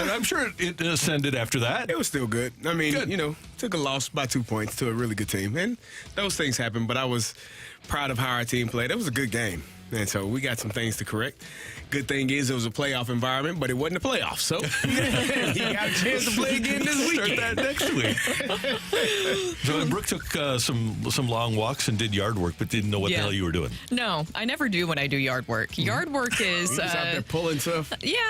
but I'm sure it ascended after that. It was still good. I mean, took a loss by 2 points to a really good team. And those things happen, but I was proud of how our team played. It was a good game. And so we got some things to correct. Good thing is it was a playoff environment, but it wasn't a playoff. So he got a chance to play again this weekend. Start that next week. So Brooke took some long walks and did yard work, but didn't know what the hell you were doing. No, I never do when I do yard work. Yard work is... He's out there pulling stuff. Yeah,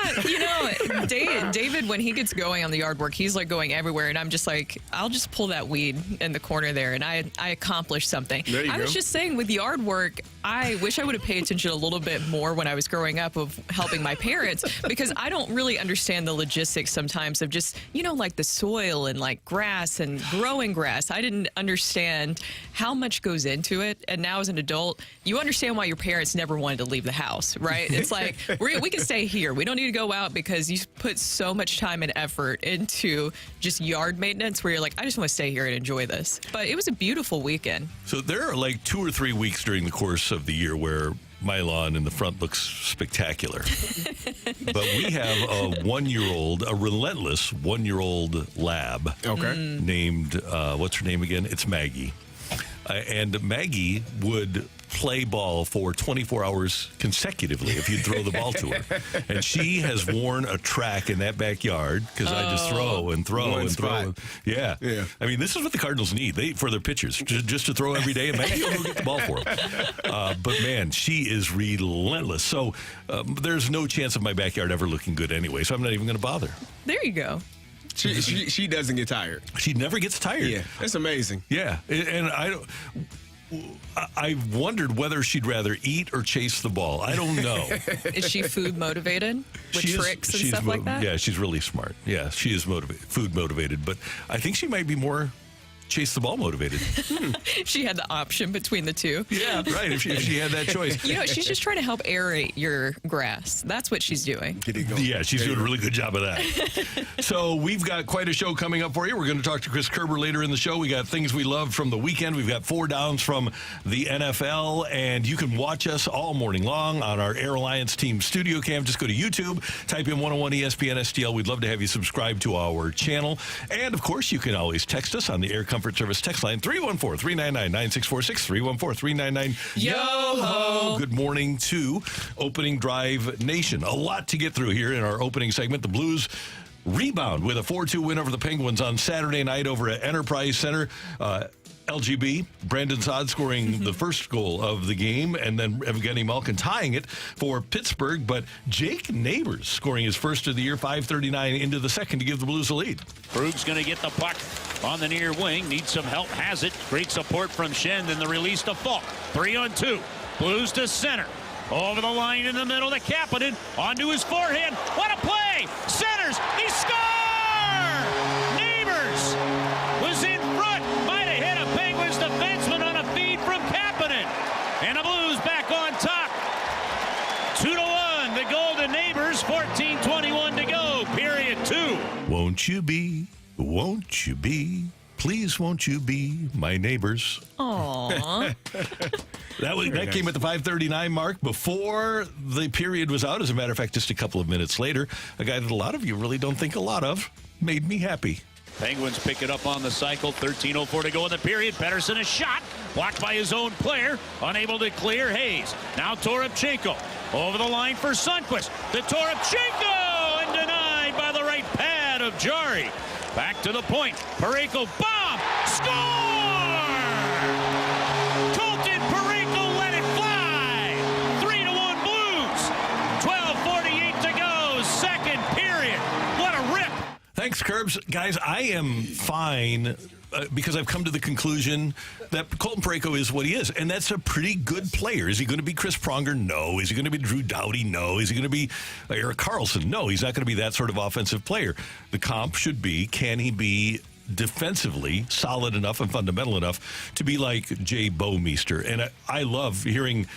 David, when he gets going on the yard work, he's like going everywhere, and I'm just like, I'll just pull that weed in the corner there, and I accomplished something. There you I go. was just saying, with yard work, I wish I would have paid attention a little bit more when I was growing up of helping my parents, because I don't really understand the logistics sometimes of just, like the soil and like grass and growing grass. I didn't understand how much goes into it. And now as an adult, you understand why your parents never wanted to leave the house, right? It's like, we can stay here. We don't need to go out because you put so much time and effort into just yard maintenance where you're like, I just want to stay here and enjoy this. But it was a beautiful weekend. So there are like 2 or 3 weeks during the course of the year where my lawn in the front looks spectacular. But we have a relentless 1-year-old lab. Okay. Named, what's her name again? It's Maggie. And Maggie would play ball for 24 hours consecutively if you'd throw the ball to her. And she has worn a track in that backyard because I just throw and throw One and spot. throw. Yeah. I mean, this is what the Cardinals need for their pitchers, just to throw every day, and Maggie will go get the ball for them. But, man, she is relentless. So there's no chance of my backyard ever looking good anyway, so I'm not even going to bother. There you go. She doesn't get tired. She never gets tired. Yeah, that's amazing. Yeah, and I wondered whether she'd rather eat or chase the ball. I don't know. Is she food motivated with tricks and stuff like that? Yeah, she's really smart. Yeah, she is food motivated, but I think she might be more chase the ball motivated. She had the option between the two. Yeah, right. If she had that choice. She's just trying to help aerate your grass. That's what she's doing. Get it going. Yeah, she's doing a really good job of that. So we've got quite a show coming up for you. We're going to talk to Chris Kerber later in the show. We got things we love from the weekend. We've got 4 downs from the NFL, and you can watch us all morning long on our Air Alliance team studio cam. Just go to YouTube, type in 101 ESPN STL. We'd love to have you subscribe to our channel. And, of course, you can always text us on the Air Comfort Service text line, 314-399-9646, 314-399. Yo-ho! Good morning to Opening Drive Nation. A lot to get through here in our opening segment. The Blues rebound with a 4-2 win over the Penguins on Saturday night over at Enterprise Center. LGB, Brandon Saad scoring the first goal of the game, and then Evgeny Malkin tying it for Pittsburgh. But Jake Neighbors scoring his first of the year, 5:39 into the second to give the Blues a lead. Krug's going to get the puck on the near wing. Needs some help, has it. Great support from Schenn, then the release to Falk. 3-on-2. Blues to center. Over the line in the middle to Kapanen. Onto his forehand. What a play! Centers! He scores! Neighbors was in front. Might have hit a Penguins defenseman on a feed from Kapanen. And the Blues back on top. 2-1. The goal to Neighbors. 14:21 to go. Period 2. Won't you be, please won't you be my neighbors? Aww. That came at the 5:39 mark before the period was out. As a matter of fact, just a couple of minutes later, a guy that a lot of you really don't think a lot of made me happy. Penguins pick it up on the cycle. 13:04 to go in the period. Pettersson a shot. Blocked by his own player. Unable to clear. Hayes. Now Toropchenko. Over the line for Sundqvist. To Toropchenko. And denied by the right pad of Jari. Back to the point. Parayko. Bomb. Score! Colton Parayko let it fly. 3-1 Blues. 12:48 to go. Second period. What a rip. Thanks, Kerbs. Guys, I am fine because I've come to the conclusion that Colton Parayko is what he is, and that's a pretty good player. Is he going to be Chris Pronger? No. Is he going to be Drew Doughty? No. Is he going to be Erik Karlsson? No, he's not going to be that sort of offensive player. The comp should be, can he be defensively solid enough and fundamental enough to be like Jay Bouwmeester? And I love hearing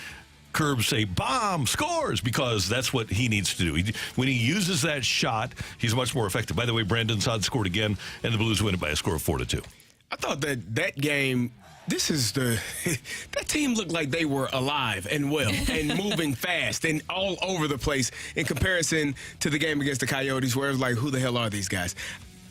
Kerb say, bomb, scores, because that's what he needs to do. When he uses that shot, he's much more effective. By the way, Brandon Saad scored again, and the Blues win it by a score of 4-2. I thought that game This is that team looked like they were alive and well and moving fast and all over the place in comparison to the game against the Coyotes, where it was like, who the hell are these guys?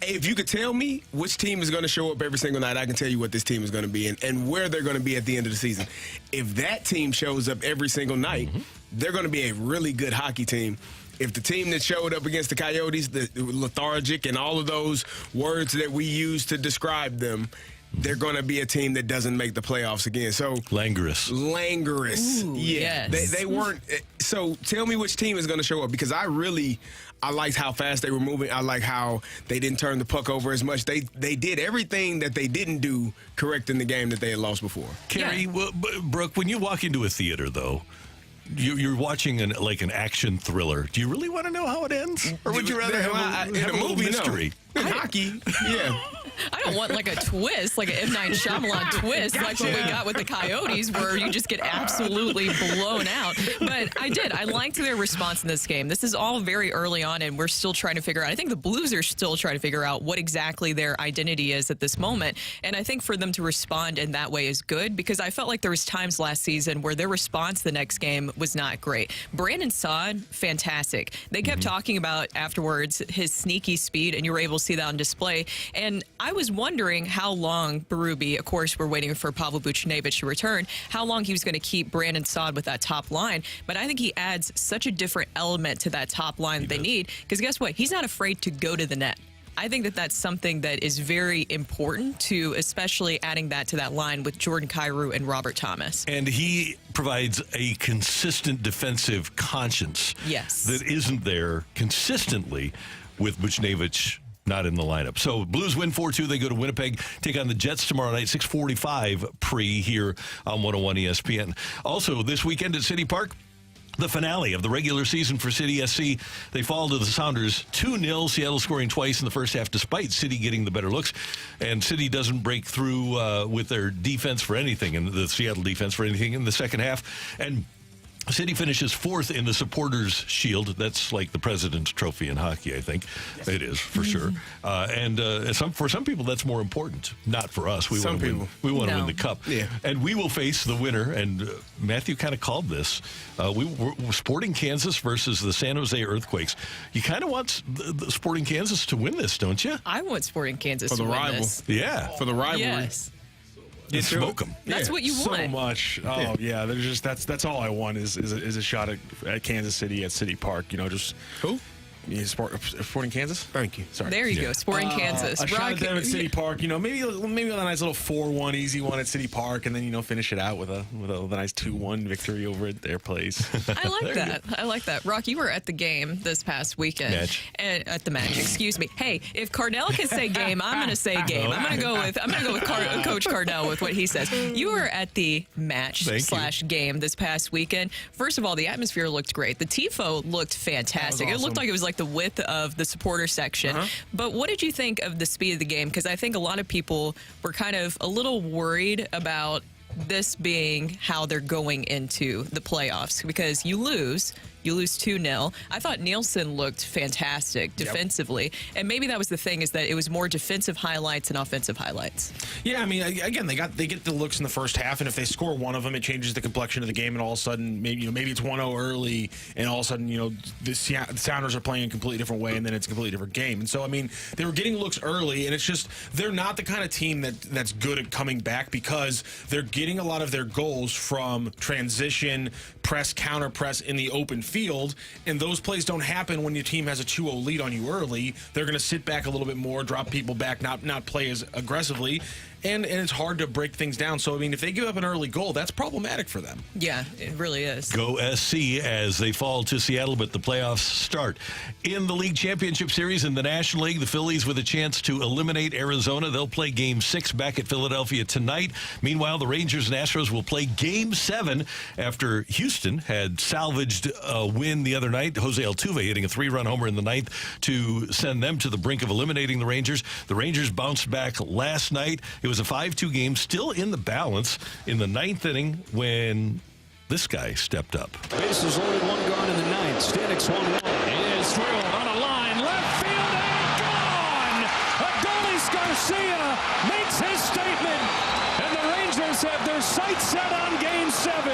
If you could tell me which team is going to show up every single night, I can tell you what this team is going to be and where they're going to be at the end of the season. If that team shows up every single night, they're going to be a really good hockey team. If the team that showed up against the Coyotes, the lethargic and all of those words that we use to describe them, they're going to be a team that doesn't make the playoffs again. So languorous. Ooh, yeah. Yes. They weren't. So tell me which team is going to show up, because I liked how fast they were moving. I like how they didn't turn the puck over as much. They did everything that they didn't do correct in the game that they had lost before. Carrie, Brooke, when you walk into a theater, though, you're watching an action thriller. Do you really want to know how it ends? Or would you rather have a movie mystery? In hockey, yeah. I don't want like a twist, like an M. Night Shyamalan twist, like what we got with the Coyotes, where you just get absolutely blown out. But I liked their response in this game. This is all very early on, and we're still trying to figure out. I think the Blues are still trying to figure out what exactly their identity is at this moment. And I think for them to respond in that way is good, because I felt like there was times last season where their response the next game was not great. Brandon Saad, fantastic. They kept talking about afterwards his sneaky speed, and you were able to see that on display. And I was wondering how long Berube, of course, we're waiting for Pavel Buchnevich to return, how long he was going to keep Brandon Saad with that top line. But I think he adds such a different element to that top line that they need, because guess what? He's not afraid to go to the net. I think that that's something that is very important to, especially adding that to that line with Jordan Kyrou and Robert Thomas. And he provides a consistent defensive conscience that isn't there consistently with Buchnevich not in the lineup. So Blues win 4-2. They go to Winnipeg, take on the Jets tomorrow night, 6:45 pre here on 101 ESPN. Also, this weekend at City Park, the finale of the regular season for City SC. They fall to the Sounders 2-0. Seattle scoring twice in the first half, despite City getting the better looks. And City doesn't break through with their defense for anything, and the Seattle defense for anything in the second half. And City finishes fourth in the Supporters' Shield. That's like the President's Trophy in hockey, I think. Yes. It is, for sure. And for some people, that's more important. Not for us. We want to win the cup. Yeah. And we will face the winner. And Matthew kind of called this. We're Sporting Kansas versus the San Jose Earthquakes. You kind of want the Sporting Kansas to win this, don't you? I want Sporting Kansas to win this. Yeah. For the rivalry. Yes. You smoke them. That's what you want. So much. Oh yeah. There's just that's all I want is a shot at Kansas City at City Park. You know, just who? Yeah, Sporting Kansas. Thank you. Sorry. There you go. Sporting Kansas. A shot at them at City Park. You know, maybe a nice little 4-1 easy one at City Park, and then finish it out with a nice 2-1 victory over at their place. I like that. I like that. Rocc, you were at the game this past weekend. At the match. Excuse me. Hey, if Cardell can say game, I'm going to say game. I'm going to go with Coach Cardell with what he says. You were at the match / game this past weekend. First of all, the atmosphere looked great. The tifo looked fantastic. Awesome. It looked like it was like the width of the supporter section. But what did you think of the speed of the game? Because I think a lot of people were kind of a little worried about this being how they're going into the playoffs, because you lose 2-0. I thought Nielsen looked fantastic defensively, and maybe that was the thing, is that it was more defensive highlights than offensive highlights. Yeah, I mean, again, they get the looks in the first half, and if they score one of them, it changes the complexion of the game, and all of a sudden, maybe it's 1-0 early, and all of a sudden, the Sounders are playing a completely different way, and then it's a completely different game. And so, I mean, they were getting looks early, and it's just they're not the kind of team that's good at coming back, because they're getting a lot of their goals from transition, press, counter press in the open field, and those plays don't happen when your team has a 2-0 lead on you early. They're going to sit back a little bit more, drop people back, not play as aggressively, and it's hard to break things down. So, I mean, if they give up an early goal, that's problematic for them. Yeah, it really is. Go SC as they fall to Seattle, but the playoffs start. In the League Championship Series in the National League, the Phillies with a chance to eliminate Arizona. They'll play Game 6 back at Philadelphia tonight. Meanwhile, the Rangers and Astros will play Game 7 after Houston had salvaged a win the other night. Jose Altuve hitting a 3-run homer in the ninth to send them to the brink of eliminating the Rangers. The Rangers bounced back last night. It was a 5-2 game, still in the balance in the ninth inning when this guy stepped up. Bases loaded, one gone in the ninth. Stanek's 1-1. It is through on a line, left field, and gone! Adolis Garcia makes his statement, and the Rangers Rangers have their sights set on Game 7.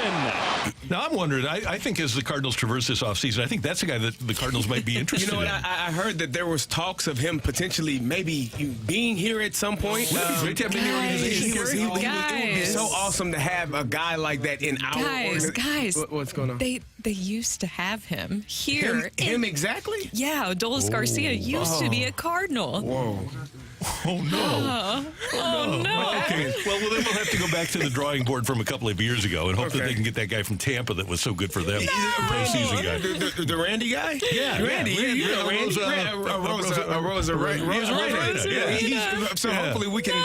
Now, I'm wondering, I think as the Cardinals traverse this offseason, I think that's a guy that the Cardinals might be interested You know what? in. I heard that there was talks of him potentially maybe being here at some point. Wouldn't it be great to have him in the organization, Gary? It would be so awesome to have a guy like that in our organization. Guys, What's going on? They used to have him here. Him exactly? Yeah, Adolis Garcia used to be a Cardinal. Whoa. Oh, no. Oh, no. Okay. Well, then we'll have to go back to the drawing board from a couple of years ago and hope that Okay. they can get that guy from Tampa that was so good for them. Postseason guy. The Randy guy? Yeah, Randy. yeah. You know Randy. Rosa Reyna. Yeah. So hopefully we can.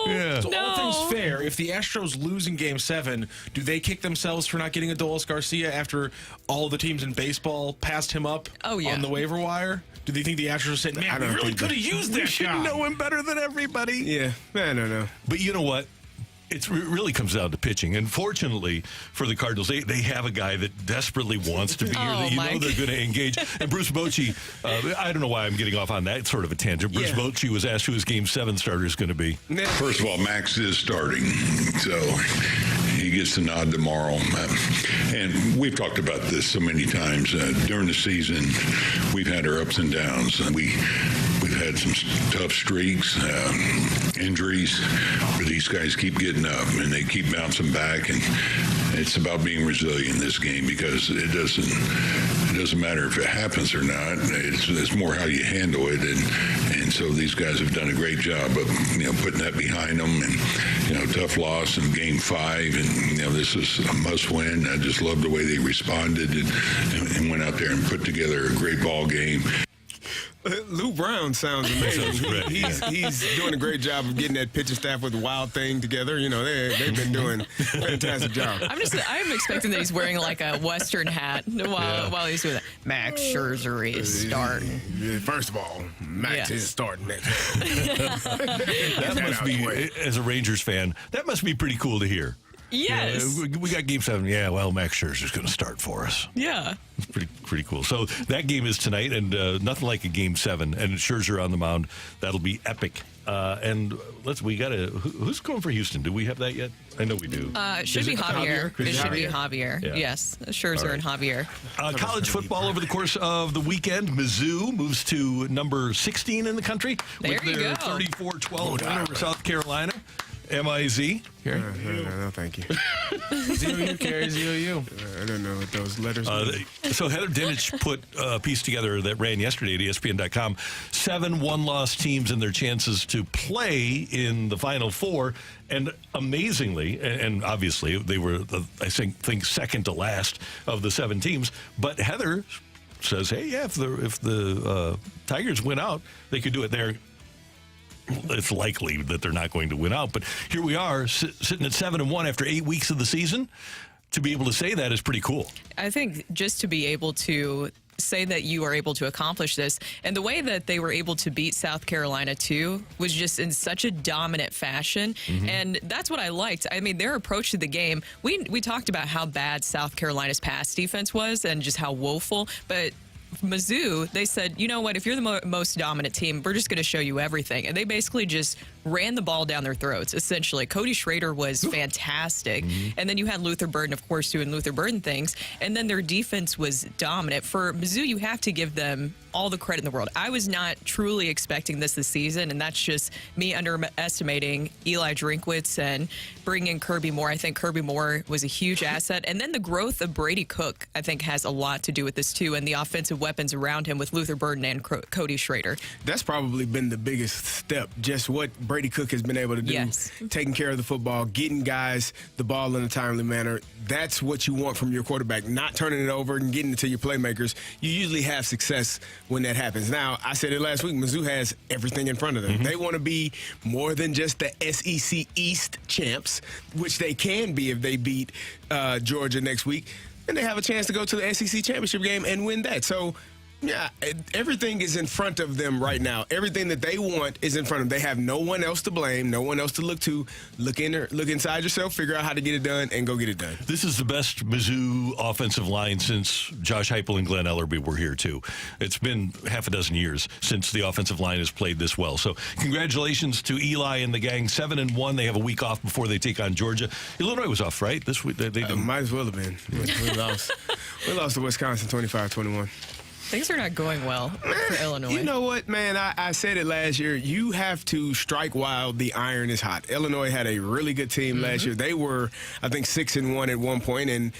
Yeah. So all things fair, if the Astros lose in Game 7, do they kick themselves for not getting Adolis Garcia after all the teams in baseball passed him up on the waiver wire? Do they think the Astros said, man, we really could have used We that should guy? know him better than everybody. Yeah, I don't know. But you know what? It really comes down to pitching. And fortunately for the Cardinals, they have a guy that desperately wants to be here, that you know they're going to engage. And Bruce Bochy, I don't know why I'm getting off on that sort of a tangent. Bruce Bochy was asked who his Game 7 starter is going to be. First of all, Max is starting, so he gets the nod tomorrow. And we've talked about this so many times. During the season, we've had our ups and downs. We've had some tough streaks, injuries, but these guys keep getting up and they keep bouncing back. And it's about being resilient in this game because it doesn't matter if it happens or not. It's more how you handle it. And so these guys have done a great job of putting that behind them. And tough loss in Game 5, and this is a must-win. I just love the way they responded and went out there and put together a great ball game. Lou Brown sounds amazing. Sounds He's doing a great job of getting that pitching staff with the Wild Thing together. They've been doing a fantastic job. I'm expecting that he's wearing like a Western hat while he's doing that. Max Scherzer is starting. First of all, Max is starting next. That must be, as a Rangers fan, that must be pretty cool to hear. Yes. We got Game 7. Yeah, well, Max Scherzer's going to start for us. Yeah. It's pretty cool. So that game is tonight, and nothing like a Game 7. And Scherzer on the mound. That'll be epic. And who's going for Houston? Do we have that yet? I know we do. It should be Javier. It should be Javier. Yeah. Yes. Scherzer and Javier. College football over the course of the weekend. Mizzou moves to number 16 in the country There with you their go. 34-12 win over South Carolina. MIZ. No, thank you. ZOU carries ZOU. I don't know what those letters mean. So Heather Dinich put a piece together that ran yesterday at ESPN.com. 7 one-loss teams and their chances to play in the Final Four. And amazingly, and obviously they were, I think second to last of the 7 teams. But Heather says, hey, yeah, if the Tigers win out, they could do it there. It's likely that they're not going to win out, but here we are sitting at 7-1 after 8 weeks of the season. To be able to say that is pretty cool. I think just to be able to say that you are able to accomplish this, and the way that they were able to beat South Carolina too was just in such a dominant fashion, and that's what I liked. I mean, their approach to the game, we talked about how bad South Carolina's pass defense was and just how woeful, but Mizzou, they said, you know what, if you're the most dominant team, we're just going to show you everything. And they basically just ran the ball down their throats, essentially. Cody Schrader was fantastic. And then you had Luther Burden, of course, doing Luther Burden things. And then their defense was dominant. For Mizzou, you have to give them all the credit in the world. I was not truly expecting this season, and that's just me underestimating Eli Drinkwitz and bringing in Kirby Moore. I think Kirby Moore was a huge asset. And then the growth of Brady Cook, I think, has a lot to do with this, too, and the offensive weapons around him with Luther Burden and Cody Schrader. That's probably been the biggest step, just what Brady Cook has been able to do. Yes. Taking care of the football, getting guys the ball in a timely manner. That's what you want from your quarterback, not turning it over and getting it to your playmakers. You usually have success when that happens. Now, I said it last week, Mizzou has everything in front of them. They want to be more than just the SEC East champs, which they can be if they beat Georgia next week. And they have a chance to go to the SEC championship game and win that. So Yeah, everything is in front of them right now. Everything that they want is in front of them. They have no one else to blame, no one else to look to. Look inside yourself, figure out how to get it done, and go get it done. This is the best Mizzou offensive line since Josh Heupel and Glenn Ellerby were here, too. It's been half a dozen years since the offensive line has played this well. So congratulations to Eli and the gang. 7-1. They have a week off before they take on Georgia. Illinois was off, right? This week, they might as well have been. We lost. We lost to Wisconsin 25-21. Things are not going well for Illinois. You know what, man? I said it last year. You have to strike while the iron is hot. Illinois had a really good team last year. They were, I think, 6-1 at one point, and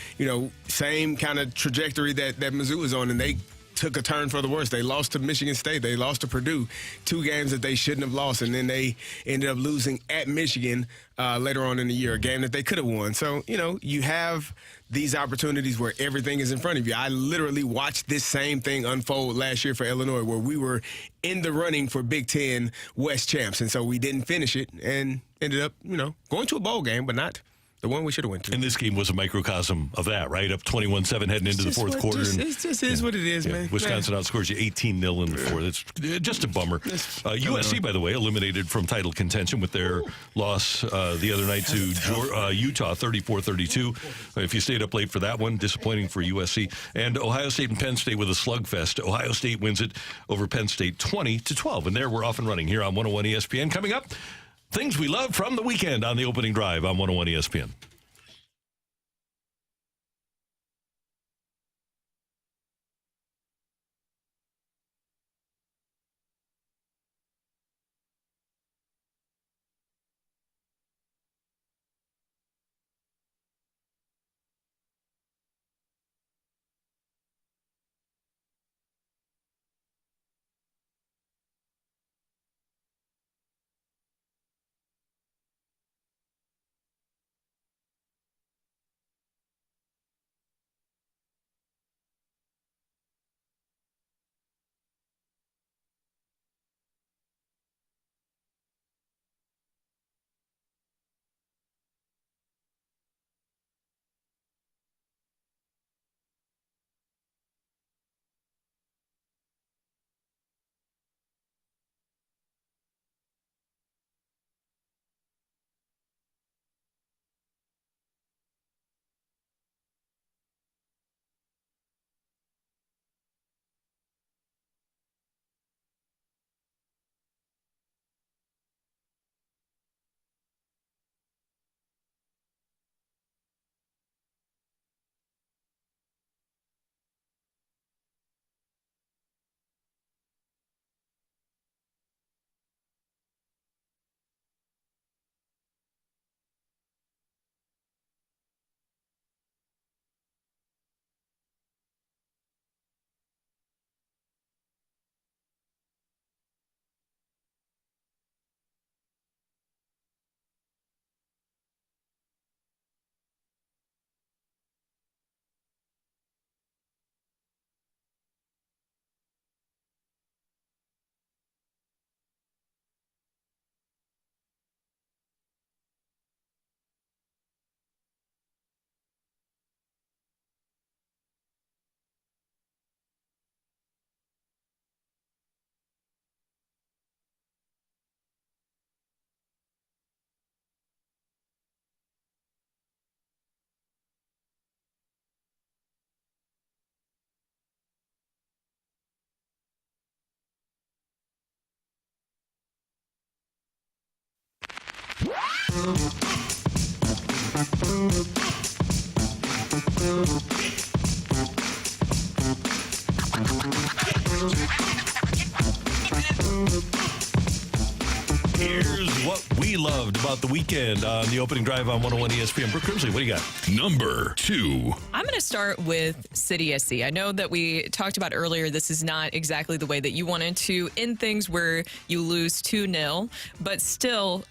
same kind of trajectory that Mizzou was on, and they took a turn for the worse. They lost to Michigan State. They lost to Purdue, 2 games that they shouldn't have lost, and then they ended up losing at Michigan later on in the year, a game that they could have won. So, you have these opportunities where everything is in front of you. I literally watched this same thing unfold last year for Illinois, where we were in the running for Big Ten West champs, and so we didn't finish it and ended up, going to a bowl game, but not the one we should have went to. And this game was a microcosm of that, right? Up 21-7 heading into the fourth quarter. It just is what it is, man. Wisconsin outscores you 18-0 in the fourth. It's just a bummer. USC, by the way, eliminated from title contention with their loss the other night to Utah, 34-32. If you stayed up late for that one, disappointing for USC. And Ohio State and Penn State with a slugfest. Ohio State wins it over Penn State 20-12. And there we're off and running here on 101 ESPN. Coming up, things we love from the weekend on the opening drive on 101 ESPN. Here's what we loved about the weekend on the opening drive on 101 ESPN. Brooke Grimsley, what do you got? Number 2. I'm going to start with City SC. I know that we talked about earlier, this is not exactly the way that you wanted to end things where you lose 2-0, but still,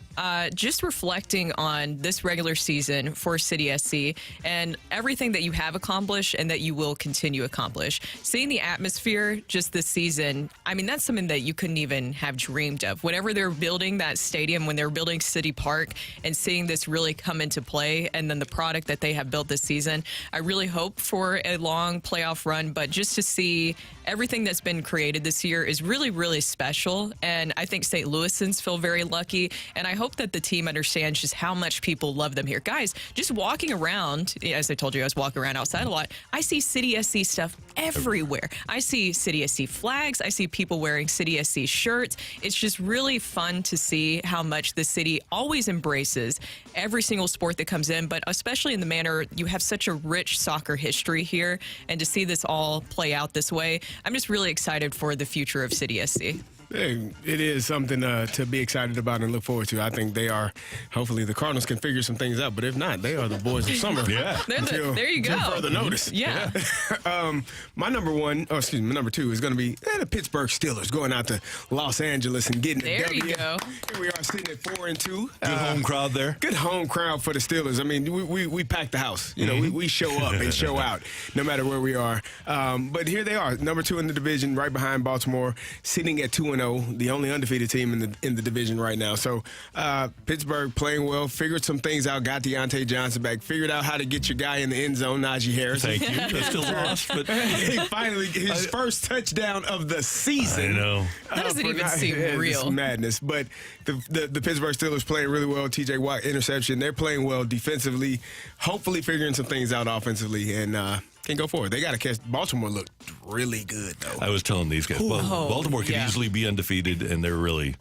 just reflecting on this regular season for City SC and everything that you have accomplished and that you will continue to accomplish. Seeing the atmosphere just this season, I mean, that's something that you couldn't even have dreamed of. Whenever they're building that stadium, when they're building City Park, and seeing this really come into play, and then the product that they have built this season, I really hope for a long playoff run, but just to see everything that's been created this year is really, really special. And I think St. Louisans feel very lucky. And I hope that the team understands just how much people love them here. Guys, just walking around, as I told you, I was walking around outside a lot. I see City SC stuff everywhere. I see City SC flags. I see people wearing City SC shirts. It's just really fun to see how much the city always embraces every single sport that comes in, but especially in the manner you have such a rich soccer history here. And to see this all play out this way, I'm just really excited for the future of City SC. Hey, it is something to be excited about and look forward to. I think they are, hopefully the Cardinals can figure some things out, but if not, they are the boys of summer. Yeah. There you go. Until further notice. Yeah. My number two is going to be the Pittsburgh Steelers going out to Los Angeles and getting a W. There you go. Here we are sitting at 4-2. Good home crowd there. Good home crowd for the Steelers. I mean, we pack the house. You know, we show up and show out no matter where we are. But here they are, number 2 in the division, right behind Baltimore, sitting at 2-0. The only undefeated team in the division right now. So Pittsburgh playing well, figured some things out, got Deontay Johnson back, figured out how to get your guy in the end zone, Najee Harris. Thank you. They still lost, but finally his first touchdown of the season. I know. That doesn't even seem real. It's madness. But the Pittsburgh Steelers playing really well. TJ Watt interception. They're playing well defensively, hopefully figuring some things out offensively, and can go forward. They got to catch. Baltimore looked really good, though. I was telling these guys, Baltimore could easily be undefeated, and they're really,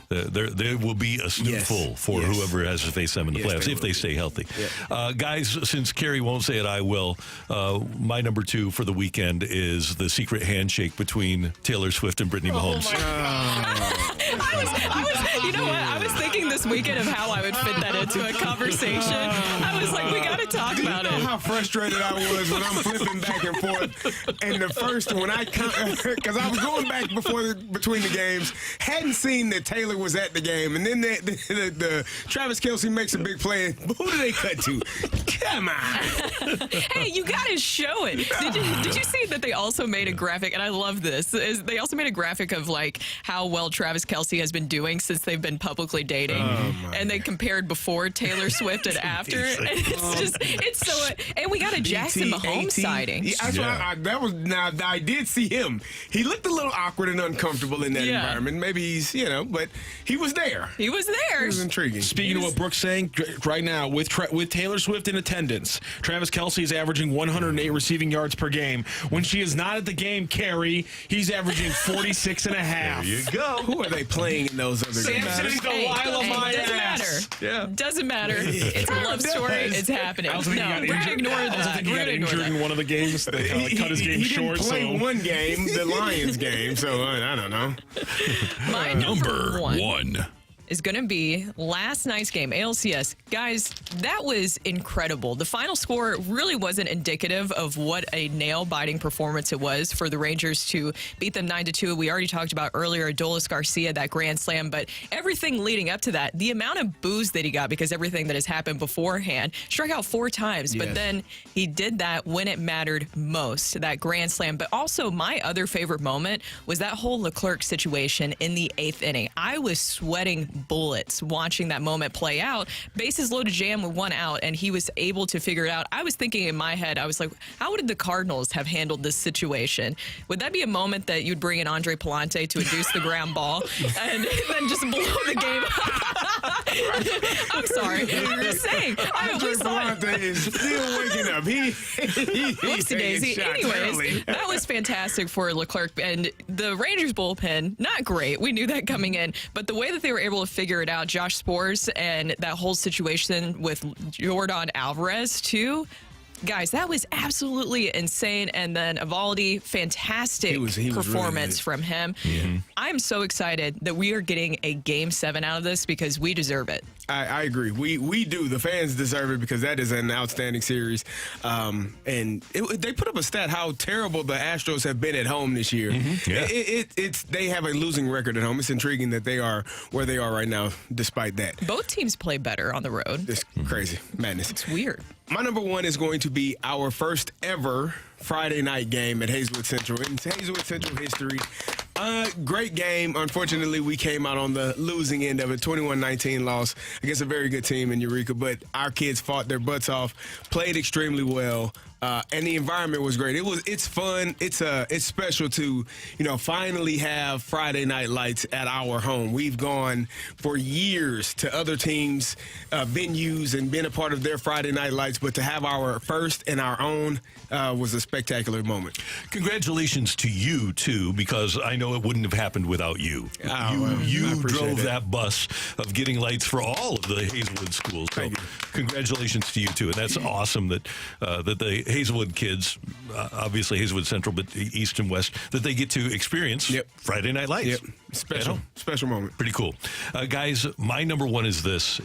there will be a snootful for whoever has to face them in the playoffs if they stay healthy. Yeah. Guys, since Carrie won't say it, I will. My number 2 for the weekend is the secret handshake between Taylor Swift and Brittany Mahomes. I was, you know what? I was thinking this weekend of how I would fit that into a conversation. I was like, we got to talk about it. You know how frustrated I was when I'm flipping back and forth. And the first one, because I was going back between the games, hadn't seen that Taylor was at the game, and then the Travis Kelce makes a big play. Who do they cut to? Come on. Hey, you got to show it. Did you see that they also made a graphic, and I love this, they also made a graphic of like how well Travis Kelce has been doing since they've been publicly dating. And they compared before Taylor Swift and after. And it's so, and we got a Jackson Mahomes sighting. I did see him. He looked a little awkward and uncomfortable in that environment. Maybe he's, but he was there. He was there. It was intriguing. Speaking of what Brooke's saying, right now, with Taylor Swift in attendance, Travis Kelce is averaging 108 receiving yards per game. When she is not at the game, Carrie, he's averaging 46 and a half. There you go. Who are they playing in those other games? Doesn't matter. Yeah. Doesn't matter. It's a love story. It's happening. I was thinking we're going to ignore that. I was thinking he got injured in one of the games. They cut his game short. He didn't play one game, the Lions game, so I don't know. My number 1 1 is going to be last night's game, ALCS. Guys, that was incredible. The final score really wasn't indicative of what a nail-biting performance it was for the Rangers to beat them 9-2. We already talked about earlier Adolis Garcia, that grand slam, but everything leading up to that, the amount of boos that he got because everything that has happened beforehand, struck out 4 times, but then he did that when it mattered most, that grand slam. But also my other favorite moment was that whole Leclerc situation in the 8th inning. I was sweating bullets watching that moment play out. Bases loaded jam with 1 out, and he was able to figure it out. I was thinking in my head, I was like, how would the Cardinals have handled this situation? Would that be a moment that you'd bring in Andre Palante to induce the ground ball and then just blow the game? I'm sorry. I'm just saying. Andre Palante is still waking up. Whoopsie daisy. Anyways, that was fantastic for Leclerc. And the Rangers bullpen, not great. We knew that coming in. But the way that they were able to figure it out, Josh Spores and that whole situation with Jordan Alvarez, too, Guys, that was absolutely insane. And then Evaldi, fantastic He was really performance good. from him. I'm so excited that we are getting a Game 7 out of this because we deserve it. I agree. We do. The fans deserve it because that is an outstanding series. They put up a stat how terrible the Astros have been at home this year. Yeah. They have a losing record at home. It's intriguing that they are where they are right now despite that. Both teams play better on the road. It's crazy. Madness. It's weird. My number one is going to be our first ever Friday night game at Hazelwood Central in Hazelwood Central history. Great game. Unfortunately, we came out on the losing end of it. 21-19 loss against a very good team in Eureka, but our kids fought their butts off, played extremely well. And the environment was great. It's fun. It's special to, finally have Friday night lights at our home. We've gone for years to other teams' venues and been a part of their Friday night lights, but to have our first and our own was a spectacular moment. Congratulations to you, too, because I know it wouldn't have happened without you. You drove that bus of getting lights for all of the Hazelwood schools. So congratulations to you, too. And that's awesome that the Hazelwood kids, obviously Hazelwood Central, but East and West, that they get to experience Friday Night Lights. Yep. Special moment. Pretty cool. Guys, my number one is this,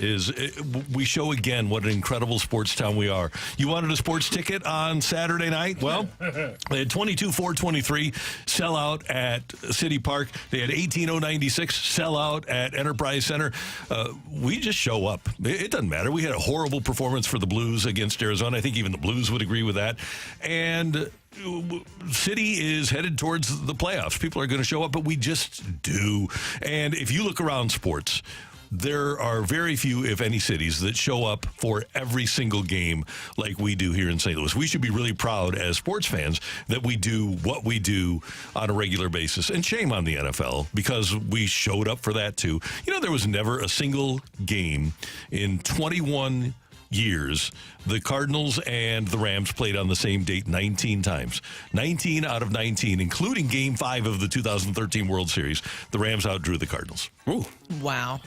we show again what an incredible sports town we are. You wanted a sports ticket on Saturday night? Well, they had 22,423 sell out at City Park. They had 18,096 sell out at Enterprise Center. We just show up. It doesn't matter. We had a horrible performance for the Blues against Arizona. I think even the Blues would agree with that. And City is headed towards the playoffs. People are going to show up, but we just do. And if you look around sports, there are very few, if any, cities that show up for every single game like we do here in St. Louis. We should be really proud as sports fans that we do what we do on a regular basis. And shame on the NFL because we showed up for that too. There was never a single game in 21 years the Cardinals and the Rams played on the same date 19 times. 19 out of 19, including Game 5 of the 2013 World Series. The Rams outdrew the Cardinals. Ooh. Wow.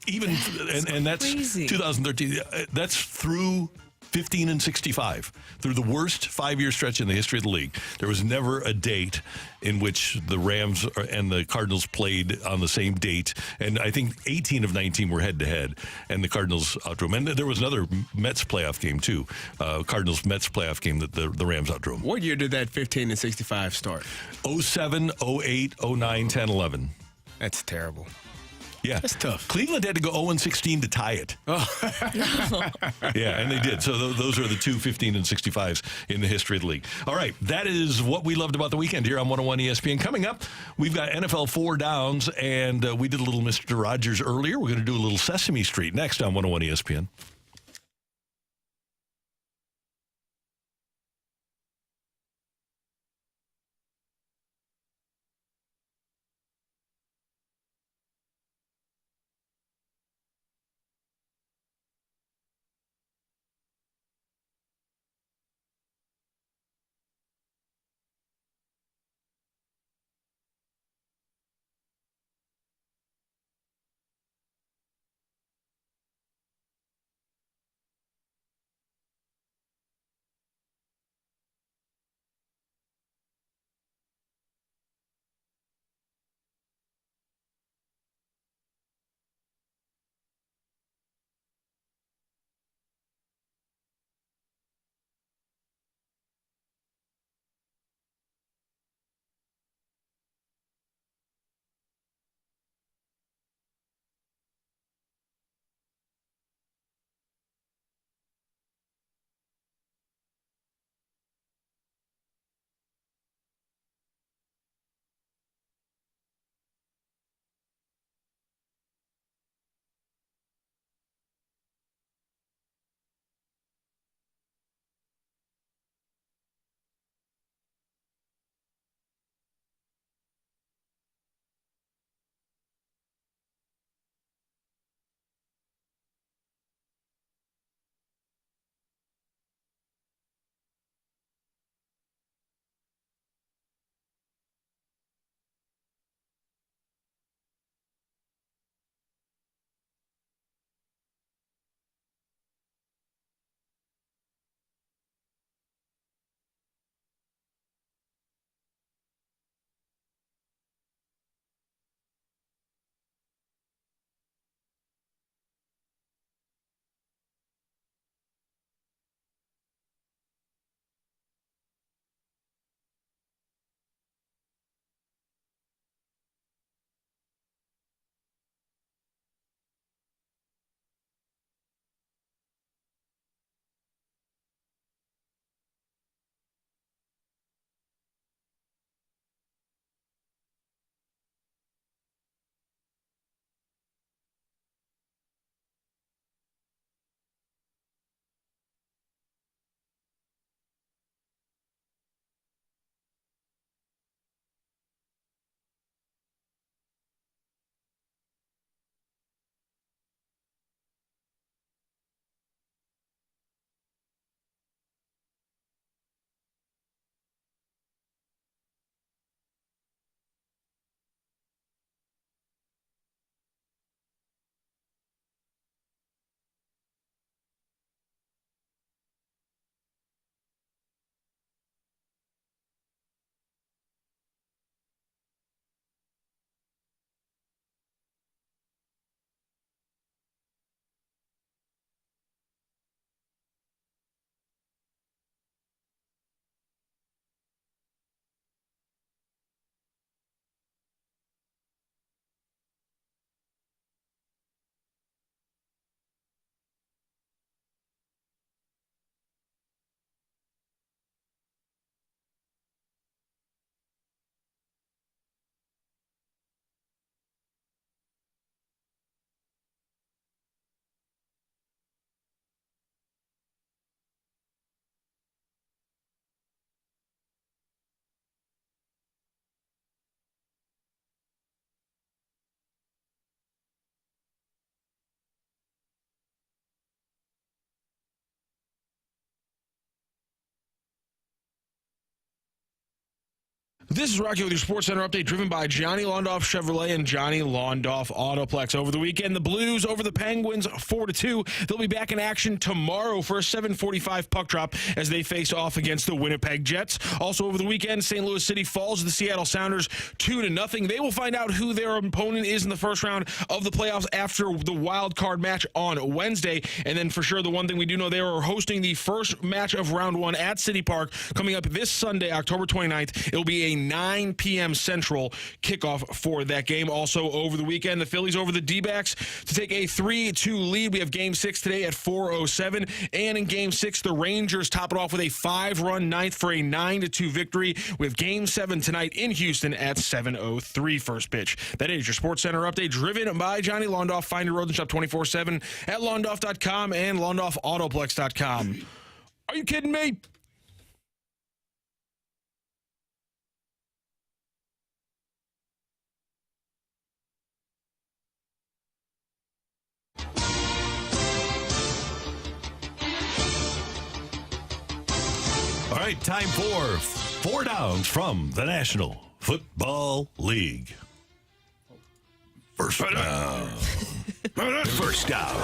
And that's crazy. 2013. That's through 15 and 65. Through the worst 5-year stretch in the history of the league, there was never a date in which the Rams and the Cardinals played on the same date. And I think 18 of 19 were head-to-head, and the Cardinals outdrew them. And there was another Mets playoff game, too. Cardinals-Mets playoff game that the Rams outdrew them. What year did that 15 and 65 start? 07, 08, 09, 10, 11. That's terrible. Yeah. That's tough. Cleveland had to go 0-16 to tie it. Yeah, and they did. So those are the two 15 and 65s in the history of the league. All right, that is what we loved about the weekend here on 101 ESPN. Coming up, we've got NFL 4 downs, and we did a little Mr. Rogers earlier. We're going to do a little Sesame Street next on 101 ESPN. This is Rocky with your Sports Center update, driven by Johnny Londoff Chevrolet and Johnny Londoff Autoplex. Over the weekend, the Blues over the Penguins 4-2. They'll be back in action tomorrow for a 7:45 puck drop as they face off against the Winnipeg Jets. Also over the weekend, St. Louis City falls to the Seattle Sounders 2-0. They will find out who their opponent is in the first round of the playoffs after the wild card match on Wednesday. And then for sure, the one thing we do know, they are hosting the first match of round one at City Park coming up this Sunday, October 29th. It'll be a 9 p.m. Central kickoff for that game. Also over the weekend, the Phillies over the D-backs to take a 3-2 lead. We have Game 6 today at 4:07. And in Game 6, the Rangers top it off with a 5-run ninth for a 9-2 victory. We have Game 7 tonight in Houston at 7:03 first pitch. That is your Sports Center update, driven by Johnny Londoff. Find your road and shop 24/7 at londoff.com and londoffautoplex.com. Are you kidding me? All right, time for 4 downs from the National Football League. First down. First down.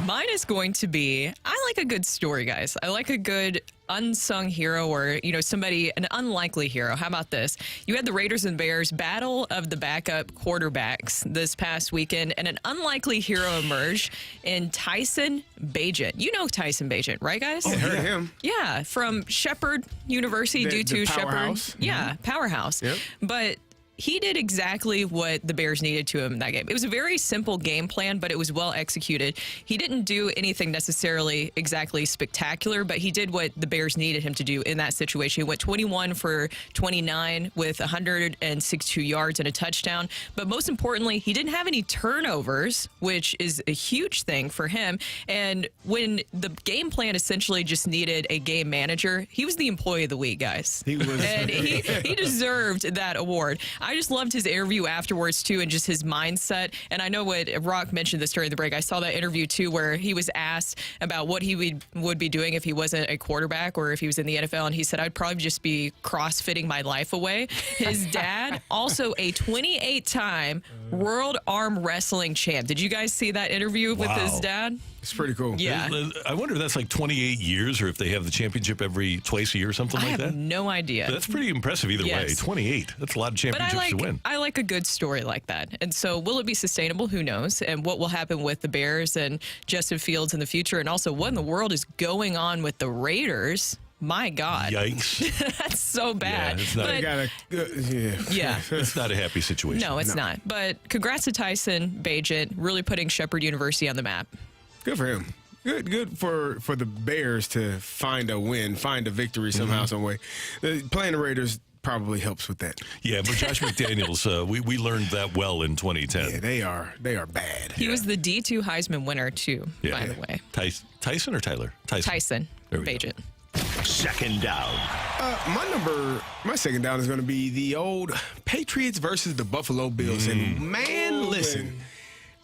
Mine is going to be, I like a good story, guys. I like a good unsung hero or, somebody, an unlikely hero. How about this? You had the Raiders and Bears battle of the backup quarterbacks this past weekend, and an unlikely hero emerged in Tyson Bagent. You know Tyson Bagent, right, guys? I heard of him. Yeah, from Shepherd University, The Shepherd. powerhouse. Yeah, powerhouse. Yep. But he did exactly what the Bears needed to him in that game. It was a very simple game plan, but it was well executed. He didn't do anything necessarily exactly spectacular, but he did what the Bears needed him to do in that situation. He went 21 for 29 with 162 yards and a touchdown. But most importantly, he didn't have any turnovers, which is a huge thing for him. And when the game plan essentially just needed a game manager, he was the employee of the week, guys. He was. And he deserved that award. I just loved his interview afterwards, too, and just his mindset. And I know what Rocc mentioned this during the break. I saw that interview, too, where he was asked about what he would be doing if he wasn't a quarterback or if he was in the NFL. And he said, I'd probably just be CrossFitting my life away. His dad, also a 28-time World Arm Wrestling champ. Did you guys see that interview with his dad? It's pretty cool. Yeah. I wonder if that's like 28 years or if they have the championship twice a year or something I like have that. no idea. That's pretty impressive either way. Yes. 28. That's a lot of championships to win. I like a good story like that. And so will it be sustainable? Who knows? And what will happen with the Bears and Justin Fields in the future? And also what in the world is going on with the Raiders? My God. Yikes. That's so bad. Yeah, it's not, Yeah. it's not a happy situation. No, it's not. But congrats to Tyson Bagent, really putting Shepherd University on the map. Good for him. Good for the Bears to find a win, find a victory somehow, some way. Playing the Raiders probably helps with that. Yeah, but Josh McDaniels, we learned that well in 2010. Yeah, they are bad. He was the D2 Heisman winner, too, by the way. Tyson or Tyler? Tyson Bagent. Second down. My second down is going to be the old Patriots versus the Buffalo Bills. And man, listen.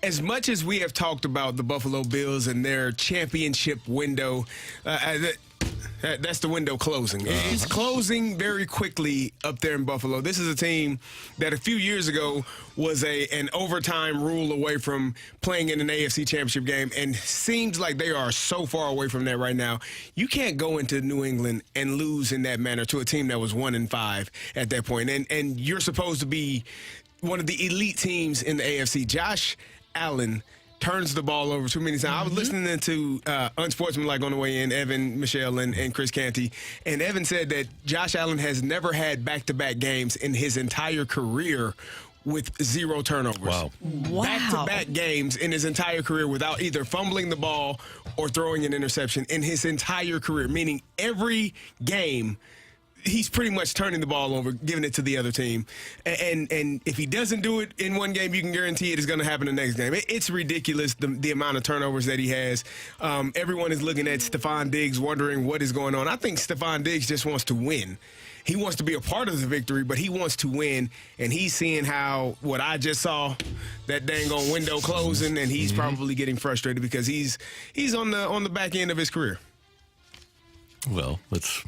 As much as we have talked about the Buffalo Bills and their championship window, that's the window closing. It's closing very quickly up there in Buffalo. This is a team that a few years ago was an overtime rule away from playing in an AFC championship game, and seems like they are so far away from that right now. You can't go into New England and lose in that manner to a team that was 1-5 at that point. And you're supposed to be one of the elite teams in the AFC. Josh Allen turns the ball over too many times. I was listening to Unsportsmanlike on the way in, Evan, Michelle, and Chris Canty, and Evan said that Josh Allen has never had back-to-back games in his entire career with 0 turnovers. Wow. Back-to-back games in his entire career without either fumbling the ball or throwing an interception in his entire career, meaning every game he's pretty much turning the ball over, giving it to the other team. And if he doesn't do it in one game, you can guarantee it is going to happen the next game. It's ridiculous, the amount of turnovers that he has. Everyone is looking at Stephon Diggs, wondering what is going on. I think Stephon Diggs just wants to win. He wants to be a part of the victory, but he wants to win, and he's seeing how what I just saw, that dang on window closing, and he's probably getting frustrated because he's on the back end of his career. Well, that's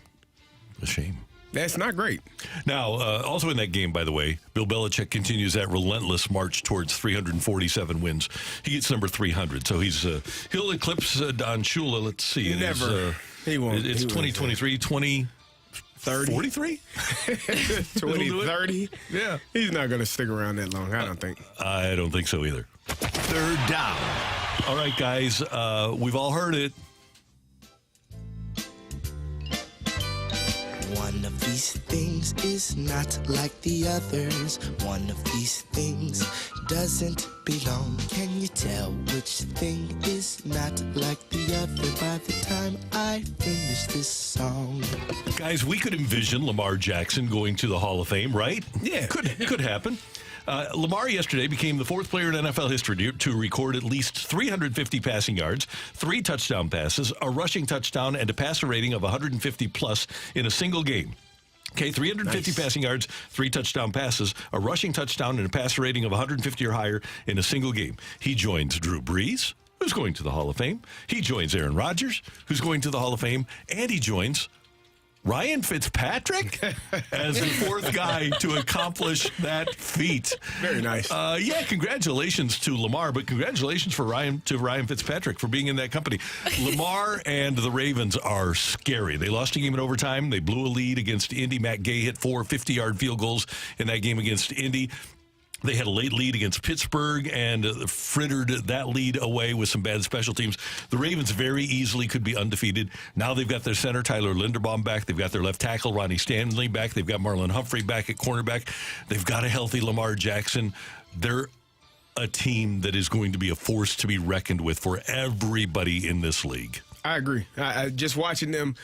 a shame. That's not great. Now, also in that game, by the way, Bill Belichick continues that relentless march towards 347 wins. He gets number 300, so he'll eclipse Don Shula. Let's see. Never. He won't. It's 2023, 30? 43? 2030? Yeah. He's not going to stick around that long, I don't think. I don't think so either. Third down. All right, guys, we've all heard it. One of these things is not like the others. One of these things doesn't belong. Can you tell which thing is not like the other by the time I finish this song? Guys, we could envision Lamar Jackson going to the Hall of Fame, right? Yeah. Could happen. Lamar yesterday became the fourth player in NFL history to record at least 350 passing yards, 3 touchdown passes, a rushing touchdown, and a passer rating of 150 plus in a single game. Okay, 350 passing yards, 3 touchdown passes, a rushing touchdown, and a passer rating of 150 or higher in a single game. He joins Drew Brees, who's going to the Hall of Fame. He joins Aaron Rodgers, who's going to the Hall of Fame. And he joins Ryan Fitzpatrick as the fourth guy to accomplish that feat. Very nice. Yeah, congratulations to Lamar, but congratulations to Ryan Fitzpatrick for being in that company. Lamar and the Ravens are scary. They lost a game in overtime. They blew a lead against Indy. Matt Gay hit 4 50-yard field goals in that game against Indy. They had a late lead against Pittsburgh and frittered that lead away with some bad special teams. The Ravens very easily could be undefeated. Now they've got their center, Tyler Linderbaum, back. They've got their left tackle, Ronnie Stanley, back. They've got Marlon Humphrey back at cornerback. They've got a healthy Lamar Jackson. They're a team that is going to be a force to be reckoned with for everybody in this league. I agree. I just watching them.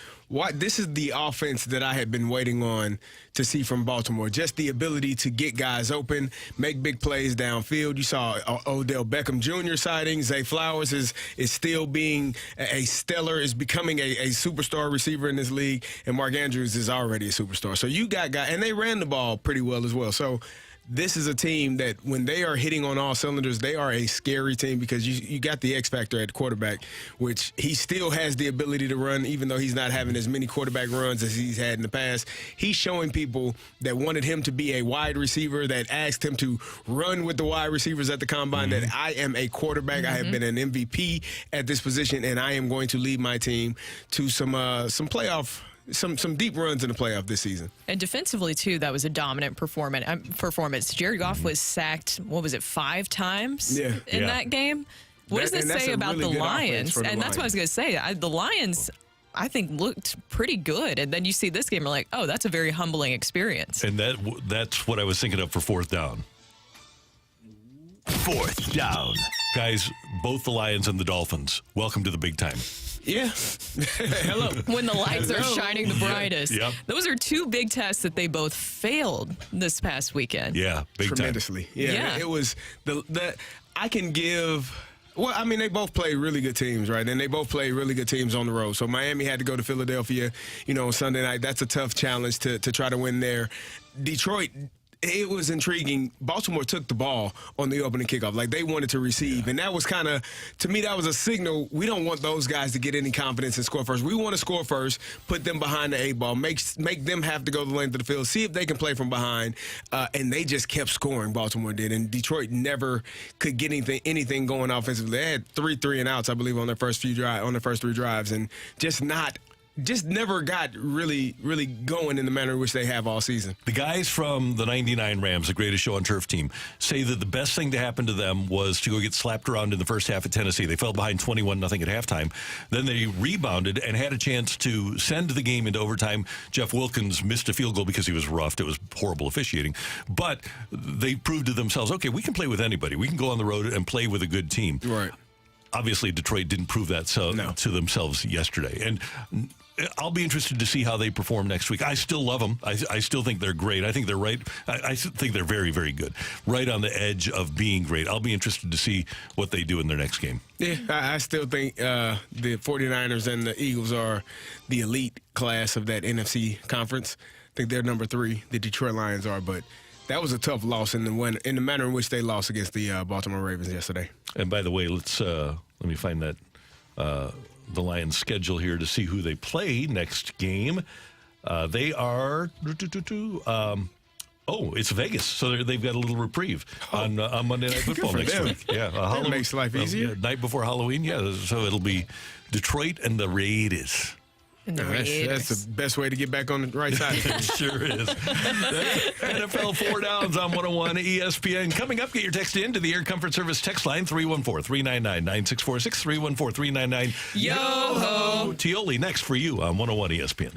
This is the offense that I had been waiting on to see from Baltimore. Just the ability to get guys open, make big plays downfield. You saw Odell Beckham Jr. sighting. Zay Flowers is still being a stellar, is becoming a superstar receiver in this league. And Mark Andrews is already a superstar. So you got guys, and they ran the ball pretty well as well. So this is a team that when they are hitting on all cylinders, they are a scary team because you got the X factor at quarterback, which he still has the ability to run, even though he's not having as many quarterback runs as he's had in the past. He's showing people that wanted him to be a wide receiver, that asked him to run with the wide receivers at the combine, that I am a quarterback. I have been an MVP at this position, and I am going to lead my team to some playoff. Some deep runs in the playoff this season. And defensively, too, that was a dominant performance. Jared Goff was sacked, 5 times in that game? What does this say about the Lions? And that's what I was going to say. The Lions, I think, looked pretty good. And then you see this game, you're like, oh, that's a very humbling experience. And that's what I was thinking of for fourth down. Fourth down. Guys, both the Lions and the Dolphins, welcome to the big time. Yeah. Hello. When the lights are shining the brightest. Yep. Those are 2 big tests that they both failed this past weekend. Yeah, big tremendously. time. Yeah. It was the I can give. Well, I mean, they both play really good teams, right? And they both play really good teams on the road. So Miami had to go to Philadelphia, on Sunday night. That's a tough challenge to try to win there. Detroit, it was intriguing. Baltimore took the ball on the opening kickoff. Like, they wanted to receive. And that was kind of, to me, that was a signal. We don't want those guys to get any confidence and score first. We want to score first, put them behind the 8 ball, make them have to go the length of the field, see if they can play from behind. And they just kept scoring, Baltimore did. And Detroit never could get anything going offensively. They had 3 3-and-outs, I believe, on their first 3 drives, and just never got really going in the manner in which they have all season. The guys from the 99 Rams, the greatest show on turf team, say that the best thing to happen to them was to go get slapped around in the first half of Tennessee. They fell behind 21-0 at halftime. Then they rebounded and had a chance to send the game into overtime. Jeff Wilkins missed a field goal because he was roughed. It was horrible officiating. But they proved to themselves, okay, we can play with anybody. We can go on the road and play with a good team. Right. Obviously, Detroit didn't prove that to themselves yesterday. And I'll be interested to see how they perform next week. I still love them. I still think they're great. I think they're right. I think they're very, very good. Right on the edge of being great. I'll be interested to see what they do in their next game. Yeah, I still think the 49ers and the Eagles are the elite class of that NFC conference. I think they're number 3. The Detroit Lions are, but that was a tough loss in the manner in which they lost against the Baltimore Ravens yesterday. And by the way, let me find that the Lions schedule here to see who they play next game. They are. It's Vegas, so they've got a little reprieve on Monday Night Football for next them. week. Yeah, That makes life easier. Night before Halloween, so it'll be Detroit and the Raiders. And the That's Raiders. the best way to get back on the right side. It sure is. NFL 4 Downs on 101 ESPN. Coming up, get your text in to the Air Comfort Service text line, 314-399-9646, 314-399-YO-HO. Tioli next for you on 101 ESPN.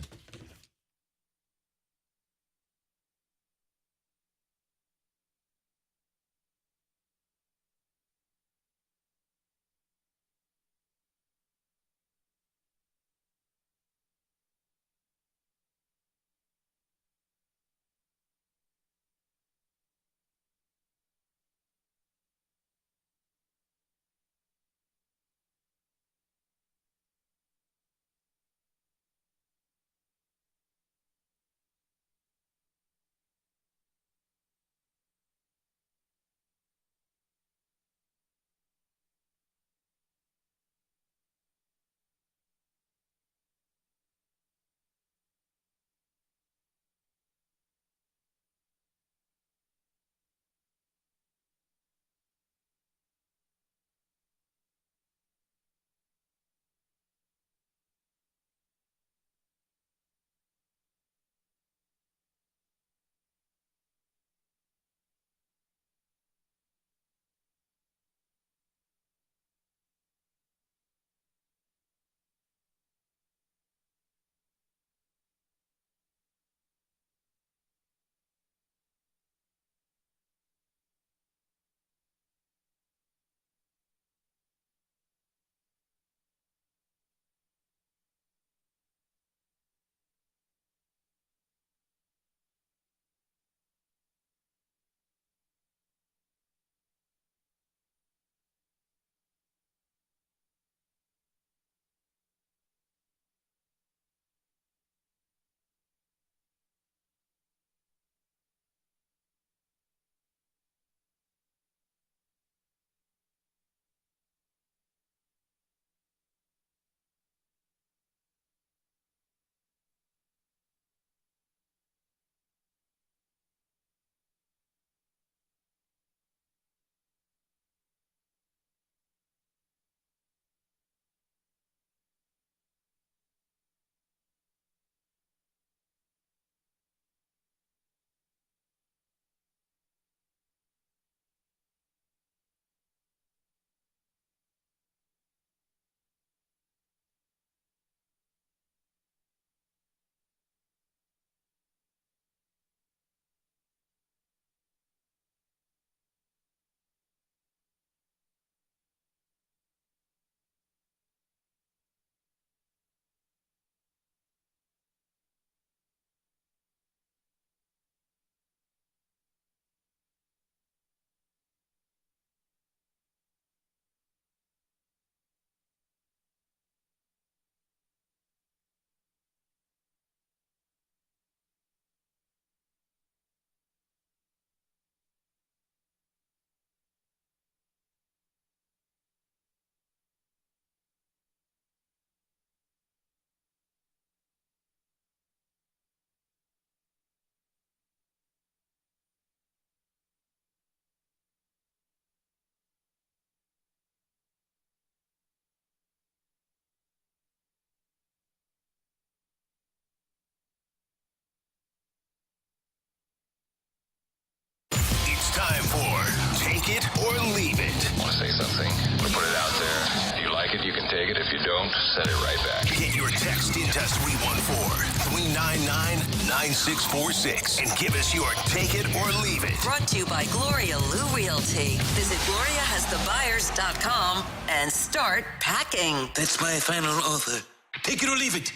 Time for Take It or Leave It. I want to say something. I'm going to put it out there. If you like it, you can take it. If you don't, send it right back. Get your text into 314-399-9646 and give us your Take It or Leave It. Brought to you by Gloria Lou Realty. Visit GloriaHasTheBuyers.com and start packing. That's my final offer. Take it or leave it.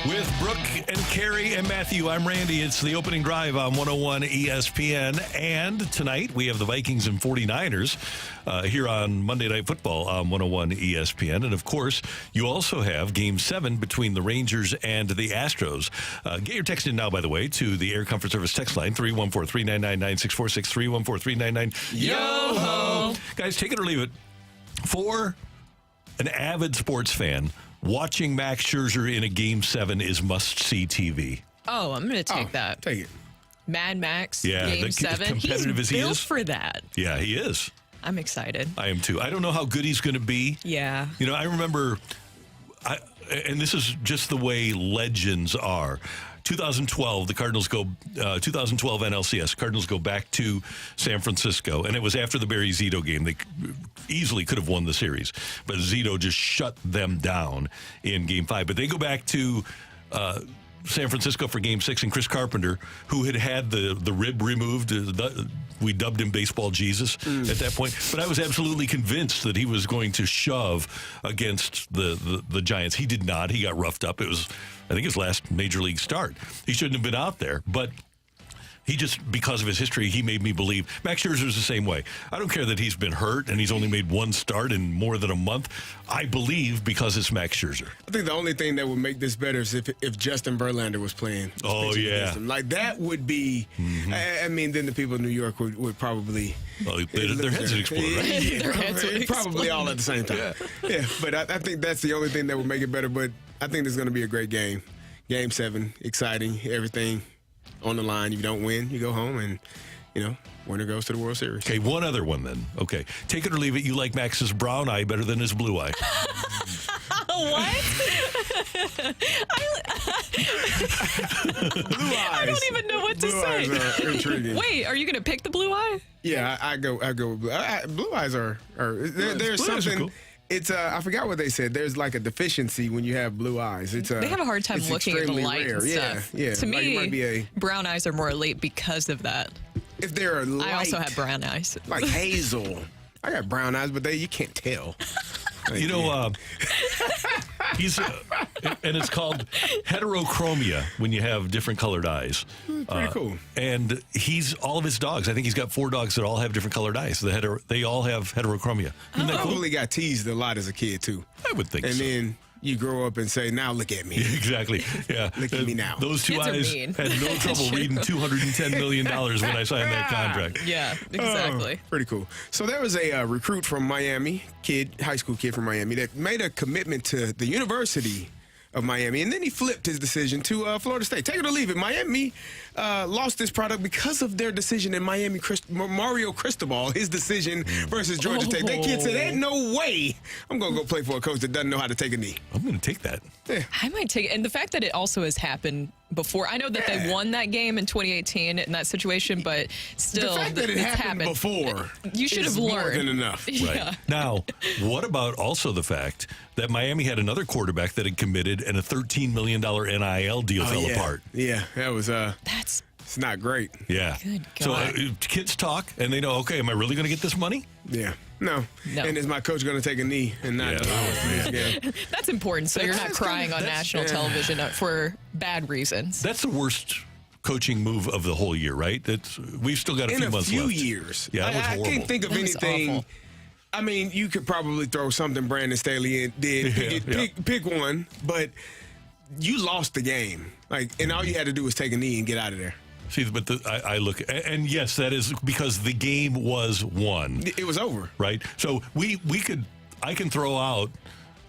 With Brooke and Carrie and Matthew, I'm Randy. It's the opening drive on 101 ESPN. And tonight we have the Vikings and 49ers here on Monday Night Football on 101 ESPN. And, of course, you also have Game 7 between the Rangers and the Astros. Get your text in now, by the way, to the Air Comfort Service text line, 314-399-9646, 314-399-YO-HO. Guys, take it or leave it. For an avid sports fan, watching Max Scherzer in a Game 7 is must-see TV. Oh, I'm going to take that. Take it. Mad Max, Yeah, Game 7. competitive He's as he built is. for that. Yeah, he is. I'm excited. I am too. I don't know how good he's going to be. Yeah. You know, I remember, and this is just the way legends are. 2012, the Cardinals go, 2012 NLCS, Cardinals go back to San Francisco, and it was after the Barry Zito game. They easily could have won the series, but Zito just shut them down in Game 5. But they go back to San Francisco for Game 6, and Chris Carpenter, who had the rib removed, we dubbed him Baseball Jesus at that point. But I was absolutely convinced that he was going to shove against the Giants. He did not. He got roughed up. It was, I think, his last major league start. He shouldn't have been out there, but he just, because of his history, he made me believe. Max Scherzer's the same way. I don't care that he's been hurt and he's only made one start in more than a month. I believe because it's Max Scherzer. I think the only thing that would make this better is if Justin Verlander was playing. Oh, yeah. Like, that would be, I mean, then the people in New York would probably. Well, their heads would explode, right? Yeah, Their heads would probably all at the same time. Yeah, but I think that's the only thing that would make it better. But I think there's going to be a great game. Game 7, exciting, everything on the line. If you don't win, you go home, and, you know, winner goes to the World Series. Okay, one other one then. Okay, take it or leave it. You like Max's brown eye better than his blue eye. What? Blue eyes. I don't even know what to Blue say. eyes are intriguing. Wait, are you going to pick the blue eye? Yeah, I go with blue. Blue eyes are there's blue eyes are something. cool. It's I forgot what they said. There's like a deficiency when you have blue eyes. It's They have a hard time it's looking at the extremely light rare. and stuff. Yeah. To Like, it might be me, brown eyes are more elite because of that. if they're light, I also have brown eyes. like hazel. I got brown eyes, but you can't tell. You know, he's and it's called heterochromia when you have different colored eyes. Pretty cool. And all of his dogs. I think he's got 4 dogs that all have different colored eyes. They all have heterochromia. Isn't that cool? Probably got teased a lot as a kid too. I would think And so. then you grow up and say, "Now look at me." Exactly. Yeah. Look at me now. Those 2 Kids are eyes mean. had no trouble reading $210 million when I signed that contract. Yeah, exactly. Pretty cool. So there was a recruit from Miami, high school kid from Miami, that made a commitment to the University of Miami, and then he flipped his decision to Florida State. Take it or leave it. Miami lost this product because of their decision in Miami. Mario Cristobal, his decision versus Georgia State. That kid said, "Ain't no way I'm going to go play for a coach that doesn't know how to take a knee." I'm going to take that. Yeah. I might take it. And the fact that it also has happened before. I know that they won that game in 2018 in that situation, but still, The fact that it it's happened before, You should is have more learned. than enough. Right. Yeah. Now, what about also the fact that Miami had another quarterback that had committed and a $13 million NIL deal fell apart? Yeah, that was That's it's not great. Yeah. Good So God. kids talk and they know, okay, am I really going to get this money? Yeah. No. And is my coach going to take a knee and not? Yeah. That's important, so you're not That's crying on that's- national yeah. television for bad reasons. That's the worst coaching move of the whole year, right? We've still got a In few a months few left. years. Yeah, that was I horrible. can't think of That was anything. awful. I mean, you could probably throw something Brandon Staley did. Pick one, but you lost the game. And all you had to do was take a knee and get out of there. See, but I look, and yes, that is because the game was won. It was over. Right? So I can throw out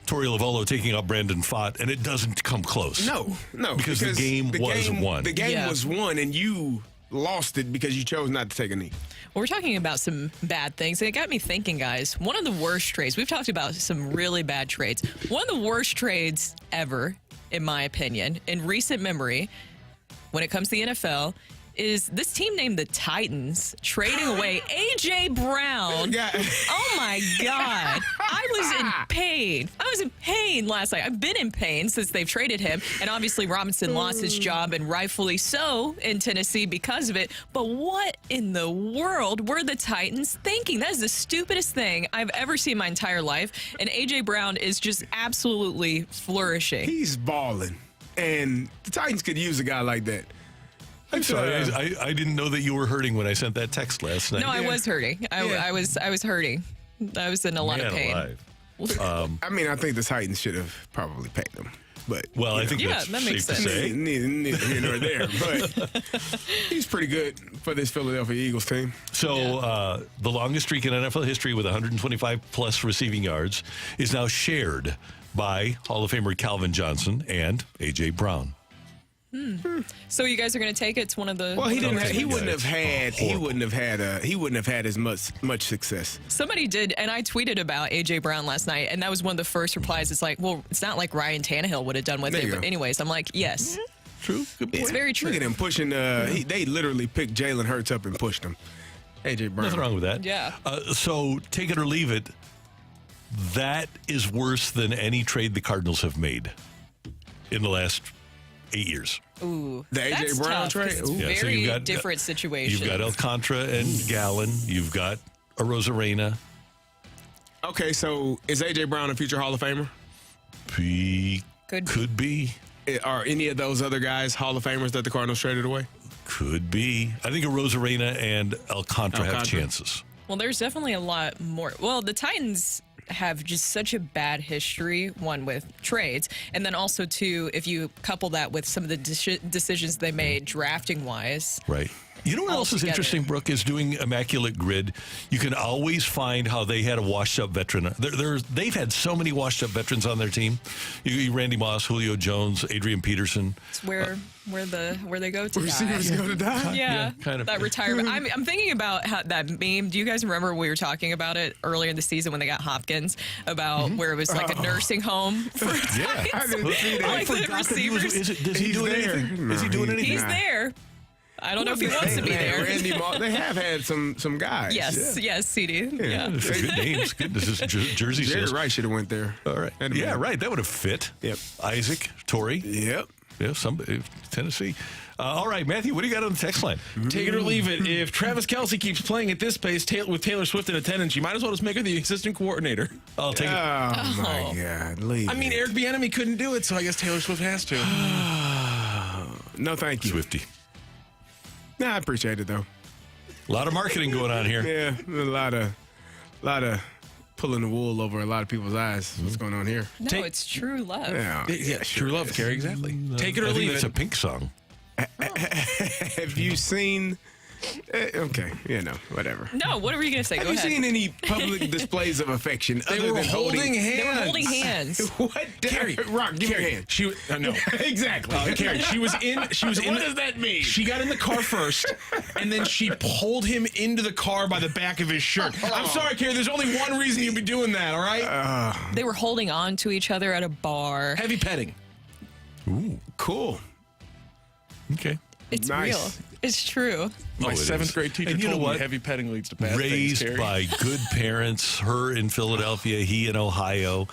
Torey Lovullo taking out Brandon Fott, and it doesn't come close. No. Because the game was won. The game Yeah. was won, and you lost it because you chose not to take a knee. Well, we're talking about some bad things. And it got me thinking, guys. One of the worst trades, we've talked about some really bad trades. One of the worst trades ever, in my opinion, in recent memory, when it comes to the NFL, is this team named the Titans trading away A.J. Brown. Yeah. Oh, my God. I was in pain. I was in pain last night. I've been in pain since they've traded him. And obviously Robinson lost his job, and rightfully so, in Tennessee because of it. But what in the world were the Titans thinking? That is the stupidest thing I've ever seen in my entire life. And A.J. Brown is just absolutely flourishing. He's balling. And the Titans could use a guy like that. I'm sorry. I didn't know that you were hurting when I sent that text last night. No, I was hurting. I was hurting. I was in a lot of pain. I mean, I think the Titans should have probably paid him. But I think that's that makes safe sense. to say. Neither here nor there. But he's pretty good for this Philadelphia Eagles team. So the longest streak in NFL history with 125-plus receiving yards is now shared by Hall of Famer Calvin Johnson and A.J. Brown. So you guys are going to take it? It's one of the. Well, he wouldn't have had as much success. Somebody did, and I tweeted about A.J. Brown last night, and that was one of the first replies. It's like, well, it's not like Ryan Tannehill would have done what they. But anyways, I'm like, yes, true. Good point. It's very true. Look at him pushing. They literally picked Jalen Hurts up and pushed him. A.J. Brown. Nothing wrong with that. Yeah. So take it or leave it. That is worse than any trade the Cardinals have made in the last 8 years. Ooh, the A.J. Brown tough, trade? It's very different situation. You've got Alcantara and Gallen. You've got a Rosarena. Okay, so is A.J. Brown a future Hall of Famer? He could be. Are any of those other guys Hall of Famers that the Cardinals traded away? Could be. I think a Rosarena and Alcantara have chances. Well, there's definitely a lot more. Well, the Titans have just such a bad history, one with trades, and then also two, if you couple that with some of the decisions they made drafting wise. Right. You know what else is interesting, Brooke, is doing Immaculate Grid. You can always find how they had a washed-up veteran. They've had so many washed-up veterans on their team. Randy Moss, Julio Jones, Adrian Peterson. It's where they go to receivers go to die. Yeah, kind of. That retirement. I'm thinking about how that meme. Do you guys remember we were talking about it earlier in the season when they got Hopkins about where it was like a nursing home for Titans? I didn't see that. Like the receivers. Is he doing anything? Is he doing anything? He's there. I don't know if he wants to be there. Randy Moss. They have had some guys. Yes, CD. Yeah. Good names. Good. This is Jersey. Jerry Rice should have went there. All right. Yeah, right. That would have fit. Yep. Isaac, Torrey. Yep. Yeah, Tennessee. All right, Matthew, what do you got on the text line? Take it or leave it. If Travis Kelce keeps playing at this pace with Taylor Swift in attendance, you might as well just make her the assistant coordinator. I'll take it. Oh, my God. Leave I mean, Eric Bieniemy couldn't do it, so I guess Taylor Swift has to. No, thank you. Swifty. Nah, I appreciate it, though. A lot of marketing going on here. Yeah, a lot of pulling the wool over a lot of people's eyes. What's going on here? No, it's true love. Yeah, true love, Carrie, exactly. Take it or leave It's it. a Pink song. Have you seen... Okay, whatever. No, what were you going to say? Have Go you ahead. seen any public displays of affection They other were than holding hands. They were holding hands. What? Carrie, Rocc, give me your hand. She no. Exactly. Carrie, she was in. What does that mean? She got in the car first, and then she pulled him into the car by the back of his shirt. I'm sorry, Carrie. There's only one reason you'd be doing that. All right. They were holding on to each other at a bar. Heavy petting. Ooh, Cool. okay. It's Nice. real. It's true. My it seventh is. grade teacher And you know told me what? heavy petting leads to bad Raised things, Carrie. by good parents, her in Philadelphia, he in Ohio.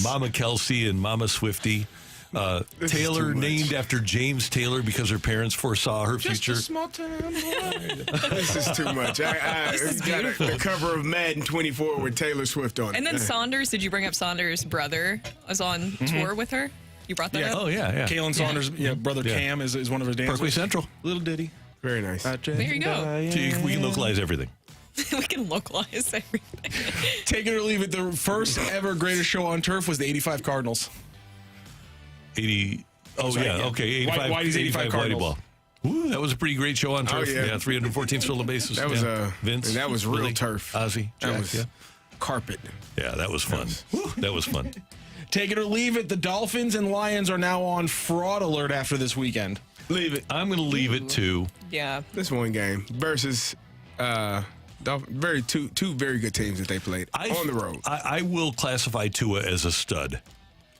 Mama Kelsey and Mama Swifty. This is Taylor too much. named after James Taylor because her parents foresaw her future. small town boy. This is too much. I is got beautiful. the cover of Madden 24 with Taylor Swift on it. And then Saunders, did you bring up Saunders' brother was on tour with her? You brought that up? Oh, yeah. Kalen Saunders' brother Yeah. Cam is one of his dancers. Parkway Central. Little ditty. Very nice. There you go. We can localize everything. We can localize everything. Take it or leave it. The first ever greatest show on turf was the 85 Cardinals. 80. Oh, Sorry, yeah. yeah. Okay. 85. Whitey's 85 Whitey Cardinals. ball. Ooh, that was a pretty great show on turf. yeah. 314 stolen bases. That was Vince. and that was real Willie, turf. Ozzy. That Jack, was yeah. carpet. Yeah, that was fun. That was fun. Take it or leave it. The Dolphins and Lions are now on fraud alert after this weekend. Leave it. I'm going to leave it to. Yeah. This one game versus two very good teams that they played on the road. I will classify Tua as a stud.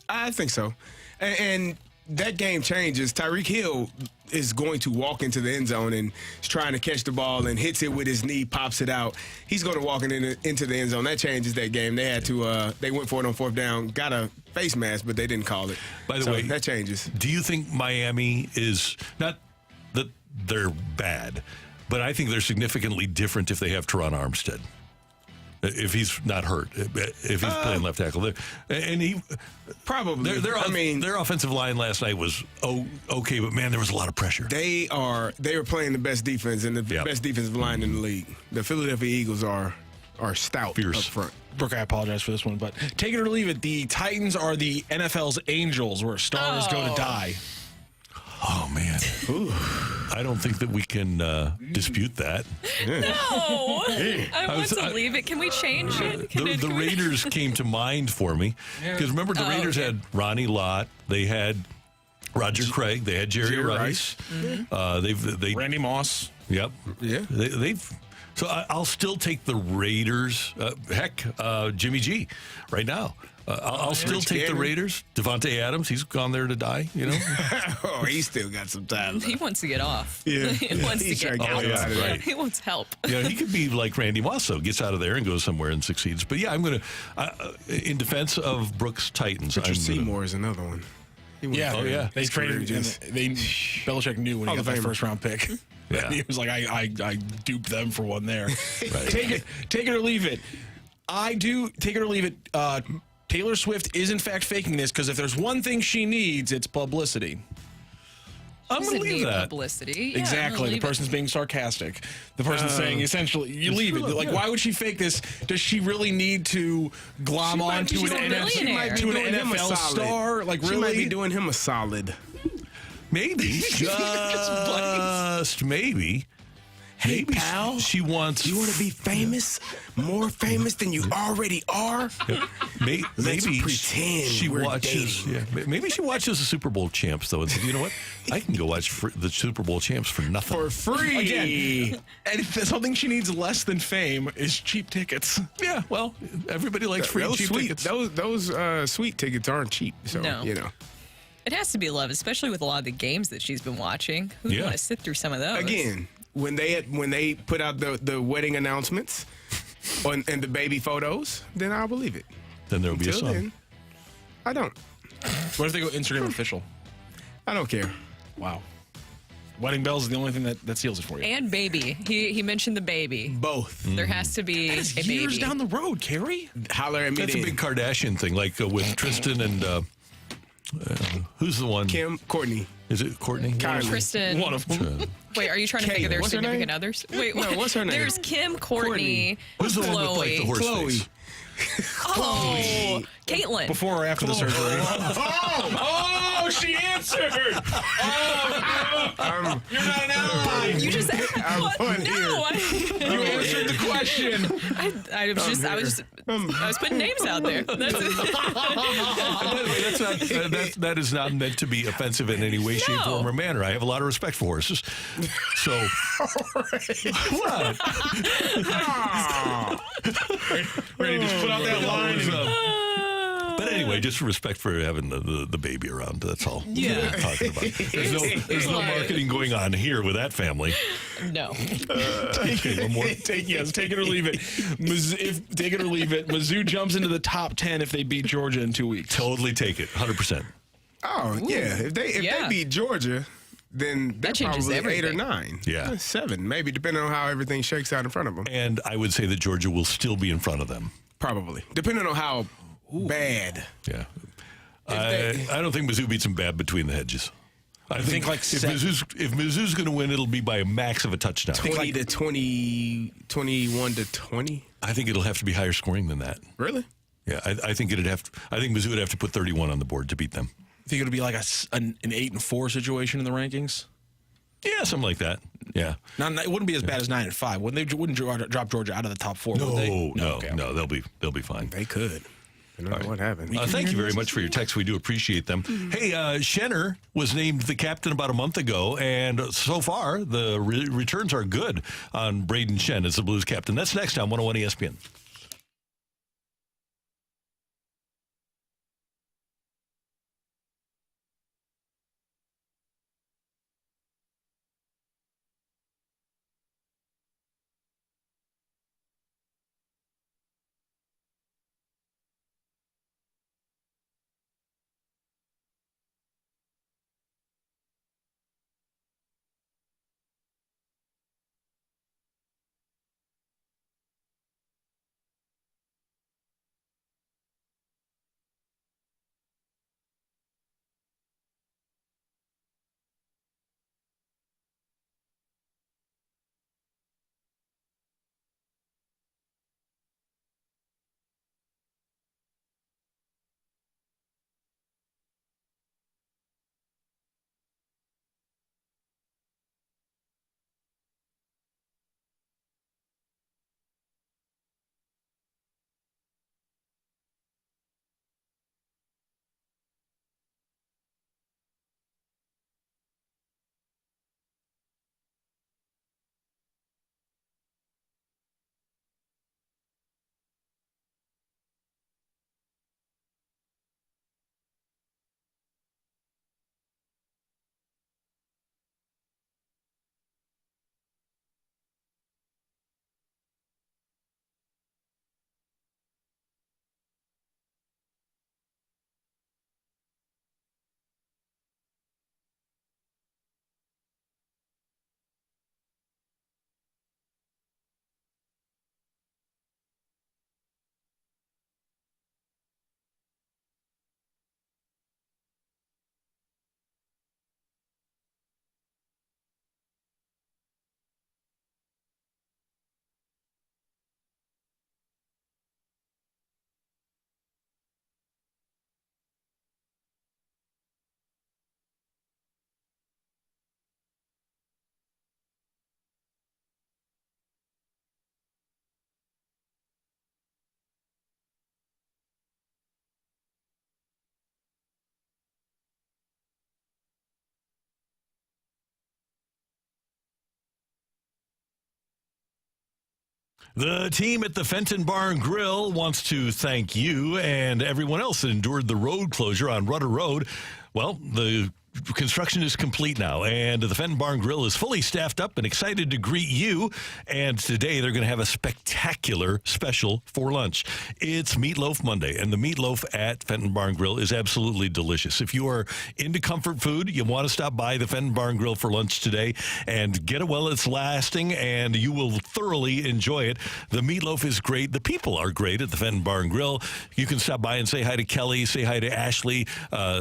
I think so. And that game changes. Tyreek Hill is going to walk into the end zone and is trying to catch the ball and hits it with his knee, pops it out. He's going to walk into the end zone. That changes that game. They had to. They went for it on fourth down. Got a face mask, but they didn't call it. By the way, that changes. Do you think Miami is not that they're bad, but I think they're significantly different if they have Teron Armstead. if he's not hurt, if he's playing left tackle. And he probably. Their offensive line last night was okay, but man, there was a lot of pressure. They were playing the best defense and the best defensive line in the league. The Philadelphia Eagles are stout Fierce up front. Brooke, I apologize for this one, but take it or leave it. The Titans are the NFL's Angels, where stars go to die. Oh, man. I don't think that we can dispute that. No. I want to leave it. Can we change it? The Raiders came to mind for me. Because remember, the Raiders had Ronnie Lott. They had Roger Craig. They had Jerry Rice. Mm-hmm. Randy Moss. Yep. Yeah. So I'll still take the Raiders. Jimmy G right now. I'll still take the Raiders. Devontae Adams, he's gone there to die, you know? Oh, he's still got some time. He wants to get off. Yeah. He wants to get out. Right. He wants help. Yeah, he could be like Randy Moss, though. Gets out of there and goes somewhere and succeeds. But yeah, I'm going to, in defense of Brooks Titans. Richard Seymour is another one. Yeah. They traded. Belichick knew when he got that first round pick. Yeah. He was like, I duped them for one there. Right. Take it or leave it. I do take it or leave it. Taylor Swift is in fact faking this because if there's one thing she needs, it's publicity. I'm going to leave that. Publicity. Yeah, exactly. The person's being sarcastic. The person's saying essentially, you leave it. Like, why would she fake this? Does she really need to glom on to an NFL star? Like, really? She might be doing him a solid. Maybe. Just maybe. Hey, Maybe pal. She wants. You want to be famous? More famous than you already are? Maybe pretend she we're watches. dating. Yeah, maybe she watches the Super Bowl champs though, and says, you know what? I can go watch the Super Bowl champs for nothing. For free. Again, and if something she needs less than fame is cheap tickets. Yeah, well, everybody likes free those cheap sweet, tickets. Those sweet tickets aren't cheap. So, No. you know. It has to be love, especially with a lot of the games that she's been watching. Who would want to sit through some of those? Again, when they put out the wedding announcements and the baby photos, then I'll believe it. Then there'll be a Until song. then, I don't. What if they go Instagram official? I don't care. Wow. Wedding bells is the only thing that seals it for you. And baby. He mentioned the baby. Both. There has to be a Years baby. down the road, Carrie. Holler at me. That's a big Kardashian thing, like with Tristan and who's the one? Courtney. Is it Courtney? Kylie. Tristan. One of them. Wait, are you trying to think of their What's her significant name? others? Wait, No, what's her name? There's Kim, Courtney, Who's the one with like the horse Chloe. face? Oh, Caitlin. Before or after the surgery? Oh, she answered. Oh, you're not an ally. You just what? No, You answered the question. I was putting names out there. That's it. By the way, that is not meant to be offensive in any way, shape, form, or manner. I have a lot of respect for horses. So, what? Ready to put out that line. But anyway, just respect for having the baby around. That's all. Yeah. I'm talking about. There's no marketing going on here with that family. No. Okay, one more. Take it or leave it. Take it or leave it. Mizzou jumps into the top 10 if they beat Georgia in 2 weeks. Totally take it. 100%. Oh, yeah. If they beat Georgia, then they're changes probably everything. 8 or 9. Yeah. 7, maybe, depending on how everything shakes out in front of them. And I would say that Georgia will still be in front of them. Probably. Depending on how bad. Yeah. I don't think Mizzou beats them bad between the hedges. I think like if Mizzou's going to win, it'll be by a max of a touchdown. 20 to 20, 21 to 20. I think it'll have to be higher scoring than that. Really? Yeah, I think Mizzou would have to put 31 on the board to beat them. Think it'll be like an 8-4 situation in the rankings? Yeah, something like that. Yeah. It wouldn't be as bad as 9-5. Wouldn't drop Georgia out of the top 4, would they? No, they'll be fine. They could. I don't know what happened. Thank you very much for your texts. We do appreciate them. Hey, Schenn was named the captain about a month ago, and so far the returns are good on Braden Schenn as the Blues captain. That's next on 101 ESPN. The team at the Fenton Barn Grill wants to thank you and everyone else that endured the road closure on Rudder Road. Well, the construction is complete now, and the Fenton Barn Grill is fully staffed up and excited to greet you. And today they're going to have a spectacular special for lunch. It's Meatloaf Monday, and the meatloaf at Fenton Barn Grill is absolutely delicious. If you are into comfort food, you want to stop by the Fenton Barn Grill for lunch today and get it while it's lasting, and you will thoroughly enjoy it. The meatloaf is great. The people are great at the Fenton Barn Grill. You can stop by and say hi to Kelly, say hi to Ashley,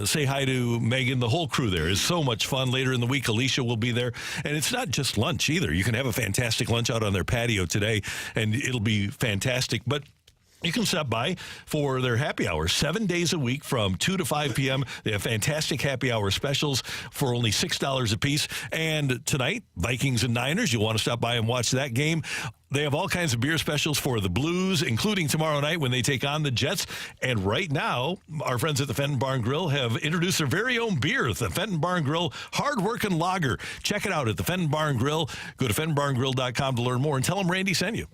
say hi to Megan. The whole crew there is so much fun. Later in the week, Alicia will be there. And it's not just lunch either. You can have a fantastic lunch out on their patio today, and it'll be fantastic. But you can stop by for their happy hour 7 days a week from 2 to 5 p.m. They have fantastic happy hour specials for only $6 a piece. And tonight, Vikings and Niners, you'll want to stop by and watch that game. They have all kinds of beer specials for the Blues, including tomorrow night when they take on the Jets. And right now, our friends at the Fenton Barn Grill have introduced their very own beer, the Fenton Barn Grill Hard-Working Lager. Check it out at the Fenton Barn Grill. Go to FentonBarnGrill.com to learn more and tell them Randy sent you.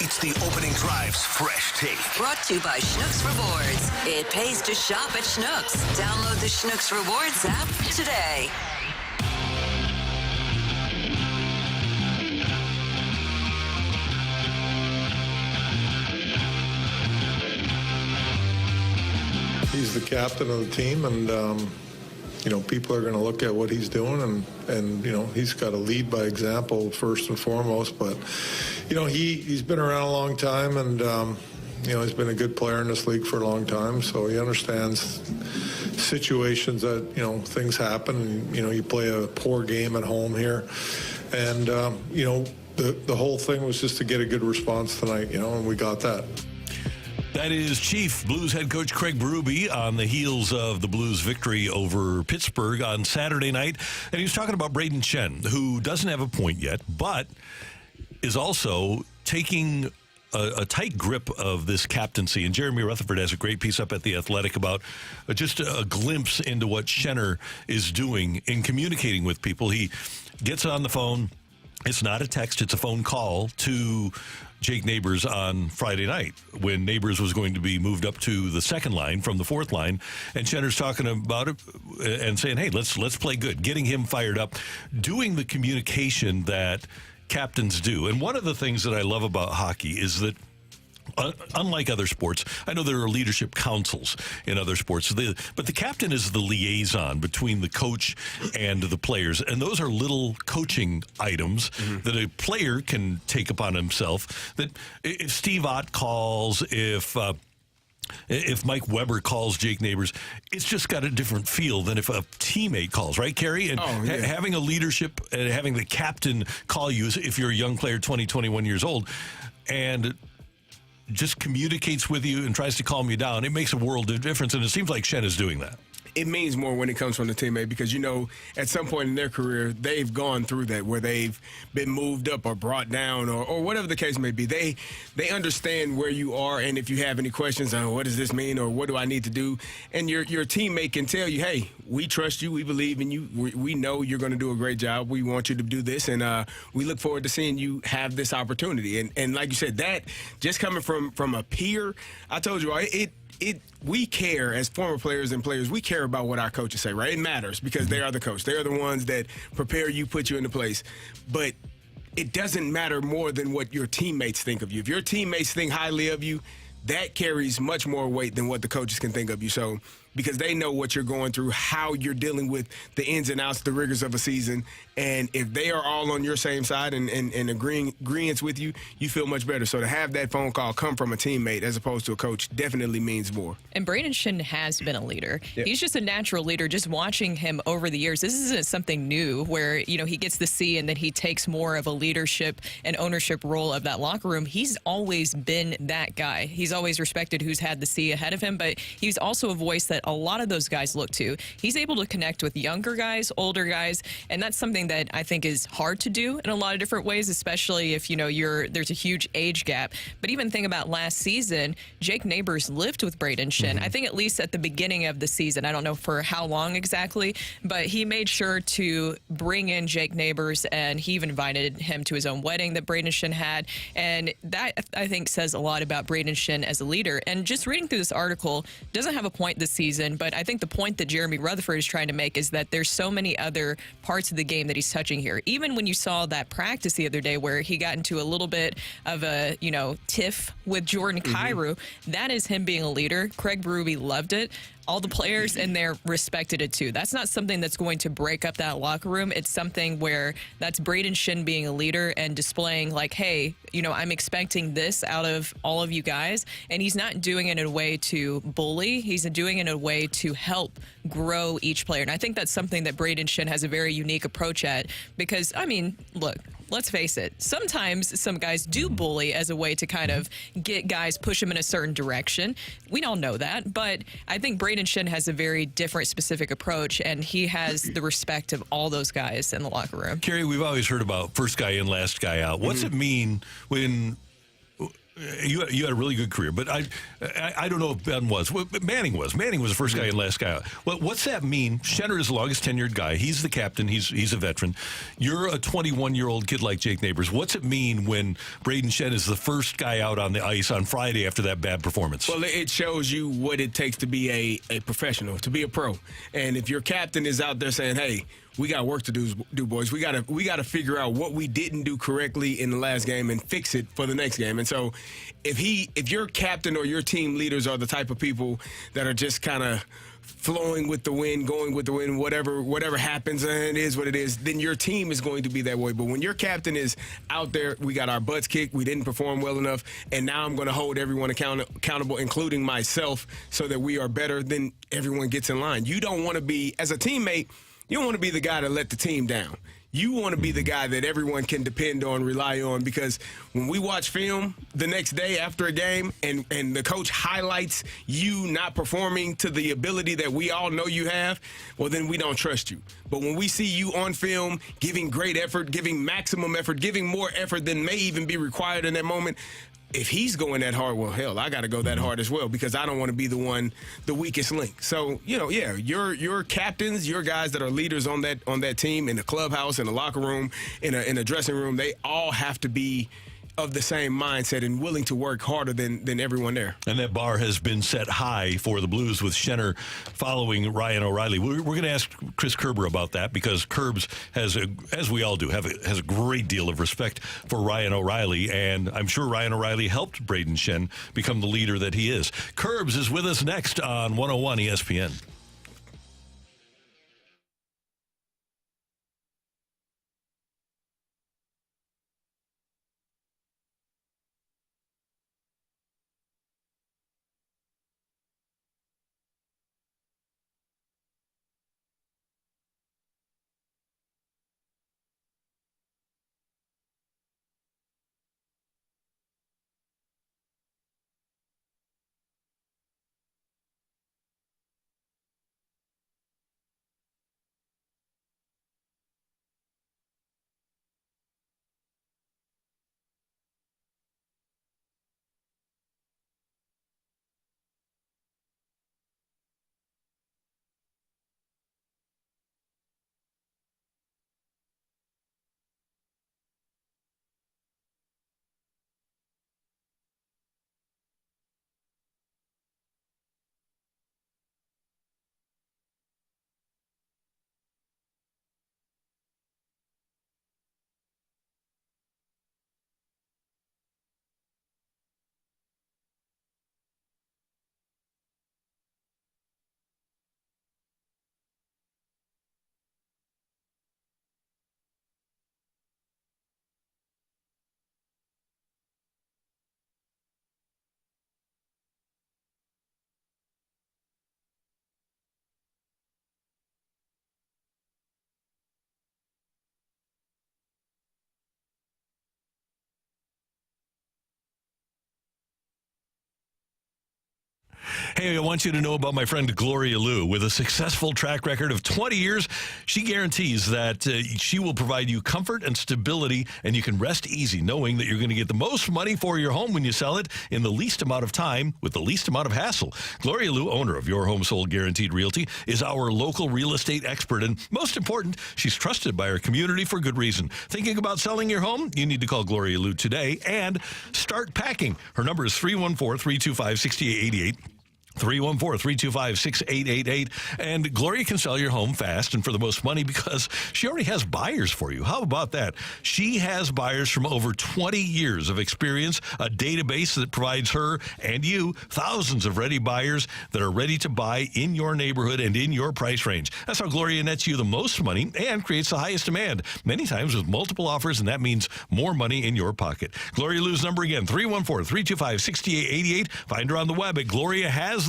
It's the opening drive's fresh take. Brought to you by Schnucks Rewards. It pays to shop at Schnucks. Download the Schnucks Rewards app today. He's the captain of the team, and people are going to look at what he's doing, and he's got to lead by example first and foremost. But he's been around a long time, and he's been a good player in this league for a long time, so he understands situations that things happen, and you play a poor game at home here, and the whole thing was just to get a good response tonight, and we got that. That is Chief Blues head coach Craig Berube on the heels of the Blues' victory over Pittsburgh on Saturday night. And he was talking about Brayden Schenn, who doesn't have a point yet, but is also taking a tight grip of this captaincy. And Jeremy Rutherford has a great piece up at The Athletic about just a glimpse into what Schenner is doing in communicating with people. He gets on the phone. It's not a text. It's a phone call to Jake Neighbors on Friday night when Neighbors was going to be moved up to the second line from the fourth line. And Schenner's talking about it and saying, hey, let's play good, getting him fired up, doing the communication that captains do. And one of the things that I love about hockey is that unlike other sports, I know there are leadership councils in other sports, but the captain is the liaison between the coach and the players, and those are little coaching items that a player can take upon himself. That if Steve Ott calls, if Mike Weber calls Jake Neighbors, it's just got a different feel than if a teammate calls, right, Kerry? And having a leadership and having the captain call you if you're a young player, 20, 21 years old, and just communicates with you and tries to calm you down, it makes a world of difference, and it seems like Schenn is doing that. it means more when it comes from the teammate because, at some point in their career, they've gone through that where they've been moved up or brought down or whatever the case may be. They understand where you are, and if you have any questions on what does this mean or what do I need to do, and your teammate can tell you, hey, we trust you, we believe in you, we know you're going to do a great job, we want you to do this, and we look forward to seeing you have this opportunity. And like you said, that just coming from a peer, I told you, we care as former players and players. We care about what our coaches say, right? It matters because they are the coach. They are the ones that prepare you, put you into place. But it doesn't matter more than what your teammates think of you. If your teammates think highly of you, that carries much more weight than what the coaches can think of you. So because they know what you're going through, how you're dealing with the ins and outs, the rigors of a season. And if they are all on your same side and agreeance with you, you feel much better. So to have that phone call come from a teammate as opposed to a coach definitely means more. And Brayden Schenn has been a leader. Yeah. He's just a natural leader. Just watching him over the years, this isn't something new where, he gets the C and then he takes more of a leadership and ownership role of that locker room. He's always been that guy. He's always respected who's had the C ahead of him, but he's also a voice that a lot of those guys look to. He's able to connect with younger guys, older guys, and that's something that I think is hard to do in a lot of different ways, especially if there's a huge age gap. But even think about last season, Jake Neighbors lived with Brayden Schenn. I think at least at the beginning of the season. I don't know for how long exactly, but he made sure to bring in Jake Neighbors, and he even invited him to his own wedding that Brayden Schenn had. And that, I think, says a lot about Brayden Schenn as a leader. And just reading through this article doesn't have a point this season, but I think the point that Jeremy Rutherford is trying to make is that there's so many other parts of the game that he's touching here. Even when you saw that practice the other day where he got into a little bit of a, tiff with Jordan Kyrou, that is him being a leader. Craig Berube loved it. All the players in there respected it too. That's not something that's going to break up that locker room. It's something where that's Brayden Schenn being a leader and displaying like, hey, I'm expecting this out of all of you guys. And he's not doing it in a way to bully. He's doing it in a way to help grow each player. And I think that's something that Brayden Schenn has a very unique approach at because, look, let's face it, sometimes some guys do bully as a way to kind of get guys, push them in a certain direction. We all know that, but I think Brayden Schenn has a very different specific approach, and he has the respect of all those guys in the locker room. Kerry, we've always heard about first guy in, last guy out. What's it mean when you had a really good career, but I don't know if Ben was. Manning was. Manning was the first guy in, last guy out. What's that mean? Schenner is the longest tenured guy. He's the captain. He's a veteran. You're a 21-year-old kid like Jake Neighbors. What's it mean when Brayden Schenn is the first guy out on the ice on Friday after that bad performance? Well, it shows you what it takes to be a professional, to be a pro. And if your captain is out there saying, hey, we got work to do, boys. We got to figure out what we didn't do correctly in the last game and fix it for the next game. And so if your captain or your team leaders are the type of people that are just kind of flowing with the wind, going with the wind, whatever happens, and it is what it is, then your team is going to be that way. But when your captain is out there, we got our butts kicked, we didn't perform well enough, and now I'm going to hold everyone accountable, including myself, so that we are better, then everyone gets in line. You don't want to be, as a teammate, you don't want to be the guy to let the team down. You want to be the guy that everyone can depend on, rely on, because when we watch film the next day after a game and the coach highlights you not performing to the ability that we all know you have, well, then we don't trust you. But when we see you on film giving great effort, giving maximum effort, giving more effort than may even be required in that moment, if he's going that hard, well, hell, I got to go that hard as well because I don't want to be the weakest link. So, your captains, your guys that are leaders on that team, in the clubhouse, in the locker room, in a dressing room, they all have to be of the same mindset and willing to work harder than everyone there. And that bar has been set high for the Blues with Schenner following Ryan O'Reilly. We're going to ask Chris Kerber about that because Kerbs has, as we all do, has a great deal of respect for Ryan O'Reilly, and I'm sure Ryan O'Reilly helped Brayden Schenn become the leader that he is. Kerbs is with us next on 101 ESPN. Hey, I want you to know about my friend Gloria Liu. With a successful track record of 20 years, she guarantees that she will provide you comfort and stability, and you can rest easy knowing that you're going to get the most money for your home when you sell it in the least amount of time with the least amount of hassle. Gloria Liu, owner of Your Home Sold Guaranteed Realty, is our local real estate expert, and most important, she's trusted by her community for good reason. Thinking about selling your home? You need to call Gloria Liu today and start packing. Her number is 314-325-6888. 314-325-6888. And Gloria can sell your home fast and for the most money because she already has buyers for you. How about that? She has buyers from over 20 years of experience, a database that provides her and you thousands of ready buyers that are ready to buy in your neighborhood and in your price range. That's how Gloria nets you the most money and creates the highest demand, many times with multiple offers, and that means more money in your pocket. Gloria Liu's number again, 314-325-6888. Find her on the web at GloriaHasTheBuyers.com.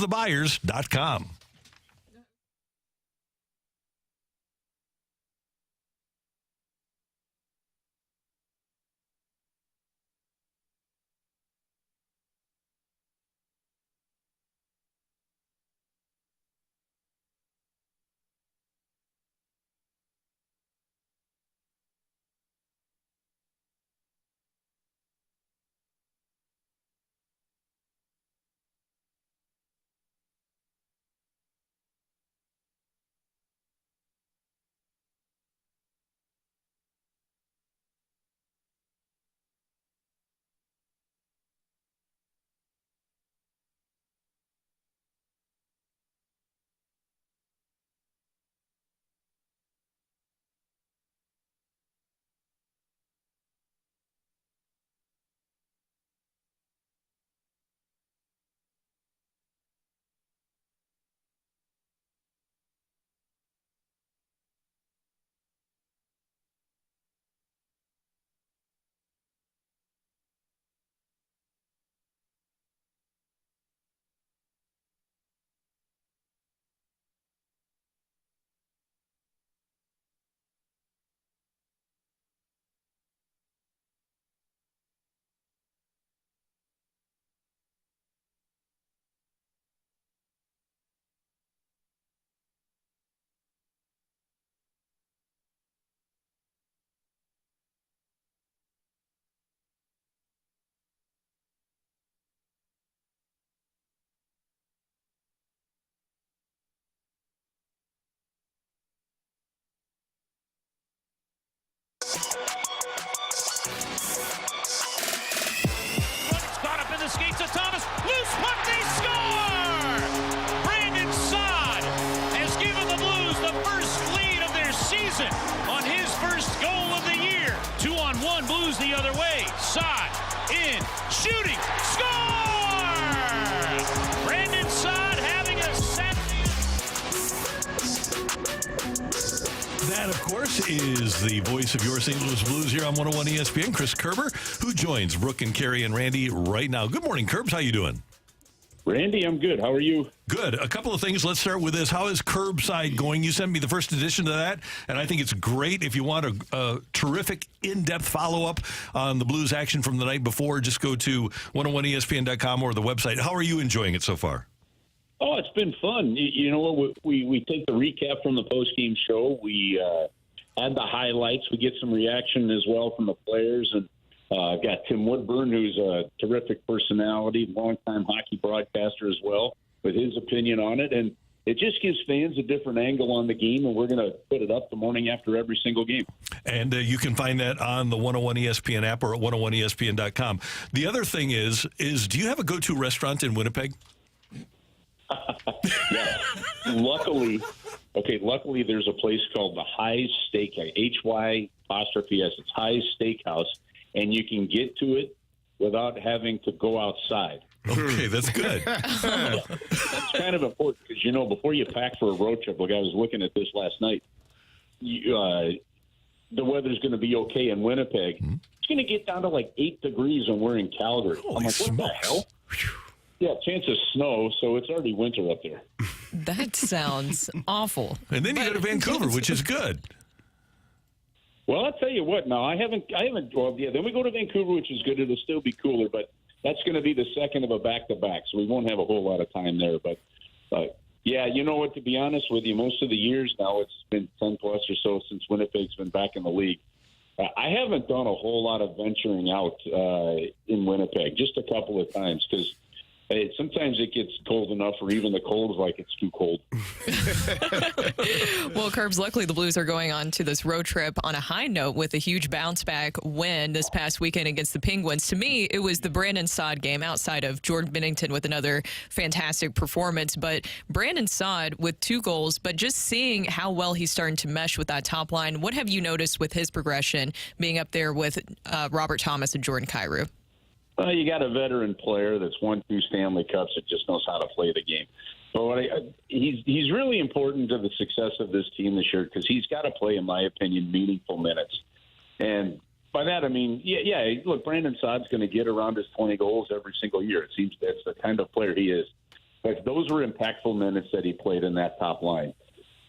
Caught up in the skates of Thomas. Loose puck, they score! Brandon Saad has given the Blues the first lead of their season on his first goal of the year. 2-on-1, Blues the other way. Saad in, shooting, score! Brandon Saad having a Saturday. That, of course, is the voice of your St. Louis Blues here on 101 ESPN, Chris Kerber, who joins Brooke and Carrie and Randy right now. Good morning, Kerbs. How you doing? Randy, I'm good. How are you? Good. A couple of things. Let's start with this. How is Kerbside going? You sent me the first edition of that, and I think it's great. If you want a terrific, in-depth follow-up on the Blues action from the night before, just go to 101ESPN.com or the website. How are you enjoying it so far? Oh, it's been fun. You know what? We take the recap from the post-game show. We add the highlights. We get some reaction as well from the players. And got Tim Woodburn, who's a terrific personality, longtime hockey broadcaster as well, with his opinion on it. And it just gives fans a different angle on the game, and we're going to put it up the morning after every single game. And you can find that on the 101 ESPN app or at 101ESPN.com. The other thing is do you have a go-to restaurant in Winnipeg? Yeah. Luckily, there's a place called the Hy's Steakhouse, HY''S. It's Hy's Steakhouse, and you can get to it without having to go outside. Okay, that's good. That's kind of important because, before you pack for a road trip, like I was looking at this last night, the weather's going to be okay in Winnipeg. Mm-hmm. It's going to get down to like 8 degrees when we're in Calgary. Holy I'm like, smokes. what the hell? Yeah, chance of snow, so it's already winter up there. That sounds awful. And then you go to Vancouver, which is good. Well, I'll tell you what. Now, I haven't. Well, yeah. Then we go to Vancouver, which is good. It'll still be cooler, but that's going to be the second of a back-to-back, so we won't have a whole lot of time there. But, yeah, you know what, to be honest with you, most of the years now, it's been 10-plus or so since Winnipeg's been back in the league. I haven't done a whole lot of venturing out in Winnipeg, just a couple of times, because sometimes it gets cold enough, or even the cold is like it's too cold. Well, Kerbs, luckily the Blues are going on to this road trip on a high note with a huge bounce-back win this past weekend against the Penguins. To me, it was the Brandon Saad game outside of Jordan Binnington with another fantastic performance. But Brandon Saad with 2 goals, but just seeing how well he's starting to mesh with that top line, what have you noticed with his progression being up there with Robert Thomas and Jordan Kyrou? Well, you got a veteran player that's won 2 Stanley Cups that just knows how to play the game. But he's really important to the success of this team this year because he's got to play, in my opinion, meaningful minutes. And by that, I mean, look, Brandon Saad's going to get around his 20 goals every single year. It seems that's the kind of player he is. But those were impactful minutes that he played in that top line.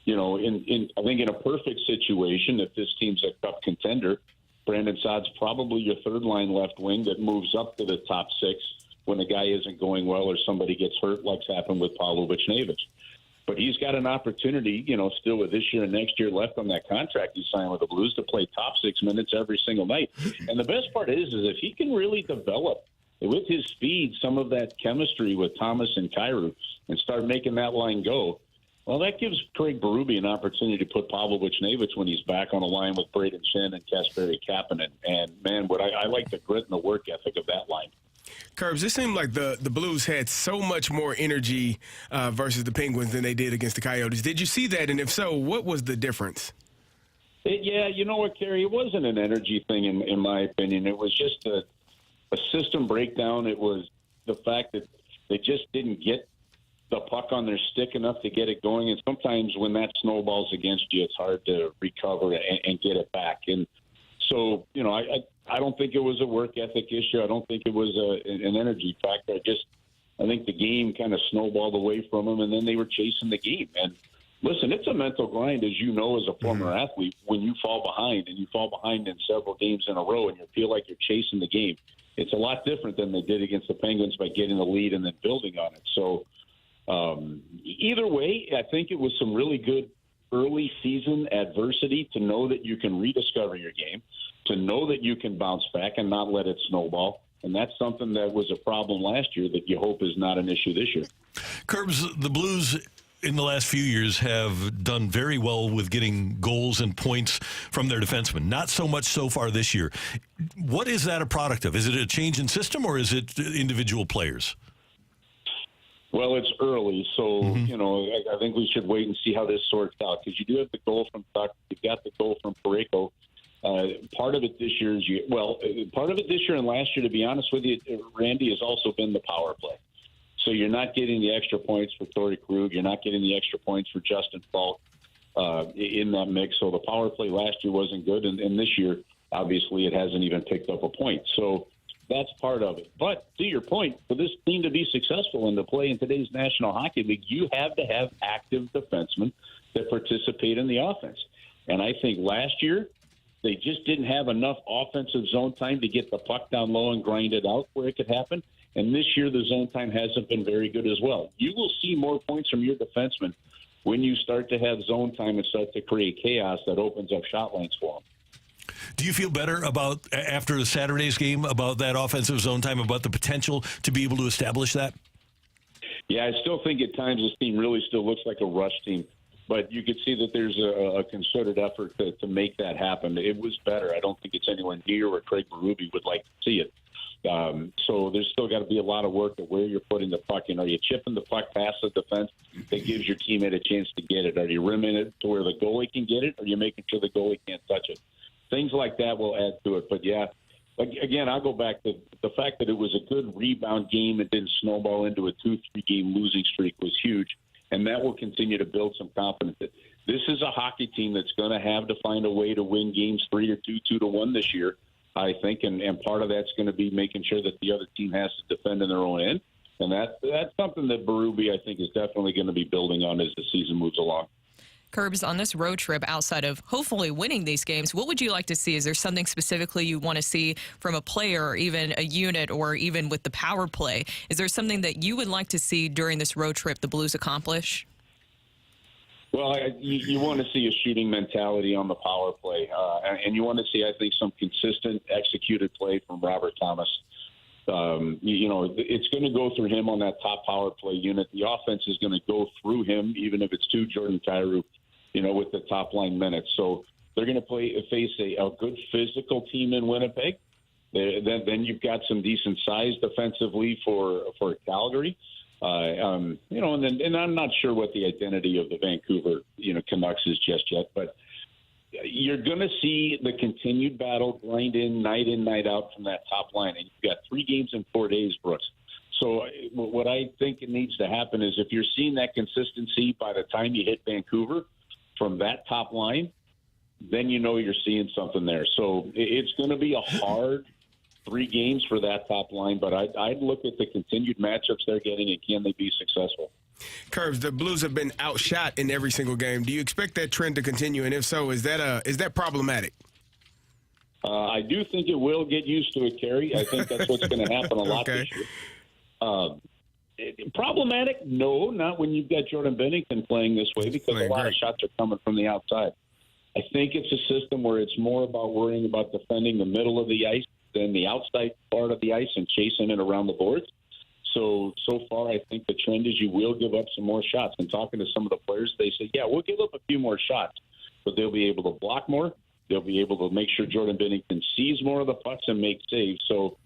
You know, I think in a perfect situation, if this team's a cup contender, Brandon Saad's probably your third-line left wing that moves up to the top 6 when a guy isn't going well or somebody gets hurt, like's happened with Pavel Buchnevich. But he's got an opportunity, you know, still with this year and next year left on that contract he signed with the Blues to play top 6 minutes every single night. And the best part is if he can really develop, with his speed, some of that chemistry with Thomas and Kyrou and start making that line go, well, that gives Craig Berube an opportunity to put Pavel Buchnevich when he's back on the line with Braden Schenn and Kasperi Kapanen. And, man, I like the grit and the work ethic of that line. Kerbs, it seemed like the Blues had so much more energy versus the Penguins than they did against the Coyotes. Did you see that? And if so, what was the difference? Yeah, you know what, Kerry? It wasn't an energy thing, in my opinion. It was just a system breakdown. It was the fact that they just didn't get the puck on their stick enough to get it going. And sometimes when that snowballs against you, it's hard to recover and get it back. And so, you know, I don't think it was a work ethic issue. I don't think it was an energy factor. I think the game kind of snowballed away from them, and then they were chasing the game. And listen, it's a mental grind, as you know, as a former athlete, when you fall behind, and you fall behind in several games in a row, and you feel like you're chasing the game. It's a lot different than they did against the Penguins by getting the lead and then building on it. So, either way, I think it was some really good early season adversity to know that you can rediscover your game, to know that you can bounce back and not let it snowball. And that's something that was a problem last year that you hope is not an issue this year. Kerbs, the Blues in the last few years have done very well with getting goals and points from their defensemen. Not so much so far this year. What is that a product of? Is it a change in system or is it individual players? Well, it's early, so, you know, I think we should wait and see how this sorts out, because you do have the goal from Tuck, you've got the goal from Parayko. Part of it this year part of it this year and last year, to be honest with you, Randy, has also been the power play. So you're not getting the extra points for Torrey Krug, you're not getting the extra points for Justin Falk in that mix. So the power play last year wasn't good, and this year, obviously, it hasn't even picked up a point. So that's part of it. But to your point, for this team to be successful and to play in today's National Hockey League, you have to have active defensemen that participate in the offense. And I think last year they just didn't have enough offensive zone time to get the puck down low and grind it out where it could happen. And this year the zone time hasn't been very good as well. You will see more points from your defensemen when you start to have zone time and start to create chaos that opens up shot lanes for them. Do you feel better about, after Saturday's game, about that offensive zone time, about the potential to be able to establish that? Yeah, I still think at times this team really still looks like a rush team, but you could see that there's a concerted effort to make that happen. It was better. I don't think it's anywhere near where Craig Berube would like to see it. So there's still got to be a lot of work at where you're putting the puck in. Are you chipping the puck past the defense that gives your teammate a chance to get it? Are you rimming it to where the goalie can get it? Or are you making sure the goalie can't touch it? Things like that will add to it. But, yeah, again, I'll go back to the fact that it was a good rebound game. It didn't snowball into a 2-3-game losing streak was huge, and that will continue to build some confidence. This is a hockey team that's going to have to find a way to win games 3-2, 2-1 this year, I think, and part of that's going to be making sure that the other team has to defend in their own end. And that's something that Berube, I think, is definitely going to be building on as the season moves along. Kerbs, on this road trip, outside of hopefully winning these games, what would you like to see? Is there something specifically you want to see from a player or even a unit or even with the power play? Is there something that you would like to see during this road trip the Blues accomplish? Well, you want to see a shooting mentality on the power play, and you want to see, I think, some consistent executed play from Robert Thomas. It's going to go through him on that top power play unit. The offense is going to go through him, even if it's to Jordan Kyrou, with the top line minutes. So they're going to face a good physical team in Winnipeg. Then you've got some decent size defensively for Calgary. And I'm not sure what the identity of the Vancouver, Canucks is just yet, but you're going to see the continued battle grind in, night out from that top line. And you've got 3 games in 4 days, Brooks. So what I think it needs to happen is if you're seeing that consistency by the time you hit Vancouver from that top line, then you're seeing something there. So it's going to be a hard 3 games for that top line, but I'd look at the continued matchups they're getting and can they be successful. Kerbs, the Blues have been outshot in every single game. Do you expect that trend to continue? And if so, is that problematic? I do think it will get used to it, Kerry. I think that's what's going to happen a lot this year. Problematic? No, not when you've got Jordan Binnington playing this way because a lot of shots are coming from the outside. I think it's a system where it's more about worrying about defending the middle of the ice than the outside part of the ice and chasing it around the boards. So far, I think the trend is you will give up some more shots. And talking to some of the players, they say, yeah, we'll give up a few more shots, but they'll be able to block more. They'll be able to make sure Jordan Binnington sees more of the pucks and make saves. So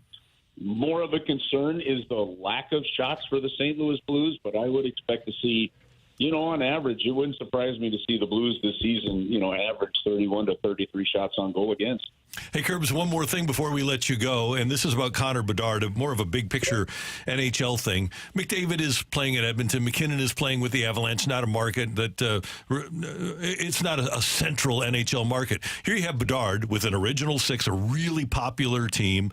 more of a concern is the lack of shots for the St. Louis Blues, but I would expect to see, on average, it wouldn't surprise me to see the Blues this season, average 31 to 33 shots on goal against. Hey, Kerbs, one more thing before we let you go, and this is about Connor Bedard, more of a big-picture NHL thing. McDavid is playing at Edmonton. McKinnon is playing with the Avalanche, not a market that it's not a central NHL market. Here you have Bedard with an original 6, a really popular team,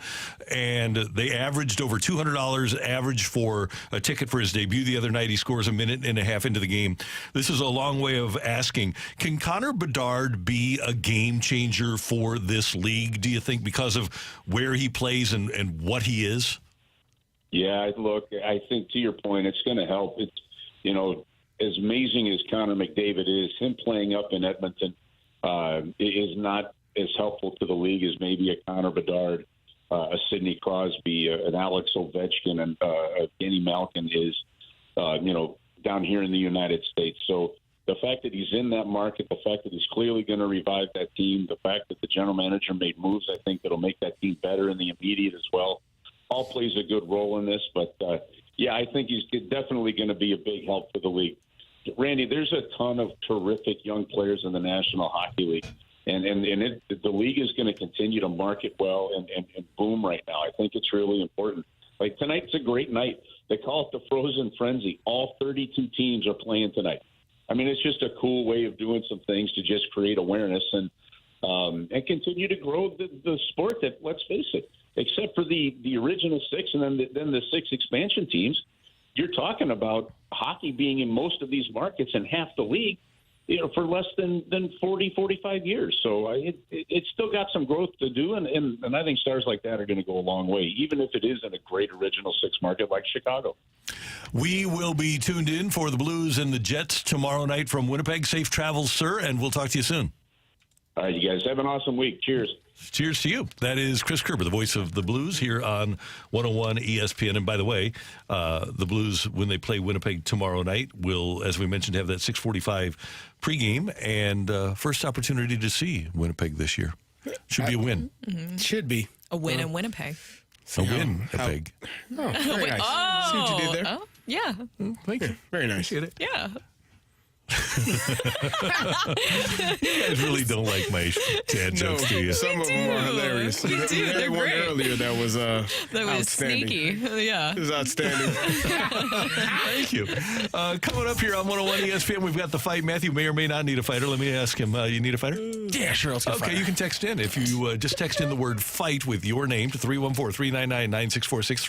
and they averaged over $200 average for a ticket for his debut the other night. He scores a minute and a half into the game. This is a long way of asking, can Connor Bedard be a game changer for this league, do you think, because of where he plays and what he is? Yeah, look, I think to your point, it's going to help. It's, as amazing as Connor McDavid is, him playing up in Edmonton is not as helpful to the league as maybe a Connor Bedard, a Sidney Crosby, an Alex Ovechkin, and a Kenny Malkin is, down here in the United States. So the fact that he's in that market, the fact that he's clearly going to revive that team, the fact that the general manager made moves, I think that'll make that team better in the immediate as well, all plays a good role in this. But, I think he's definitely going to be a big help for the league. Randy, there's a ton of terrific young players in the National Hockey League, and the league is going to continue to market well and boom right now. I think it's really important. Like, tonight's a great night. They call it the Frozen Frenzy. All 32 teams are playing tonight. I mean, it's just a cool way of doing some things to just create awareness and continue to grow the sport that, let's face it, except for the original 6 and then the 6 expansion teams, you're talking about hockey being in most of these markets and half the league, for less than 40, 45 years. So it's still got some growth to do, and I think stars like that are going to go a long way, even if it is in a great original 6 market like Chicago. We will be tuned in for the Blues and the Jets tomorrow night from Winnipeg. Safe travels, sir, and we'll talk to you soon. All right, you guys have an awesome week. Cheers. Cheers to you. That is Chris Kerber, the voice of the Blues here on 101 ESPN. And by the way, the Blues, when they play Winnipeg tomorrow night, will, as we mentioned, have that 6:45 pregame and first opportunity to see Winnipeg this year. Should be a win. Mm-hmm. Should be. A win in Winnipeg. A win, Winnipeg. Oh, very nice. Oh, see what you did there? Oh, yeah. Thank you. Very nice. Appreciate it. Yeah. You guys really don't like my dad jokes, do you? Some of them are hilarious. We do. You had They're one great. earlier that was Sneaky. Yeah. It was outstanding. Thank you. Coming up here on 101 ESPN, we've got the fight. Matthew may or may not need a fighter. Let me ask him, you need a fighter? Yeah, sure. Let's go. Okay, you can text in. If you just text in the word fight with your name to 314-399-9646,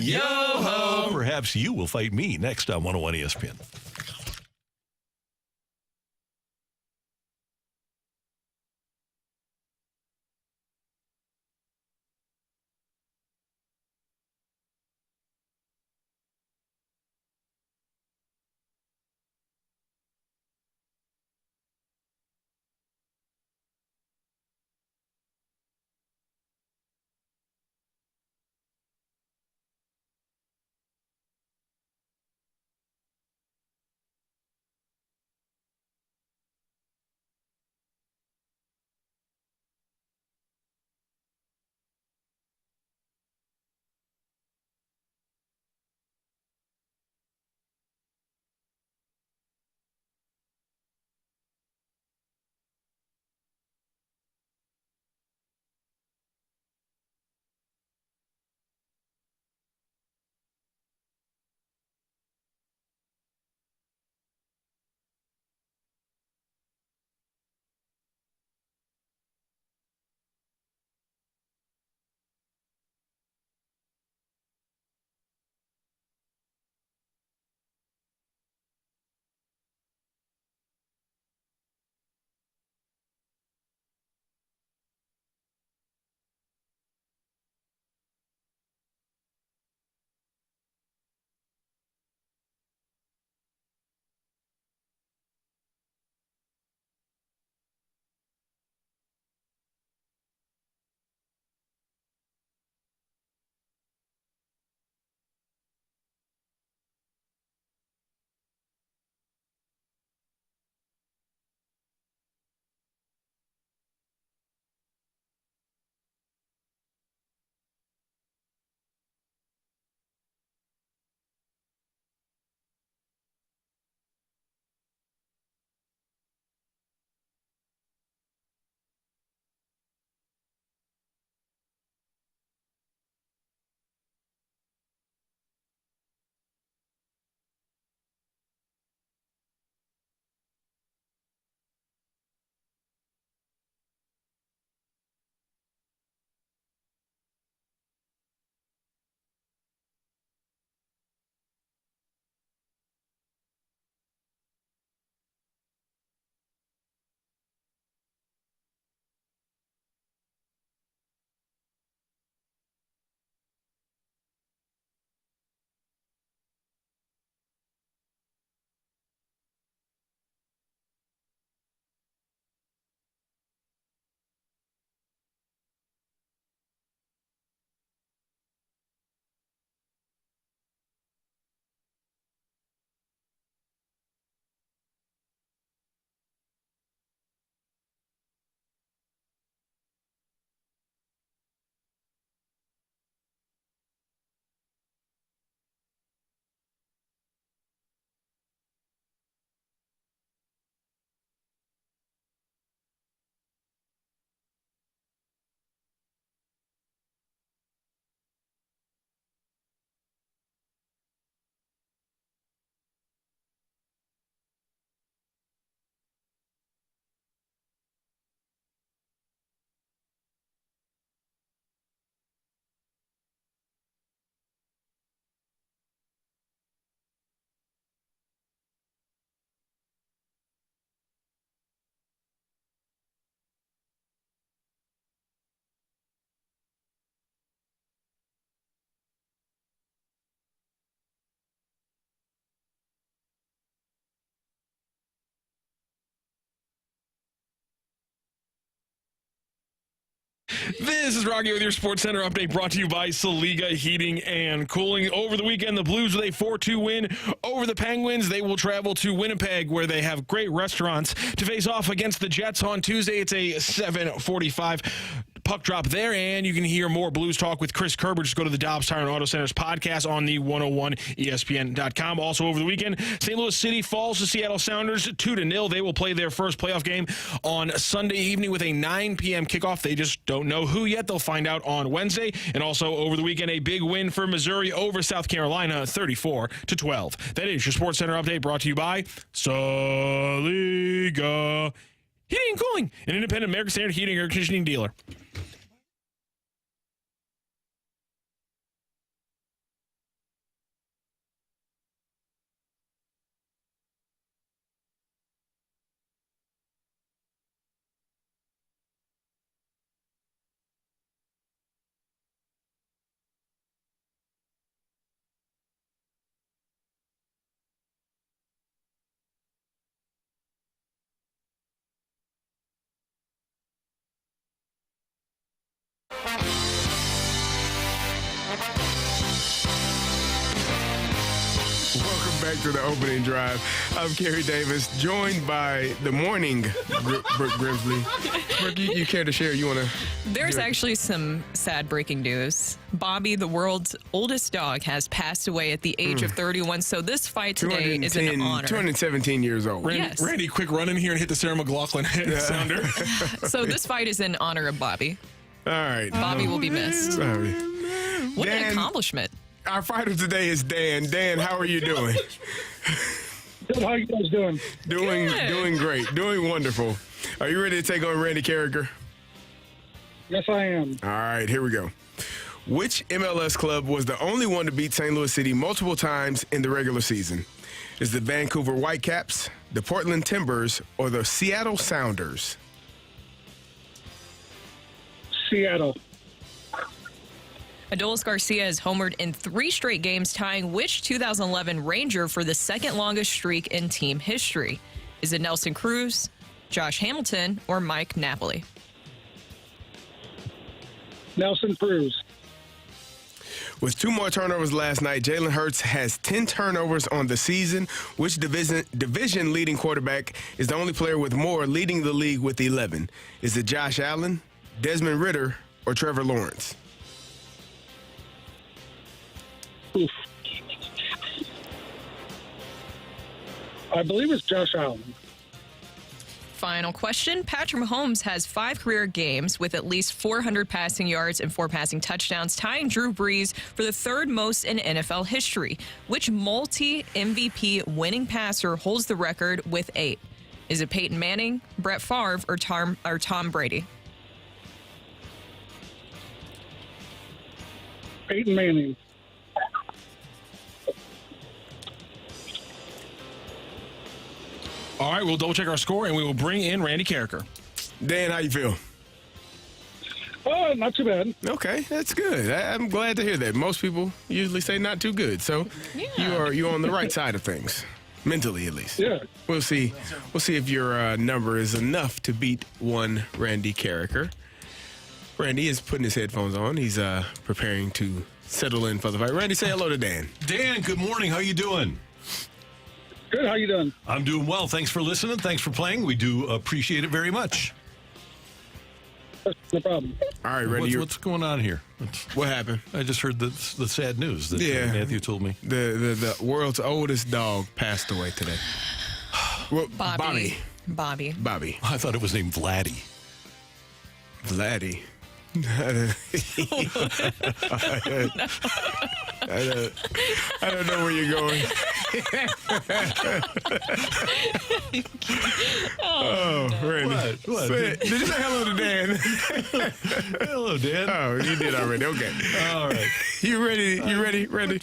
314-399-YO-HO. Perhaps you will fight me next on 101 ESPN. This is Rocky with your Sports Center update brought to you by Saliga Heating and Cooling. Over the weekend, the Blues with a 4-2 win over the Penguins. They will travel to Winnipeg, where they have great restaurants, to face off against the Jets on Tuesday. It's a 7:45 puck drop there, and you can hear more Blues talk with Chris Kerber. Just go to the Dobbs Tire and Auto Centers podcast on the 101ESPN.com. Also over the weekend, St. Louis City falls to Seattle Sounders 2-0. They will play their first playoff game on Sunday evening with a 9 p.m. kickoff. They just don't know who yet. They'll find out on Wednesday. And also over the weekend, a big win for Missouri over South Carolina, 34-12. That is your Sports Center update brought to you by Saliga Heating and Cooling, an independent American Standard heating and air conditioning dealer. Welcome back to the opening drive. I'm Kerry Davis, joined by the morning Brooke Grimsley. Brooke, you care to share? You want to? There's actually some sad breaking news. Bobby, the world's oldest dog, has passed away at the age of 31. So this fight today is an honor. 217 years old. Yes. Randy, quick run in here and hit the Sarah McLachlan sounder. So this fight is in honor of Bobby. All right. Bobby will be missed. Sorry. What Dan, an accomplishment. Our fighter today is Dan. Dan, how are you doing? Good. How you guys doing? Doing great. Doing wonderful. Are you ready to take on Randy Carriger? Yes, I am. All right, here we go. Which MLS club was the only one to beat St. Louis City multiple times in the regular season? Is the Vancouver Whitecaps, the Portland Timbers, or the Seattle Sounders? Seattle. Adolis Garcia has homered in 3 straight games, tying which 2011 Ranger for the second longest streak in team history? Is it Nelson Cruz, Josh Hamilton, or Mike Napoli? Nelson Cruz. With 2 more turnovers last night, Jalen Hurts has 10 turnovers on the season. Which division leading quarterback is the only player with more, leading the league with 11? Is it Josh Allen, Desmond Ridder, or Trevor Lawrence? Oof. I believe it's Josh Allen. Final question. Patrick Mahomes has 5 career games with at least 400 passing yards and 4 passing touchdowns, tying Drew Brees for the 3rd most in NFL history. Which multi-MVP winning passer holds the record with 8? Is it Peyton Manning, Brett Favre, or Tom Brady? Peyton Manning. All right, we'll double check our score and we will bring in Randy Carriger. Dan, how you feel? Not too bad. Okay, that's good. I'm glad to hear that. Most people usually say not too good, so you're on the right side of things, mentally at least. Yeah. We'll see if your number is enough to beat one Randy Carriger. Randy is putting his headphones on. He's preparing to settle in for the fight. Randy, say hello to Dan. Dan, good morning. How you doing? Good. How you doing? I'm doing well. Thanks for listening. Thanks for playing. We do appreciate it very much. No problem. All right, Randy. What's going on here? What happened? I just heard the sad news that Matthew told me. The world's oldest dog passed away today. Well, Bobby. Bobby. I thought it was named Vladdy. Vladdy. I don't know where you're going. Randy. What? Did you say hello to Dan? Hello, Dan. Oh, you did already. Okay. All right. You ready? Ready? I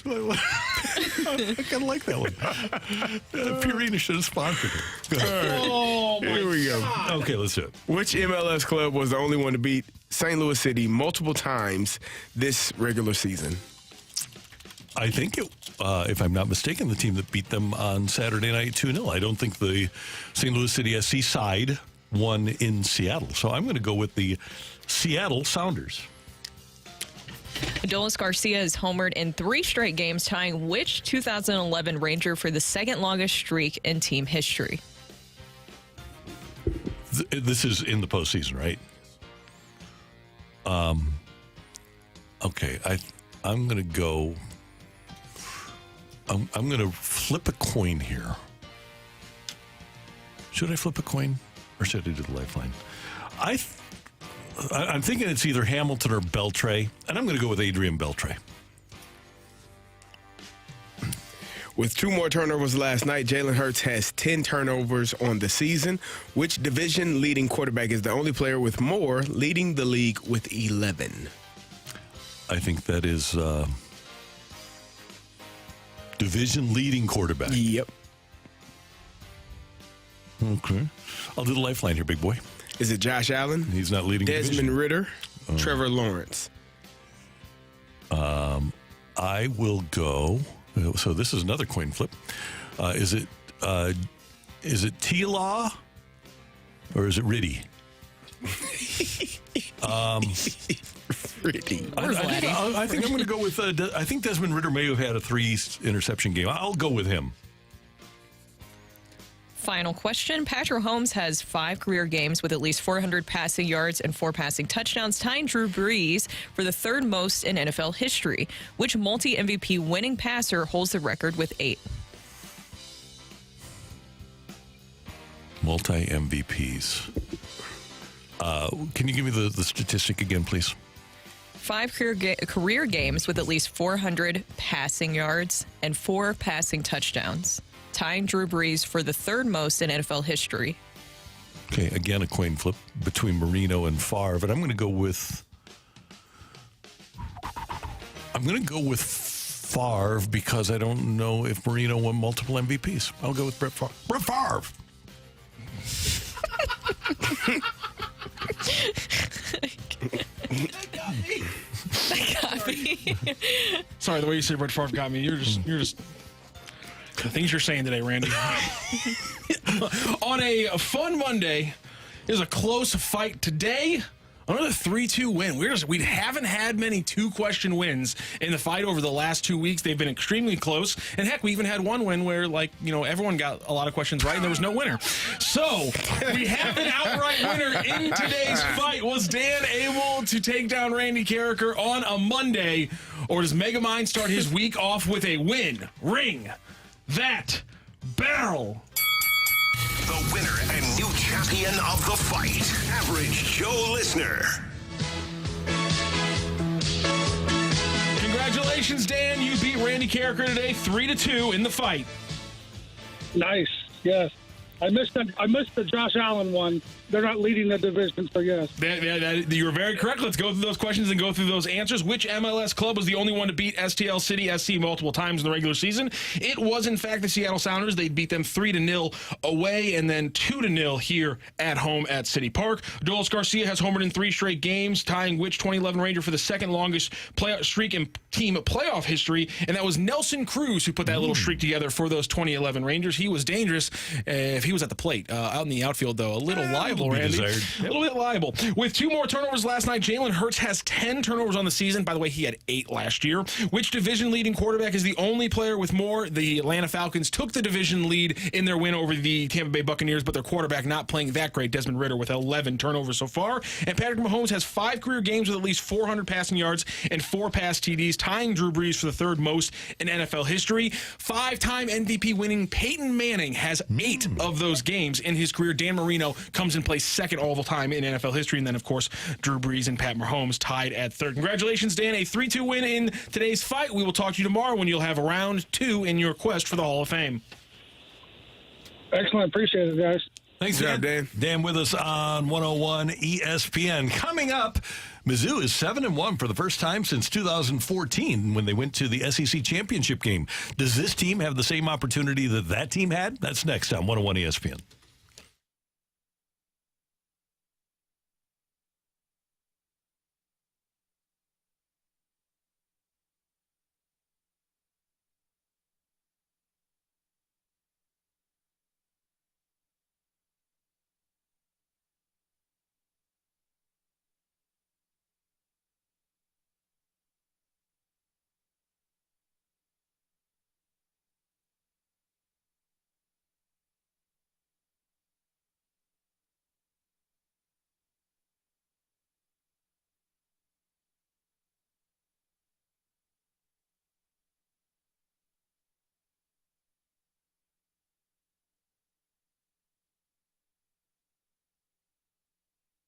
kind of like that one. Purina should have sponsored it. All right. Here we go. Okay, let's do it. Which MLS club was the only one to beat St. Louis City multiple times this regular season? I think, if I'm not mistaken, the team that beat them on Saturday night 2-0. I don't think the St. Louis City SC side won in Seattle. So I'm going to go with the Seattle Sounders. Adolis Garcia has homered in 3 straight games, tying which 2011 Ranger for the second longest streak in team history? This is in the postseason, right? Okay, I'm going to go. I'm going to flip a coin here. Should I flip a coin, or should I do the lifeline? I'm thinking it's either Hamilton or Beltre, and I'm going to go with Adrian Beltre. With 2 more turnovers last night, Jalen Hurts has 10 turnovers on the season. Which division-leading quarterback is the only player with more, leading the league with 11? I think that is division-leading quarterback. Yep. Okay. I'll do the lifeline here, big boy. Is it Josh Allen? He's not leading Desmond division. Ritter, Trevor Lawrence. I will go. So this is another coin flip. Is it T-Law or is it Riddy? Riddy. I think I'm going to go with. I think Desmond Ritter may have had a 3 interception game. I'll go with him. Final question. Patrick Mahomes has 5 career games with at least 400 passing yards and 4 passing touchdowns, tying Drew Brees for the 3rd most in NFL history. Which multi-MVP winning passer holds the record with 8? Multi-MVPs. Can you give me the statistic again, please? 5 career games with at least 400 passing yards and 4 passing touchdowns, tying Drew Brees for the 3rd most in NFL history. Okay, again, a coin flip between Marino and Favre, but I'm going to go with Favre because I don't know if Marino won multiple MVPs. I'll go with Brett Favre. Brett Favre! That got me. Sorry, the way you said Brett Favre got me. You're just the things you're saying today, Randy. On a fun Monday, there's a close fight today. Another 3-2 win. We haven't had many 2-question wins in the fight over the last 2 weeks. They've been extremely close. And heck, we even had one win where, everyone got a lot of questions right and there was no winner. So we have an outright winner in today's fight. Was Dan able to take down Randy Carricker on a Monday? Or does Megamind start his week off with a win? Ring that bell. The winner and new champion of the fight, Average Joe Listener. Congratulations, Dan. You beat Randy Carricker today 3-2 in the fight. Nice. Yes. I missed the Josh Allen one. They're not leading the division, so yes. You were very correct. Let's go through those questions and go through those answers. Which MLS club was the only one to beat STL City SC multiple times in the regular season? It was, in fact, the Seattle Sounders. They beat them 3-0 away and then 2-0 here at home at City Park. Adolis Garcia has homered in 3 straight games, tying which 2011 Ranger for the 2nd longest playoff streak in team playoff history, and that was Nelson Cruz who put that little streak together for those 2011 Rangers. He was dangerous if he was at the plate. Out in the outfield, though, a little liable, Randy. A little bit liable. With 2 more turnovers last night, Jalen Hurts has 10 turnovers on the season. By the way, he had 8 last year. Which division-leading quarterback is the only player with more? The Atlanta Falcons took the division lead in their win over the Tampa Bay Buccaneers, but their quarterback not playing that great, Desmond Ritter, with 11 turnovers so far. And Patrick Mahomes has 5 career games with at least 400 passing yards and 4 pass TDs, tying Drew Brees for the 3rd most in NFL history. 5-time MVP winning Peyton Manning has 8 of those games in his career. Dan Marino comes in place 2nd all the time in NFL history. And then, of course, Drew Brees and Pat Mahomes tied at 3rd. Congratulations, Dan. A 3-2 win in today's fight. We will talk to you tomorrow when you'll have round 2 in your quest for the Hall of Fame. Excellent. Appreciate it, guys. Thanks, Good job, Dan. Dan with us on 101 ESPN. Coming up, Mizzou is 7-1 for the first time since 2014 when they went to the SEC championship game. Does this team have the same opportunity that team had? That's next on 101 ESPN.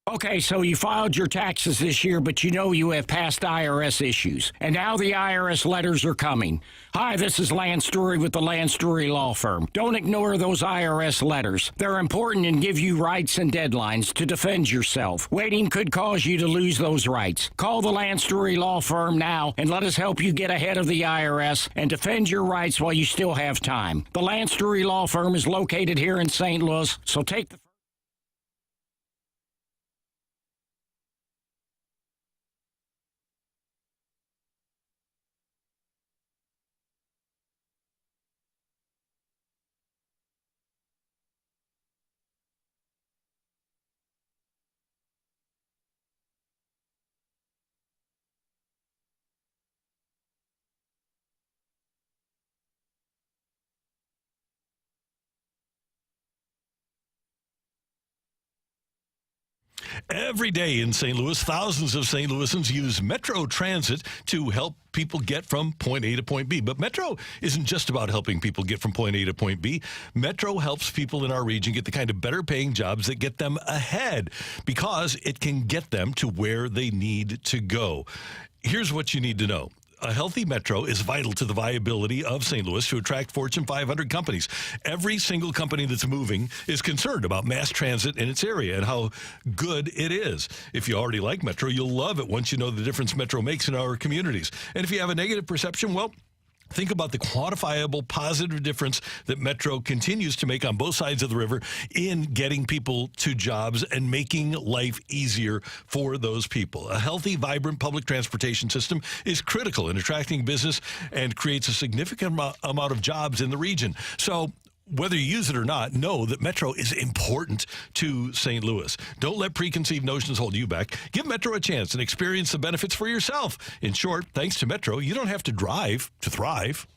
Okay, so you filed your taxes this year, but you know you have past IRS issues. And now the IRS letters are coming. Hi, this is Lance Story with the Lance Story Law Firm. Don't ignore those IRS letters. They're important and give you rights and deadlines to defend yourself. Waiting could cause you to lose those rights. Call the Lance Story Law Firm now and let us help you get ahead of the IRS and defend your rights while you still have time. The Lance Story Law Firm is located here in St. Louis, so take the Every day in St. Louis, thousands of St. Louisans use Metro Transit to help people get from point A to point B. But Metro isn't just about helping people get from point A to point B. Metro helps people in our region get the kind of better paying jobs that get them ahead because it can get them to where they need to go. Here's what you need to know. A healthy metro is vital to the viability of St. Louis to attract Fortune 500 companies. Every single company that's moving is concerned about mass transit in its area and how good it is. If you already like Metro, you'll love it once you know the difference Metro makes in our communities. And if you have a negative perception, well, think about the quantifiable positive difference that Metro continues to make on both sides of the river in getting people to jobs and making life easier for those people. A healthy, vibrant public transportation system is critical in attracting business and creates a significant amount of jobs in the region. So whether you use it or not, know that Metro is important to St. Louis. Don't let preconceived notions hold you back. Give Metro a chance and experience the benefits for yourself. In short, thanks to Metro, you don't have to drive to thrive.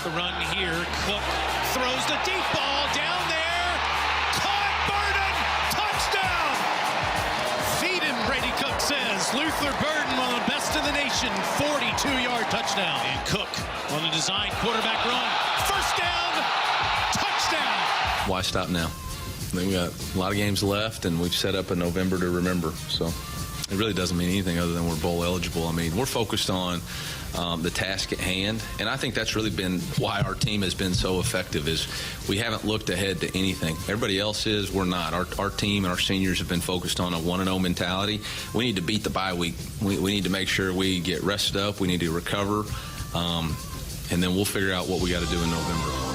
The run here. Cook throws the deep ball down there. Caught Burden. Touchdown. Feed him, Brady Cook says. Luther Burden, one of the best in the nation. 42-yard touchdown. And Cook on a design quarterback run. First down. Touchdown. Why stop now? I think we got a lot of games left, and we've set up a November to remember. So it really doesn't mean anything other than we're bowl eligible. I mean, we're focused on the task at hand, and I think that's really been why our team has been so effective. Is we haven't looked ahead to anything. Everybody else is. We're not. Our team and our seniors have been focused on a 1-0 mentality. We need to beat the bye week. We need to make sure we get rested up. We need to recover, and then we'll figure out what we got to do in November.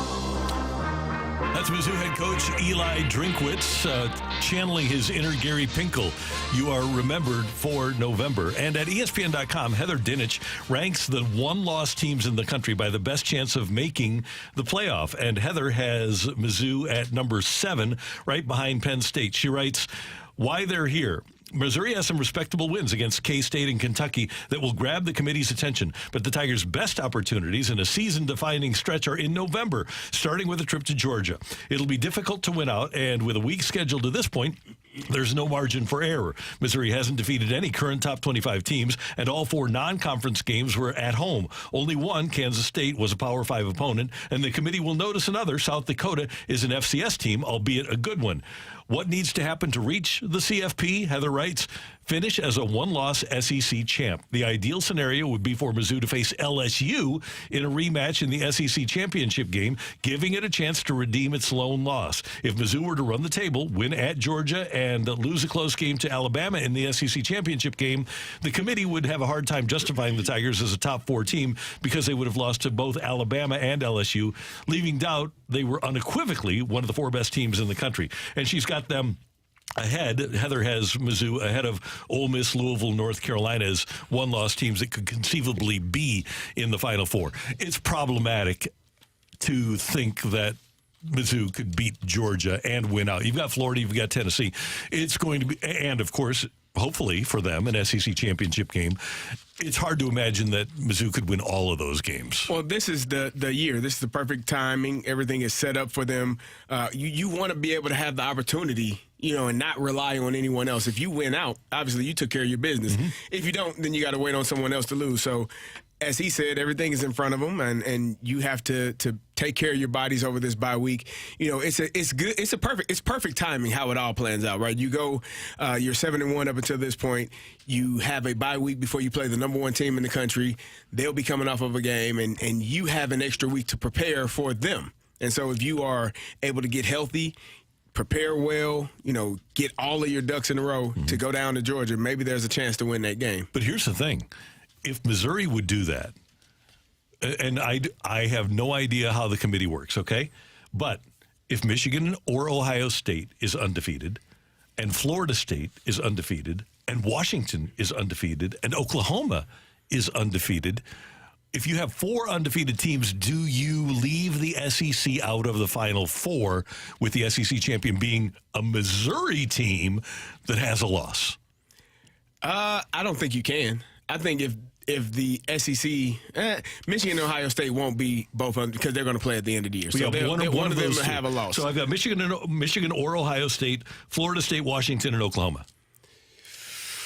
That's Mizzou head coach Eli Drinkwitz channeling his inner Gary Pinkel. You are remembered for November. And at ESPN.com, Heather Dinich ranks the one-loss teams in the country by the best chance of making the playoff. And Heather has Mizzou at number 7, right behind Penn State. She writes, why they're here. Missouri has some respectable wins against K-State and Kentucky that will grab the committee's attention. But the Tigers' best opportunities in a season-defining stretch are in November, starting with a trip to Georgia. It'll be difficult to win out, and with a weak schedule to this point, there's no margin for error. Missouri hasn't defeated any current top 25 teams, and all 4 non-conference games were at home. Only one, Kansas State, was a Power 5 opponent, and the committee will notice another. South Dakota is an FCS team, albeit a good one. What needs to happen to reach the CFP? Heather writes, finish as a one-loss SEC champ. The ideal scenario would be for Mizzou to face LSU in a rematch in the SEC championship game, giving it a chance to redeem its lone loss. If Mizzou were to run the table, win at Georgia, and lose a close game to Alabama in the SEC championship game, the committee would have a hard time justifying the Tigers as a top 4 team because they would have lost to both Alabama and LSU, leaving doubt they were unequivocally one of the 4 best teams in the country. And she's got them ahead. Heather has Mizzou ahead of Ole Miss, Louisville, North Carolina as one-loss teams that could conceivably be in the Final Four. It's problematic to think that Mizzou could beat Georgia and win out. You've got Florida, you've got Tennessee. It's going to be, and of course, hopefully for them, an SEC championship game. It's hard to imagine that Mizzou could win all of those games. Well, this is the year. This is the perfect timing. Everything is set up for them. You want to be able to have the opportunity, and not rely on anyone else. If you win out, obviously you took care of your business. Mm-hmm. If you don't, then you got to wait on someone else to lose. So, as he said, everything is in front of them, and you have to take care of your bodies over this bye week. It's good. It's perfect timing how it all plans out, right? You go, you're 7-1 up until this point. You have a bye week before you play the number 1 team in the country. They'll be coming off of a game, and you have an extra week to prepare for them. And so if you are able to get healthy, prepare well, get all of your ducks in a row to go down to Georgia, maybe there's a chance to win that game. But here's the thing. If Missouri would do that, and I have no idea how the committee works, okay? But if Michigan or Ohio State is undefeated, and Florida State is undefeated, and Washington is undefeated, and Oklahoma is undefeated, if you have 4 undefeated teams, do you leave the SEC out of the Final Four with the SEC champion being a Missouri team that has a loss? I don't think you can. I think if the SEC, Michigan and Ohio State won't be both because they're going to play at the end of the year. So one of them will have a loss. So I've got Michigan or Ohio State, Florida State, Washington, and Oklahoma.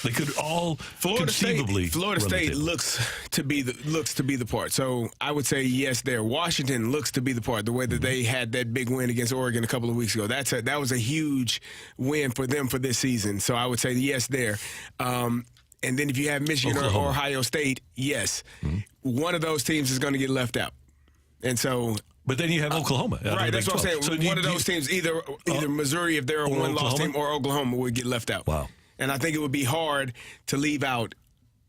They could all conceivably. Florida State looks to be the part. So I would say yes there. Washington looks to be the part. The way that they had that big win against Oregon a couple of weeks ago, that was a huge win for them for this season. So I would say yes there. And then if you have Michigan or Ohio State, yes. Mm-hmm. One of those teams is going to get left out. And so... But then you have Oklahoma. Right, that's what I'm saying. So one of those teams, either Missouri, if they're a one-loss team, or Oklahoma would get left out. Wow. And I think it would be hard to leave out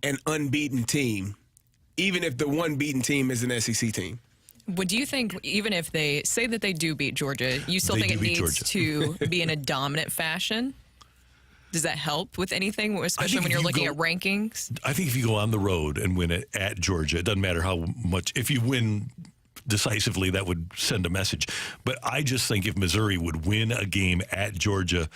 an unbeaten team, even if the one beaten team is an SEC team. Would you think, even if they say that they do beat Georgia, you still think it needs to be in a dominant fashion? Does that help with anything, especially when you're looking at rankings? I think if you go on the road and win it at Georgia, it doesn't matter how much. If you win decisively, that would send a message. But I just think if Missouri would win a game at Georgia,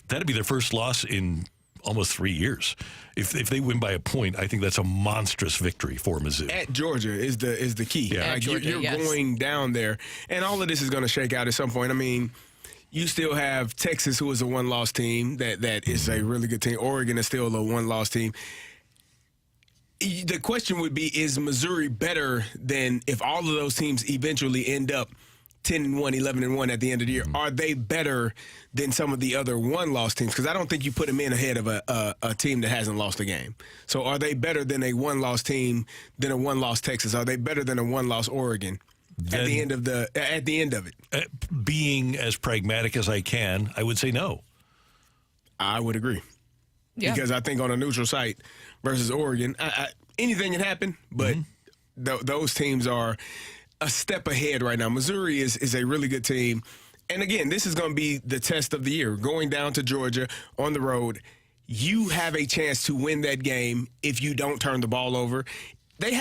that'd be their first loss in almost 3 years. If they win by a point, I think that's a monstrous victory for Mizzou. At Georgia is the key. Yeah. Like you're going down there, and all of this is going to shake out at some point. I mean, you still have Texas, who is a one-loss team. That is a really good team. Oregon is still a one-loss team. The question would be, is Missouri better than if all of those teams eventually end up 10-1, 11-1 at the end of the year. Are they better than some of the other one-loss teams? Because I don't think you put them in ahead of a team that hasn't lost a game. So are they better than a one-loss team than a one-loss Texas? Are they better than a one-loss Oregon? At the end of it, being as pragmatic as I can, I would say no. I would agree. Yeah. Because I think on a neutral site versus Oregon, anything can happen, but those teams are a step ahead right now. Missouri is a really good team. And again, this is going to be the test of the year. Going down to Georgia on the road, you have a chance to win that game if you don't turn the ball over. They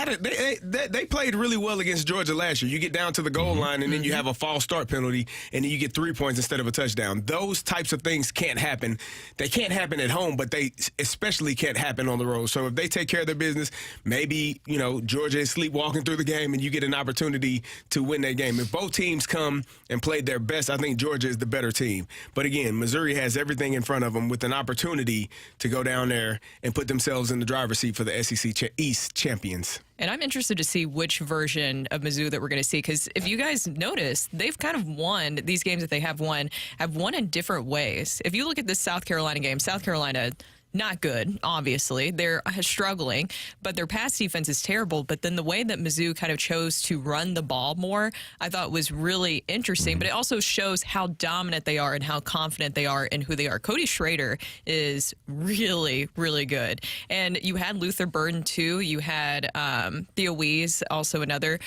played really well against Georgia last year. You get down to the goal line, and then you have a false start penalty, and then you get 3 points instead of a touchdown. Those types of things can't happen. They can't happen at home, but they especially can't happen on the road. So if they take care of their business, maybe, Georgia is sleepwalking through the game, and you get an opportunity to win that game. If both teams come and play their best, I think Georgia is the better team. But again, Missouri has everything in front of them with an opportunity to go down there and put themselves in the driver's seat for the SEC East champions. And I'm interested to see which version of Mizzou that we're going to see, because if you guys notice, they've kind of won these games that they have won in different ways. If you look at this South Carolina game, South Carolina, not good, obviously. They're struggling, but their pass defense is terrible. But then the way that Mizzou kind of chose to run the ball more, I thought was really interesting. But it also shows how dominant they are and how confident they are in who they are. Cody Schrader is really, really good. And you had Luther Burden, too. You had Theo Wees, also another.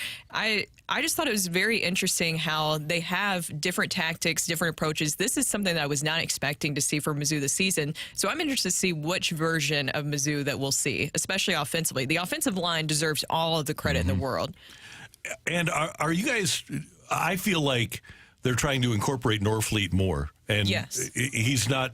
I just thought it was very interesting how they have different tactics, different approaches. This is something that I was not expecting to see from Mizzou this season. So I'm interested to see which version of Mizzou that we'll see, especially offensively. The offensive line deserves all of the credit in the world. And are you guys, I feel like they're trying to incorporate Norfleet more. And yes. He's not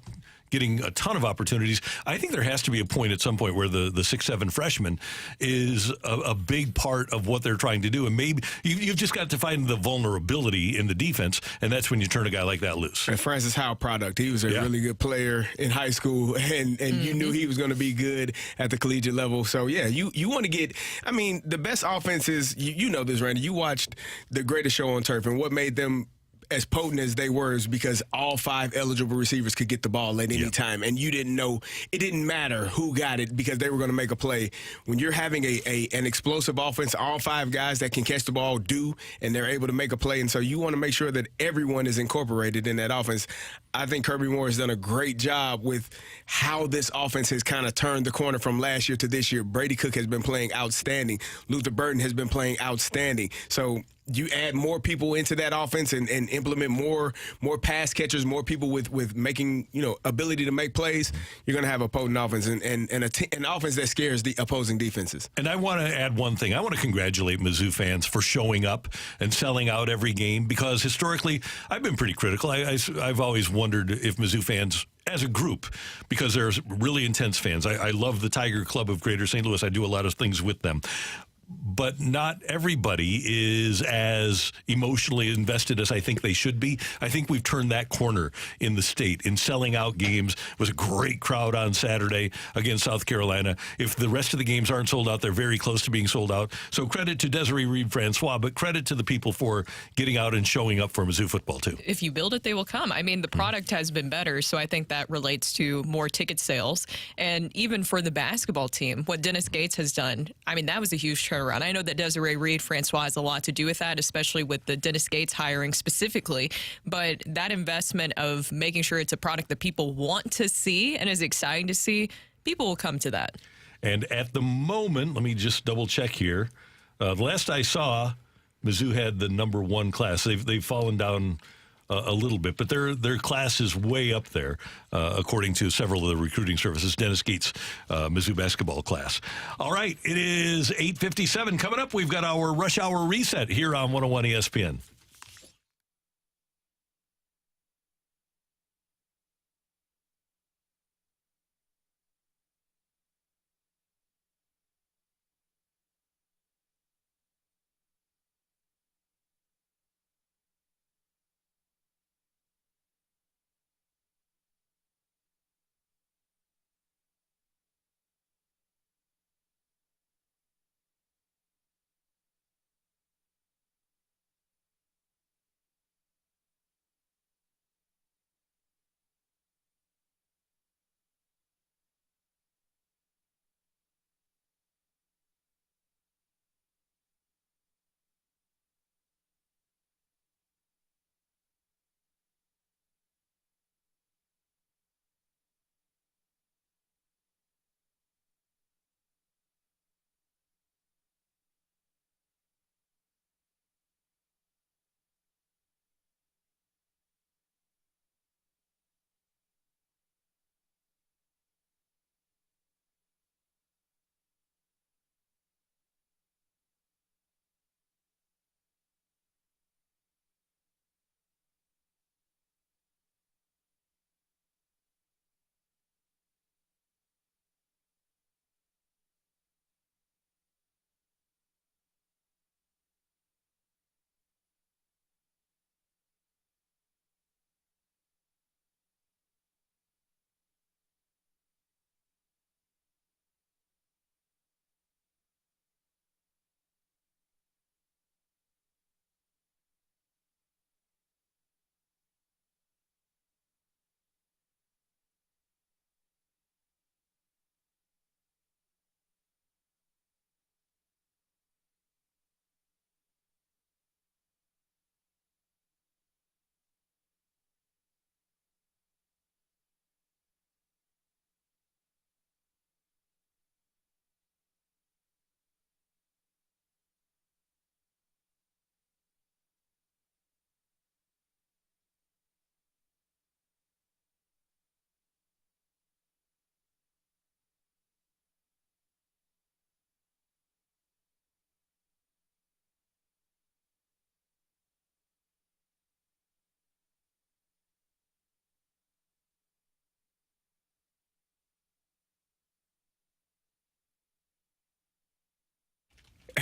getting a ton of opportunities. I think there has to be a point at some point where the 6'7" freshman is a big part of what they're trying to do. And maybe you've just got to find the vulnerability in the defense, and that's when you turn a guy like that loose. And Francis Howell product. He was a really good player in high school, and you knew he was going to be good at the collegiate level. So, yeah, you want to get – I mean, the best offense is – you know this, Randy. You watched The Greatest Show on Turf, and what made them – as potent as they were is because all 5 eligible receivers could get the ball at any time, and you didn't know it didn't matter who got it because they were going to make a play. When you're having an explosive offense, all 5 guys that can catch the ball do, and they're able to make a play, and so you want to make sure that everyone is incorporated in that offense. I think Kirby Moore has done a great job with how this offense has kind of turned the corner from last year to this year. Brady Cook has been playing outstanding. Luther Burden has been playing outstanding. So you add more people into that offense and implement more pass catchers, more people with making, ability to make plays, you're going to have a potent offense and an offense that scares the opposing defenses. And I want to add one thing. I want to congratulate Mizzou fans for showing up and selling out every game, because historically I've been pretty critical. I've always wondered if Mizzou fans as a group, because there's really intense fans. I love the Tiger Club of Greater St. Louis. I do a lot of things with them. But not everybody is as emotionally invested as I think they should be. I think we've turned that corner in the state in selling out games. It was a great crowd on Saturday against South Carolina. If the rest of the games aren't sold out, they're very close to being sold out. So credit to Desiree Reed-Francois, but credit to the people for getting out and showing up for Mizzou football, too. If you build it, they will come. I mean, the product has been better, so I think that relates to more ticket sales. And even for the basketball team, what Dennis Gates has done, I mean, that was a huge turnaround. I know that Desiree Reed-Francois has a lot to do with that, especially with the Dennis Gates hiring specifically. But that investment of making sure it's a product that people want to see and is exciting to see, people will come to that. And at the moment, let me just double check here. The last I saw, Mizzou had the number 1 class. They've fallen down a little bit, but their class is way up there, according to several of the recruiting services. Dennis Gates' Mizzou basketball class. All right, it is 8:57. Coming up, we've got our Rush Hour Reset here on 101 ESPN.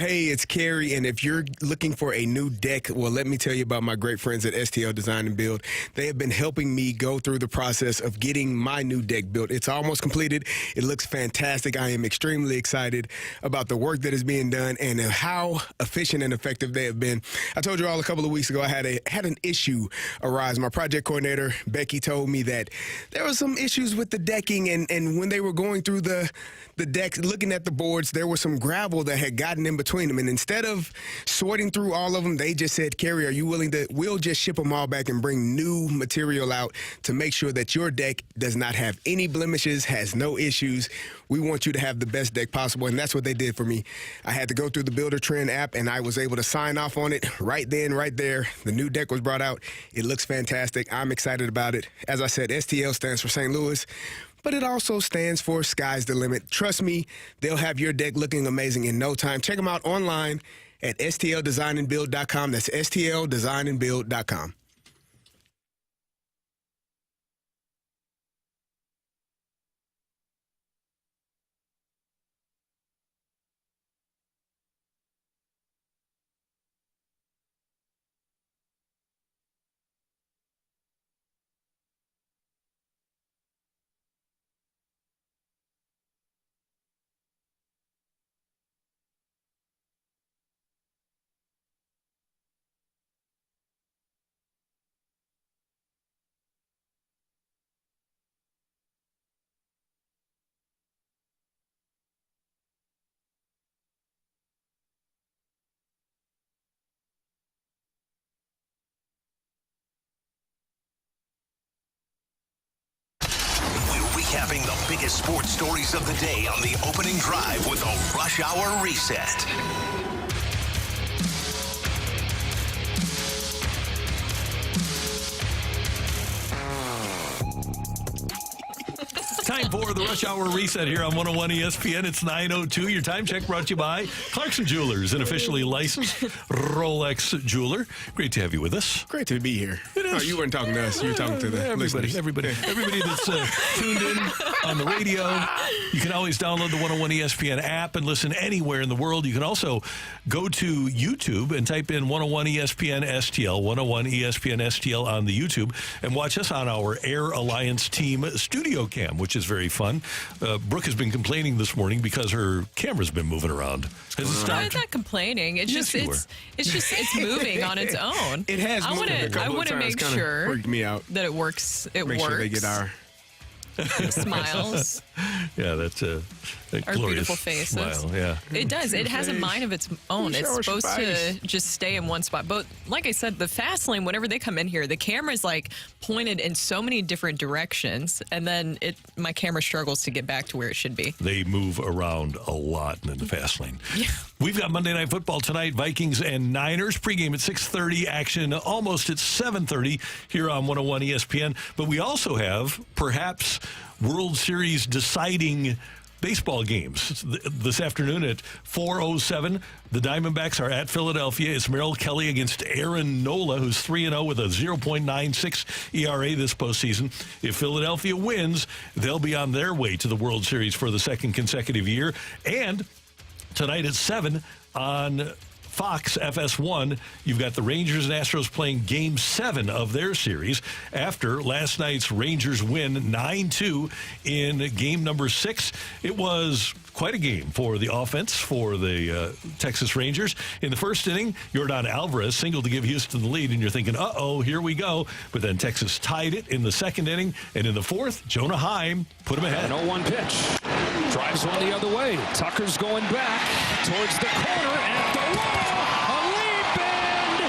Hey, it's Kerry, and if you're looking for a new deck, well, let me tell you about my great friends at STL Design and Build. They have been helping me go through the process of getting my new deck built. It's almost completed. It looks fantastic. I am extremely excited about the work that is being done and how efficient and effective they have been. I told you all a couple of weeks ago I had an issue arise. My project coordinator, Becky, told me that there were some issues with the decking, and when they were going through the decks, looking at the boards, there was some gravel that had gotten in between them. And instead of sorting through all of them, they just said, Kerry, are you willing to, we'll just ship them all back and bring new material out to make sure that your deck does not have any blemishes, has no issues. We want you to have the best deck possible, and that's what they did for me. I had to go through the Builder Trend app, and I was able to sign off on it right then, right there. The new deck was brought out. It looks fantastic. I'm excited about it. As I said, STL stands for St. Louis, but it also stands for Sky's the Limit. Trust me, they'll have your deck looking amazing in no time. Check them out online at stldesignandbuild.com. That's stldesignandbuild.com. Recapping the biggest sports stories of the day on the opening drive with a Rush Hour Reset. Time for the Rush Hour Reset here on 101 ESPN. It's 9:02. Your time check brought to you by Clarkson Jewelers, an officially licensed Rolex jeweler. Great to have you with us. Great to be here. It is. Oh, you weren't talking to us. You were talking to the listeners. Everybody that's tuned in on the radio. You can always download the 101 ESPN app and listen anywhere in the world. You can also go to YouTube and type in 101 ESPN STL, 101 ESPN STL on the YouTube, and watch us on our Air Alliance Team studio cam, which is very fun. Brooke has been complaining this morning because her camera's been moving around. Has it stopped? I'm not complaining. It's Yes, just it's moving on its own. It has moved a couple I of want to times. make Kinda sure freaked me out. that it works. It Make works. sure they get our smiles. Yeah, that's a Our glorious beautiful faces. smile. Yeah. It does. It has a mind of its own. It's supposed to just stay in one spot. But like I said, the fast lane, whenever they come in here, the camera's like pointed in so many different directions, and then my camera struggles to get back to where it should be. They move around a lot in the fast lane. Yeah. We've got Monday Night Football tonight, Vikings and Niners. Pregame at 6:30, action almost at 7:30 here on 101 ESPN. But we also have perhaps World Series deciding baseball games this afternoon at 4:07. The Diamondbacks are at Philadelphia. It's Merrill Kelly against Aaron Nola, who's 3-0 with a 0.96 ERA this postseason. If Philadelphia wins, they'll be on their way to the World Series for the second consecutive year. And tonight at 7 on Fox FS1, you've got the Rangers and Astros playing Game 7 of their series after last night's Rangers win 9-2 in Game number 6. It was quite a game for the offense for the Texas Rangers. In the first inning, Yordan Alvarez singled to give Houston the lead, and you're thinking, uh-oh, here we go. But then Texas tied it in the second inning, and in the fourth, Jonah Heim put him ahead. An 0-1 pitch. Drives one the other way. Tucker's going back towards the corner at the wall. A lead bend.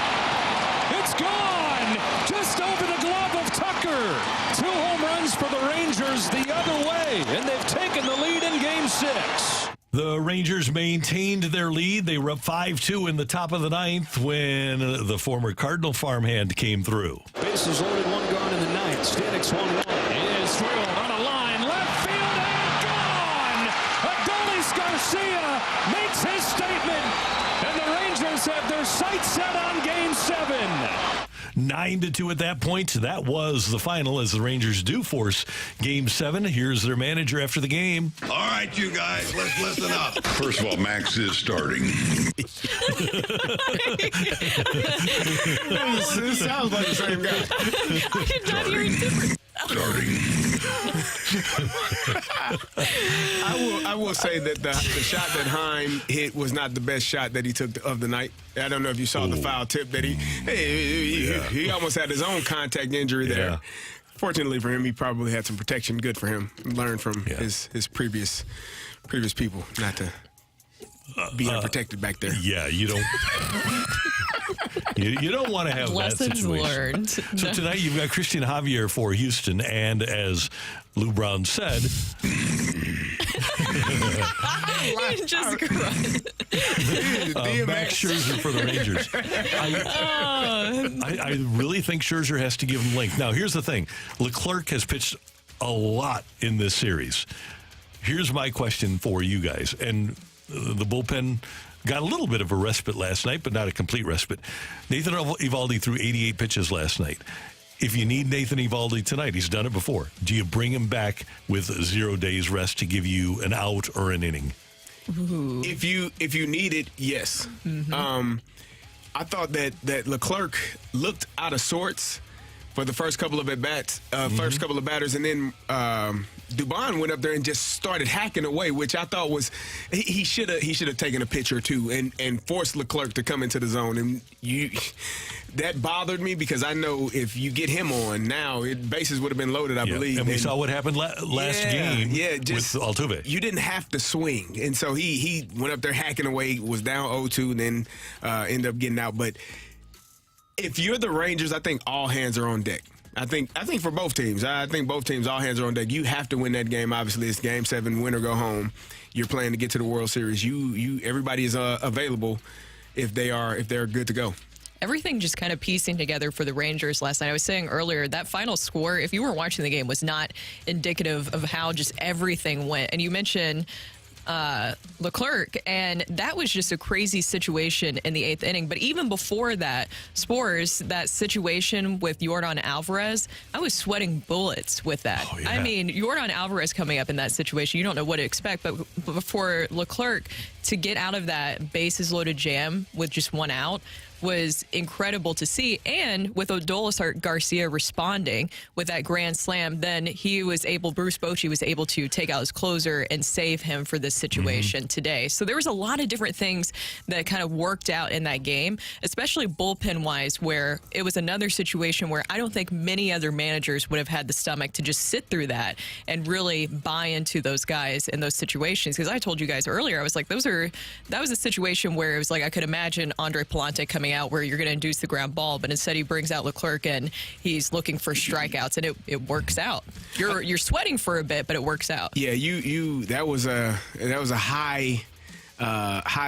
It's gone. Just over the glove of Tucker. 2 home runs for the Rangers the other way, and they've taken the lead in Game 6. The Rangers maintained their lead. They were up 5-2 in the top of the ninth when the former Cardinal farmhand came through. Bases loaded, 1 gone in the ninth. Stanix 1-1. It is thrilled on a line. Left field and gone. Adolis Garcia makes his statement. And the Rangers have their sights set on Game 7. 9-2 at that point. That was the final as the Rangers do force Game 7. Here's their manager after the game. All right, you guys, let's listen up. First of all, Max is starting. This sounds like the same guy. I did not hear it different. Starting. I will say that the shot that Heim hit was not the best shot that he took of the night. I don't know if you saw the foul tip that he almost had his own contact injury there. Yeah. Fortunately for him, he probably had some protection. Good for him. Learned from his previous people not to be unprotected back there. Yeah, you don't. You don't want to have Lessons that situation. learned. So tonight you've got Christian Javier for Houston, and as Lou Brown said, Just Max Scherzer for the Rangers. I really think Scherzer has to give him length. Now, here's the thing. Leclerc has pitched a lot in this series. Here's my question for you guys. And the bullpen got a little bit of a respite last night, but not a complete respite. Nathan Eovaldi threw 88 pitches last night. If you need Nathan Eovaldi tonight, he's done it before. Do you bring him back with 0 days rest to give you an out or an inning? Ooh. If you need it, yes. Mm-hmm. I thought that Leclerc looked out of sorts for the first couple of at-bats, first couple of batters, and then Dubon went up there and just started hacking away, which I thought was he should have taken a pitch or two and forced Leclerc to come into the zone. And that bothered me because I know if you get him on now, bases would have been loaded, I believe. And we saw what happened last game with Altuve. You didn't have to swing. And so he went up there hacking away, was down 0-2, and then ended up getting out. But if you're the Rangers, I think all hands are on deck. I think for both teams. I think both teams, all hands are on deck. You have to win that game. Obviously, it's Game 7, win or go home. You're playing to get to the World Series. Everybody is available if they're good to go. Everything just kind of piecing together for the Rangers last night. I was saying earlier, that final score, if you weren't watching the game, was not indicative of how just everything went. And you mentioned Leclerc, and that was just a crazy situation in the 8th inning. But even before that, Spores, that situation with Yordan Alvarez, I was sweating bullets with that. Oh, yeah. I mean, Yordan Alvarez coming up in that situation, you don't know what to expect. But for Leclerc to get out of that bases loaded jam with just one out was incredible to see. And with Odolazar Garcia responding with that grand slam, then Bruce Bochy was able to take out his closer and save him for this situation today. So there was a lot of different things that kind of worked out in that game, especially bullpen-wise, where it was another situation where I don't think many other managers would have had the stomach to just sit through that and really buy into those guys in those situations. Because I told you guys earlier, I was like, that was a situation where it was like I could imagine Andre Palante coming out where you're going to induce the ground ball, but instead he brings out Leclerc and he's looking for strikeouts, and it works out. You're sweating for a bit, but it works out. Yeah, that was a high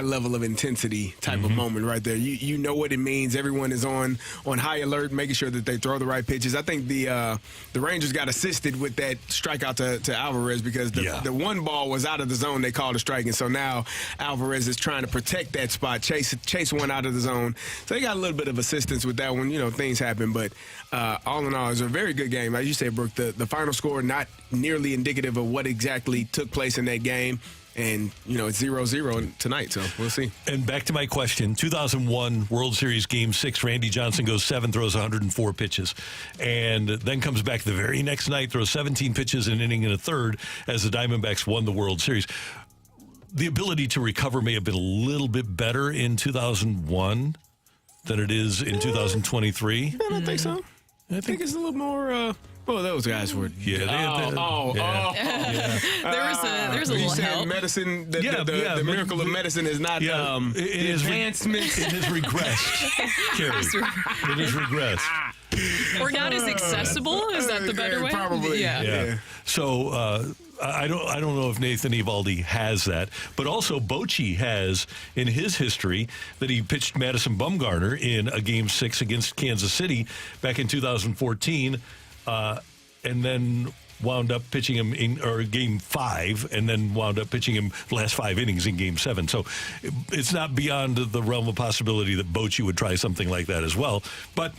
level of intensity type of moment right there. You know what it means. Everyone is on high alert, making sure that they throw the right pitches. I think the Rangers got assisted with that strikeout to Alvarez because the one ball was out of the zone. They called a strike, and so now Alvarez is trying to protect that spot, chase one out of the zone. So they got a little bit of assistance with that one. Things happen, but all in all, it was a very good game. As you said, Brooke, the final score not nearly indicative of what exactly took place in that game. And, it's 0-0 tonight, so we'll see. And back to my question, 2001 World Series Game 6, Randy Johnson goes 7, throws 104 pitches, and then comes back the very next night, throws 17 pitches, an inning and a third, as the Diamondbacks won the World Series. The ability to recover may have been a little bit better in 2001 than it is in 2023. I don't think so. I think it's a little more... Well, those guys were. Yeah. There's a little help. Medicine. The miracle of medicine is not. It has regressed. Carrie. It has regressed. Or not as accessible. Is that the better way? Probably. Yeah. So I don't know if Nathan Eovaldi has that, but also Bochy has in his history that he pitched Madison Bumgarner in a Game 6 against Kansas City back in 2014. And then wound up pitching him in Game 5, and then wound up pitching him the last 5 innings in Game 7. So it's not beyond the realm of possibility that Bochy would try something like that as well. But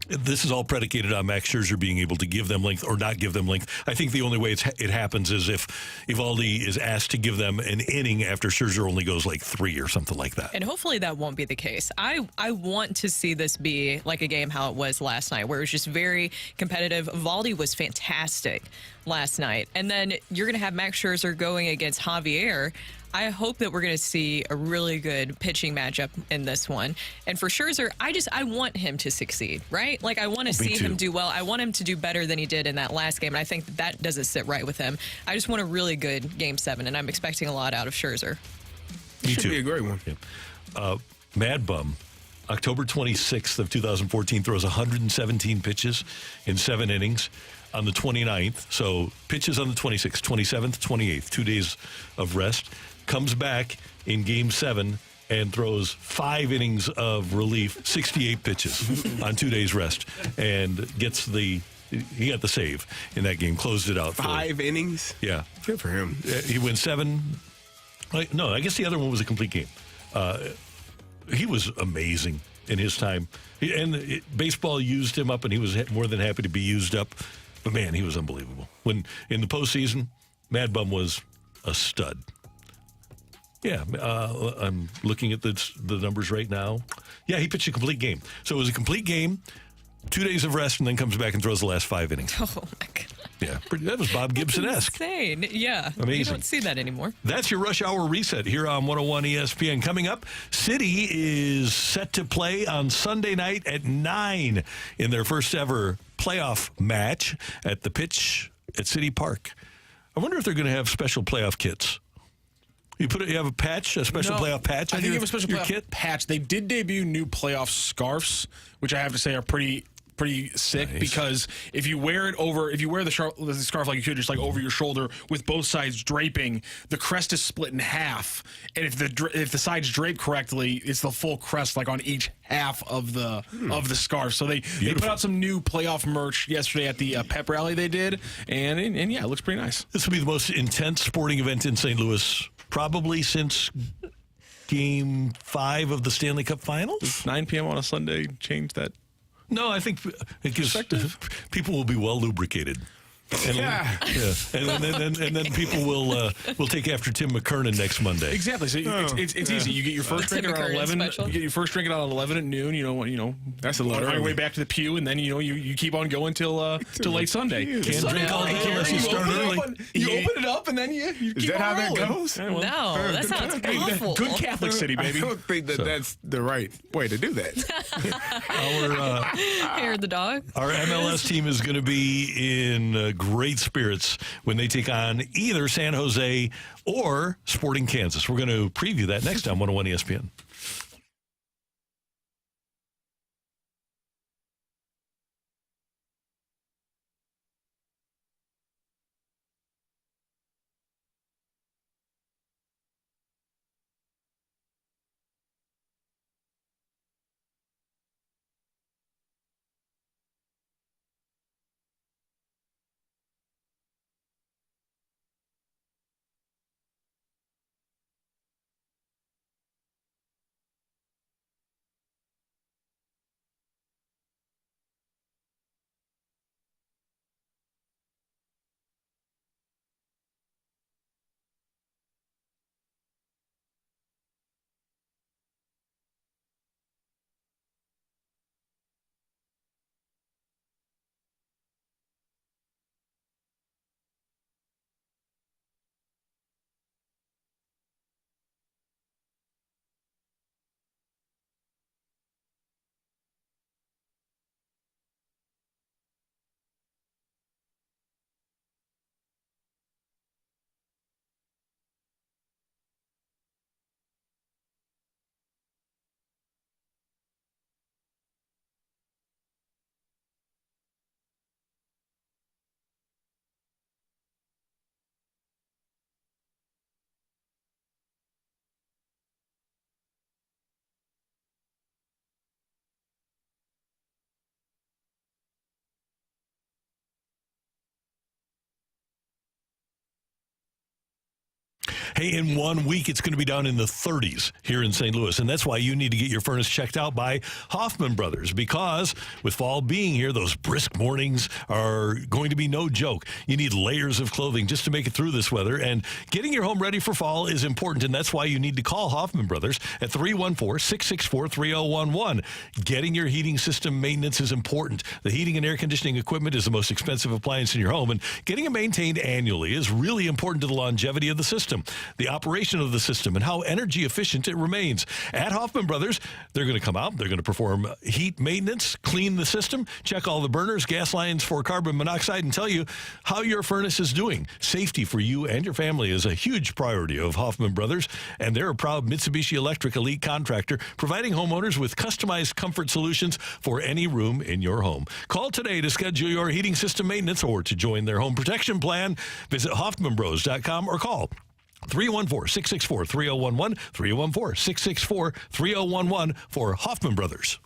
This is all predicated on Max Scherzer being able to give them length or not give them length. I think the only way it happens is if Eovaldi is asked to give them an inning after Scherzer only goes like 3 or something like that. And hopefully that won't be the case. I want to see this be like a game how it was last night, where it was just very competitive. Eovaldi was fantastic last night. And then you're going to have Max Scherzer going against Javier. I hope that we're going to see a really good pitching matchup in this one. And for Scherzer, I want him to succeed, right? Like, I want to see him do well. I want him to do better than he did in that last game. And I think that doesn't sit right with him. I just want a really good Game 7, and I'm expecting a lot out of Scherzer. Me Should too. be a great one. Yeah. Mad Bum, October 26th of 2014, throws 117 pitches in 7 innings. On the 29th, so pitches on the 26th, 27th, 28th, 2 days of rest, comes back in Game 7 and throws 5 innings of relief, 68 pitches on 2 days rest, and he got the save in that game, closed it out. 5 innings? Yeah. Good for him. He wins 7. No, I guess the other one was a complete game. He was amazing in his time. Baseball used him up, and he was more than happy to be used up. But, man, he was unbelievable. When in the postseason, Mad Bum was a stud. Yeah, I'm looking at the numbers right now. Yeah, he pitched a complete game. So it was a complete game, 2 days of rest, and then comes back and throws the last 5 innings. Oh, my God. Yeah, that was Bob Gibson-esque. Insane. Yeah. Amazing. You don't see that anymore. That's your Rush Hour Reset here on 101 ESPN. Coming up, City is set to play on Sunday night at 9 in their first ever playoff match at the pitch at City Park. I wonder if they're going to have special playoff kits. You have a patch, a special playoff patch on I think your, you have a special your playoff kit? patch. They did debut new playoff scarves, which I have to say are pretty sick, because if you wear the scarf like you could, just like over your shoulder with both sides draping, the crest is split in half, and if the sides drape correctly, it's the full crest like on each half of the scarf. So they put out some new playoff merch yesterday at the pep rally they did, and yeah, it looks pretty nice. This will be the most intense sporting event in St. Louis probably since Game 5 of the Stanley Cup Finals. Does 9 p.m. on a Sunday change that? No, I think because people will be well lubricated. And, and then people will take after Tim McKernan next Monday. Exactly. So it's easy. You get your first drink around 11. Special. You get your first drink around 11 at noon. That's a lot. On your way back to the pew, and then you keep on going till late Sunday. Can't drink all day unless you start early. You open it up, and then you keep Is that how that rolling. goes? No, that sounds awful. Good Catholic city, baby. I don't think that's the right way to do that. Hair the dog. Our MLS team is going to be in great spirits when they take on either San Jose or Sporting Kansas. We're going to preview that next time on 101 ESPN. Hey, in 1 week, it's going to be down in the 30s here in St. Louis. And that's why you need to get your furnace checked out by Hoffman Brothers, because with fall being here, those brisk mornings are going to be no joke. You need layers of clothing just to make it through this weather. And getting your home ready for fall is important. And that's why you need to call Hoffman Brothers at 314-664-3011. Getting your heating system maintenance is important. The heating and air conditioning equipment is the most expensive appliance in your home. And getting it maintained annually is really important to the longevity of the system, the operation of the system, and how energy efficient it remains. At Hoffman Brothers, they're going to come out, they're going to perform heat maintenance, clean the system, check all the burners, gas lines for carbon monoxide, and tell you how your furnace is doing. Safety for you and your family is a huge priority of Hoffman Brothers, and they're a proud Mitsubishi Electric elite contractor providing homeowners with customized comfort solutions for any room in your home. Call today to schedule your heating system maintenance or to join their home protection plan. Visit HoffmanBros.com or call 314-664-3011, 314-664-3011 for Hoffman Brothers.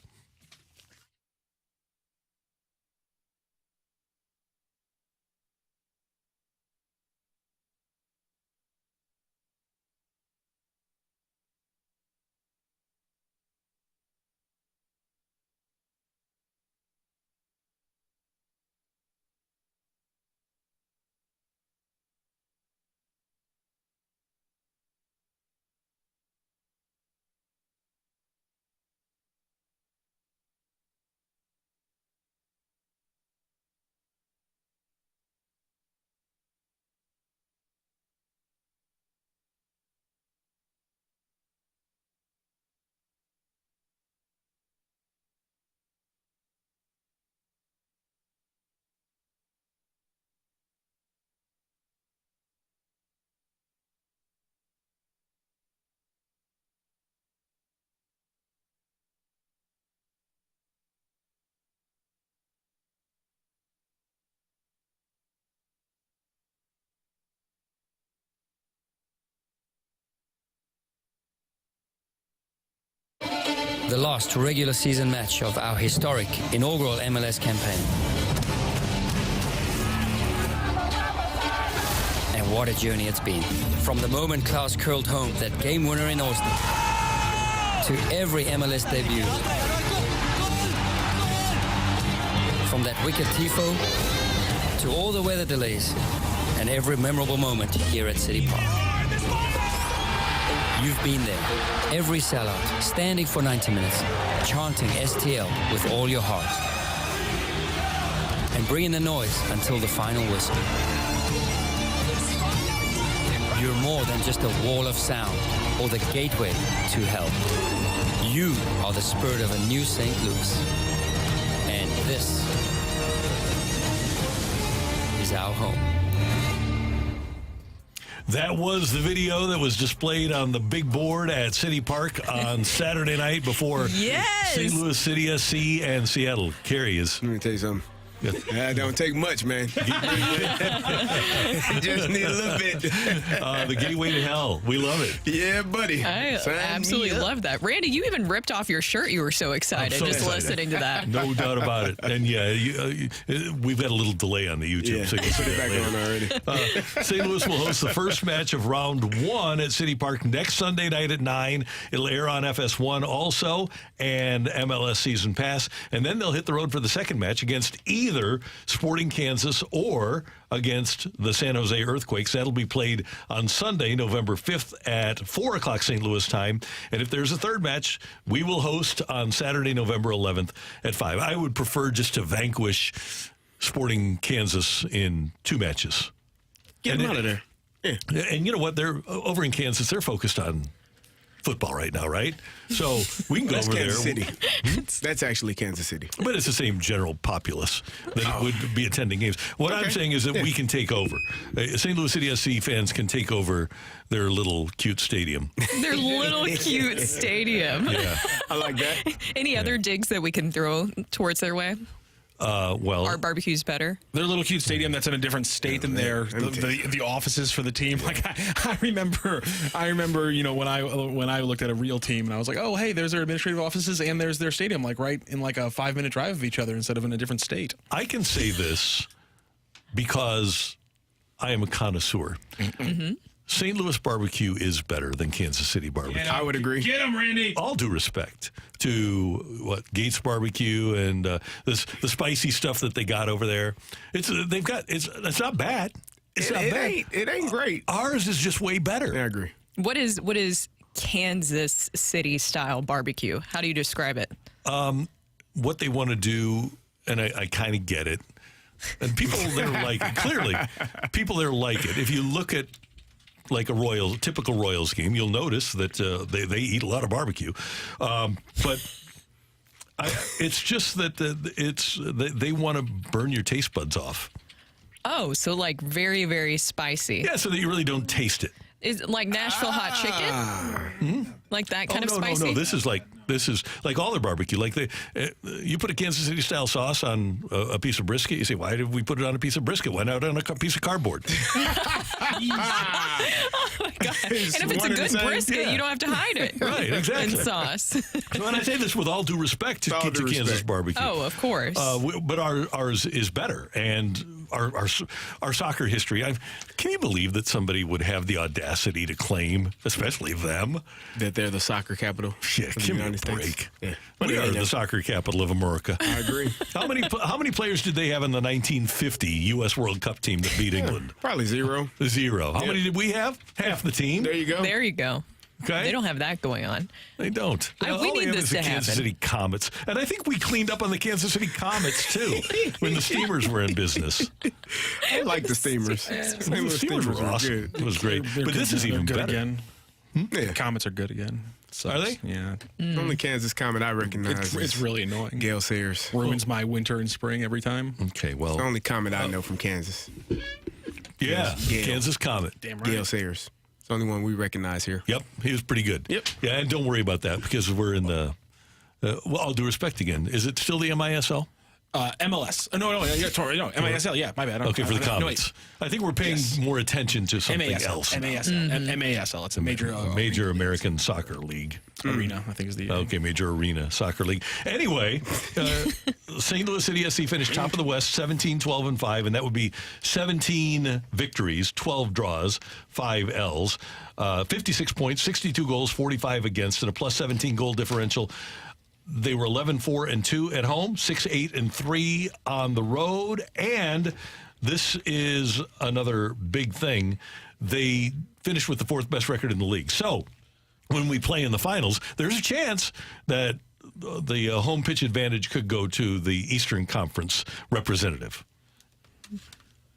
The last regular season match of our historic inaugural MLS campaign. And what a journey it's been. From the moment Klaus curled home that game winner in Austin, to every MLS debut. From that wicked tifo, to all the weather delays, and every memorable moment here at City Park. You've been there, every sellout, standing for 90 minutes, chanting STL with all your heart, and bringing the noise until the final whistle. You're more than just a wall of sound or the gateway to hell. You are the spirit of a new St. Louis. And this is our home. That was the video that was displayed on the big board at City Park on Saturday night before St. Louis City SC and Seattle. Carrie is. Let me tell you something. That don't take much, man. Just need a little bit. The gateway to hell. We love it. Yeah, buddy. I absolutely love that. Randy, you even ripped off your shirt. You were so excited listening to that. No doubt about it. And we've got a little delay on the YouTube. Yeah. So you'll see it back on already. St. Louis will host the first match of round 1 at City Park next Sunday night at 9. It'll air on FS1 also and MLS Season Pass. And then they'll hit the road for the second match against either Sporting Kansas or against the San Jose Earthquakes. That'll be played on Sunday, November 5th at 4 o'clock St. Louis time. And if there's a third match, we will host on Saturday, November 11th at 5. I would prefer just to vanquish Sporting Kansas in 2 matches. Get them out of there. Yeah. And you know what? They're over in Kansas. They're focused on football right now, right? So we can go over Kansas there. City. That's actually Kansas City. But it's the same general populace that would be attending games. What I'm saying is that we can take over. St. Louis City SC fans can take over their little cute stadium. Their little cute stadium. Yeah. I like that. Any other digs that we can throw towards their way? Well, our barbecue's better. Their little cute stadium that's in a different state than the offices for the team. Like I remember, you know, when I looked at a real team and I was like, oh hey, there's their administrative offices and there's their stadium, like right in like a 5-minute drive of each other instead of in a different state. I can say this because I am a connoisseur. Mm-hmm. St. Louis barbecue is better than Kansas City barbecue. I would agree. Get him, Randy. All due respect to Gates Barbecue and the spicy stuff that they got over there. It's not bad. It's not bad. It ain't great. Ours is just way better. Yeah, I agree. What is Kansas City style barbecue? How do you describe it? What they want to do, and I kind of get it. And people there like it. Clearly, people there like it. If you look at like a typical Royals game, you'll notice that they eat a lot of barbecue. But it's just that they want to burn your taste buds off. Oh, so like very, very spicy. Yeah, so that you really don't taste it. Is it like Nashville hot chicken? Like that kind of spicy? No. This is like all their barbecue. Like you put a Kansas City style sauce on a piece of brisket. You say, why did we put it on a piece of brisket? Why not on a piece of cardboard? Oh my God. And if it's a good brisket, you don't have to hide it. Right, exactly. In sauce. And I say this with all due respect to Kansas barbecue. Oh, of course. But ours is better. And our soccer history, can you believe that somebody would have the audacity to claim, especially them, that they're the soccer capital? Yeah, give me a break. Yeah. We are the soccer capital of America. I agree. How many players did they have in the 1950 U.S. World Cup team that beat England? Probably zero. How many did we have? Half the team. There you go. There you go. Okay. They don't have that going on. They don't. We need this to happen. Kansas City Comets. And I think we cleaned up on the Kansas City Comets, too, when the Steamers were in business. I like the Steamers. The Steamers were awesome. It was great. But this is even better. Again. Yeah. Comets are good again. Are they? Yeah. The only Kansas Comet I recognize it's really annoying. Gale Sayers. Ruins my winter and spring every time. Okay, well. It's the only Comet I know from Kansas. Yeah, Kansas Comet. Damn right. Gale Sayers. It's the only one we recognize here. Yep, he was pretty good. Yep. Yeah, and don't worry about that because we're in the, all due respect again, is it still the MISL? MLS. No, MISL. Yeah, my bad. Okay, for the Comets. I think we're paying more attention to something MASL, else. MASL. It's a Major American Soccer League. Arena, I think is the... Okay, Major Arena Soccer League. Anyway, St. Louis City SC finished top of the West, 17-12-5, and that would be 17 victories, 12 draws, 5 L's, 56 points, 62 goals, 45 against, and a plus 17 goal differential. They were 11-4-2 at home, 6-8-3 on the road, and this is another big thing. They finished with the fourth best record in the league. So when we play in the finals, there's a chance that the home pitch advantage could go to the Eastern Conference representative.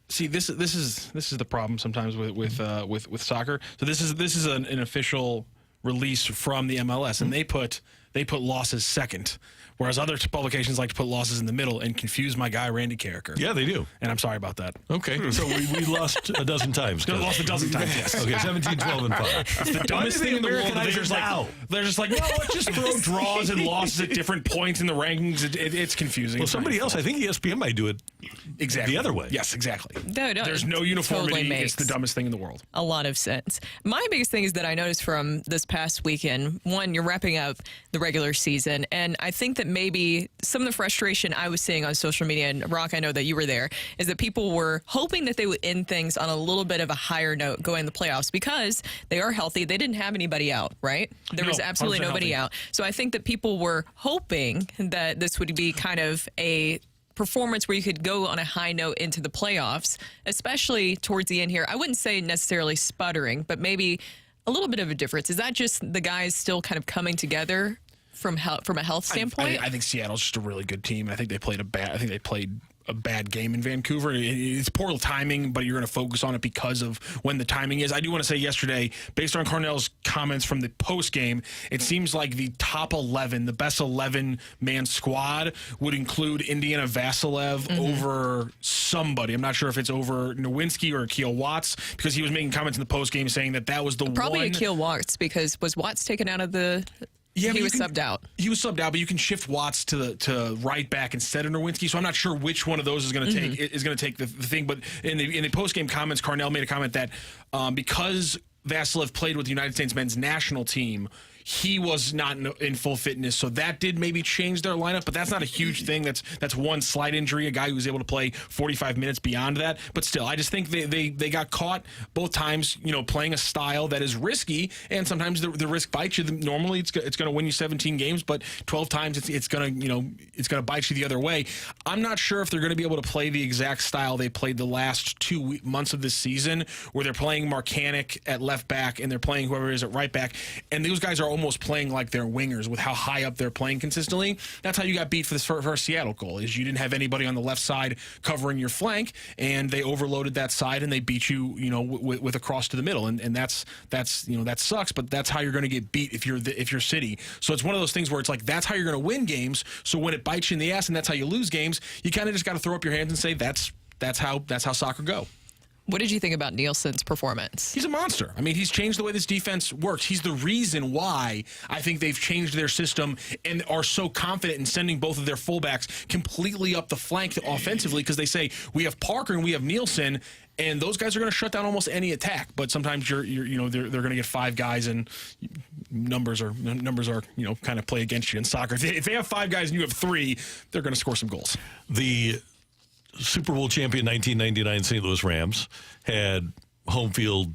See, this is the problem sometimes with soccer. So this is an official release from the MLS, and they put losses second, whereas other publications like to put losses in the middle and confuse my guy Randy Carricker. Yeah, they do. And I'm sorry about that. Okay, so we lost a dozen times. Lost a dozen times, yes. Okay, 17-12-5. It's the dumbest thing in the world. They're just like, well, let's just throw draws and losses at different points in the rankings. It's confusing. Well, somebody else, I think ESPN might do it exactly the other way. Yes, exactly. No, there's no uniformity. Totally it's the dumbest thing in the world. A lot of sense. My biggest thing is that I noticed from this past weekend, one, you're wrapping up the regular season, and I think that maybe some of the frustration I was seeing on social media, and Rocc, I know that you were there, is that people were hoping that they would end things on a little bit of a higher note going to the playoffs because they are healthy. They didn't have anybody out, right? There was absolutely nobody out. So I think that people were hoping that this would be kind of a performance where you could go on a high note into the playoffs, especially towards the end here. I wouldn't say necessarily sputtering, but maybe a little bit of a difference. Is that just the guys still kind of coming together from a health standpoint? I think Seattle's just a really good team. I think they played a bad game in Vancouver. It's poor timing, but you're going to focus on it because of when the timing is. I do want to say yesterday, based on Cornell's comments from the post game, it seems like the top 11, the best 11-man squad would include Indiana Vasilev over somebody. I'm not sure if it's over Nowinski or Akil Watts, because he was making comments in the post game saying that was the probably one. Akil Watts, because was Watts taken out of the... Yeah, he was subbed out. He was subbed out, but you can shift Watts to right back instead of Nowinski. So I'm not sure which one of those is going to take the thing. But in the post game comments, Cornell made a comment that because Vasilev played with the United States men's national team, he was not in full fitness, so that did maybe change their lineup, but that's not a huge thing. That's one slight injury, a guy who was able to play 45 minutes beyond that. But still, I just think they got caught both times, playing a style that is risky, and sometimes the risk bites you. Normally, it's going to win you 17 games, but 12 times it's going to bite you the other way. I'm not sure if they're going to be able to play the exact style they played the last 2 months of this season, where they're playing Marcanic at left back and they're playing whoever is at right back, and those guys are almost playing like they're wingers with how high up they're playing consistently. That's how you got beat for this first Seattle goal, is you didn't have anybody on the left side covering your flank, and they overloaded that side and they beat you, with a cross to the middle, and that's that sucks, but that's how you're going to get beat if you're City. So it's one of those things where it's like that's how you're going to win games. So when it bites you in the ass and that's how you lose games, you kind of just got to throw up your hands and say that's how soccer go. What did you think about Nielsen's performance? He's a monster. I mean, he's changed the way this defense works. He's the reason why I think they've changed their system and are so confident in sending both of their fullbacks completely up the flank offensively, because they say we have Parker and we have Nielsen, and those guys are going to shut down almost any attack. But sometimes they're going to get 5 guys, and numbers are kind of play against you in soccer. If they have 5 guys and you have 3, they're going to score some goals. The Super Bowl champion 1999 St. Louis Rams had home field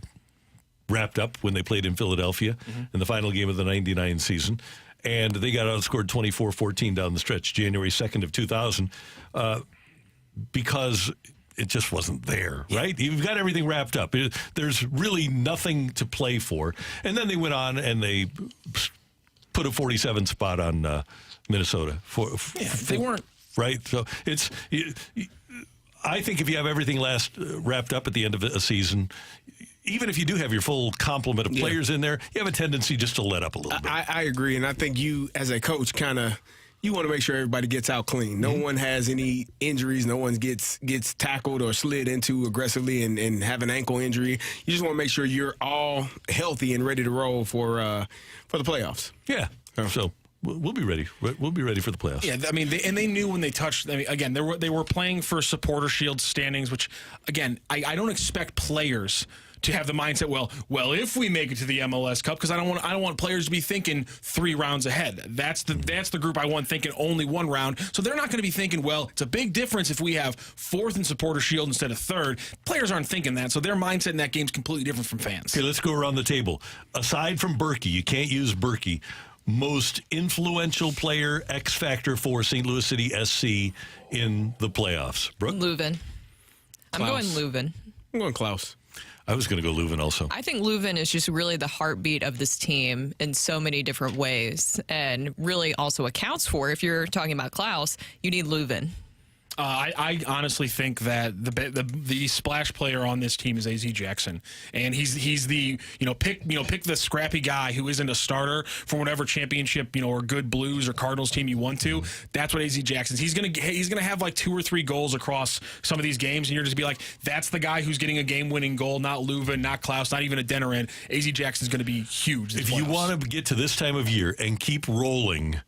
wrapped up when they played in Philadelphia in the final game of the 99 season, and they got outscored 24-14 down the stretch January 2nd of 2000 because it just wasn't there, right? You've got everything wrapped up. There's really nothing to play for. And then they went on and they put a 47 spot on Minnesota. They weren't. Right? So it's... I think if you have everything wrapped up at the end of a season, even if you do have your full complement of players in there, you have a tendency just to let up a little bit. I agree, and I think you, as a coach, you want to make sure everybody gets out clean. No one has any injuries. No one gets tackled or slid into aggressively and have an ankle injury. You just want to make sure you're all healthy and ready to roll for the playoffs. Yeah. So we'll be ready. We'll be ready for the playoffs. Yeah, I mean, they knew when they touched. I mean, again, they were playing for supporter shield standings, which, again, I don't expect players to have the mindset. Well, if we make it to the MLS Cup, because I don't want players to be thinking 3 rounds ahead. That's the group I want thinking only 1 round. So they're not going to be thinking, well, it's a big difference if we have 4th in supporter shield instead of 3rd. Players aren't thinking that, so their mindset in that game is completely different from fans. Okay, let's go around the table. Aside from Berkey, you can't use Berkey. Most influential player, X factor for St. Louis City SC in the playoffs. Brooke? Leuven. I'm going Leuven. I'm going Klaus. I was going to go Leuven also. I think Leuven is just really the heartbeat of this team in so many different ways, and really also accounts for, if you're talking about Klaus, you need Leuven. I honestly think that the splash player on this team is AZ Jackson, and he's the pick the scrappy guy who isn't a starter for whatever championship or good Blues or Cardinals team you want to. That's what AZ Jackson's. He's gonna have like 2 or 3 goals across some of these games, and you're just be like, that's the guy who's getting a game-winning goal, not Leuven, not Klaus, not even a Denerin. AZ Jackson's going to be huge. If you want to get to this time of year and keep rolling,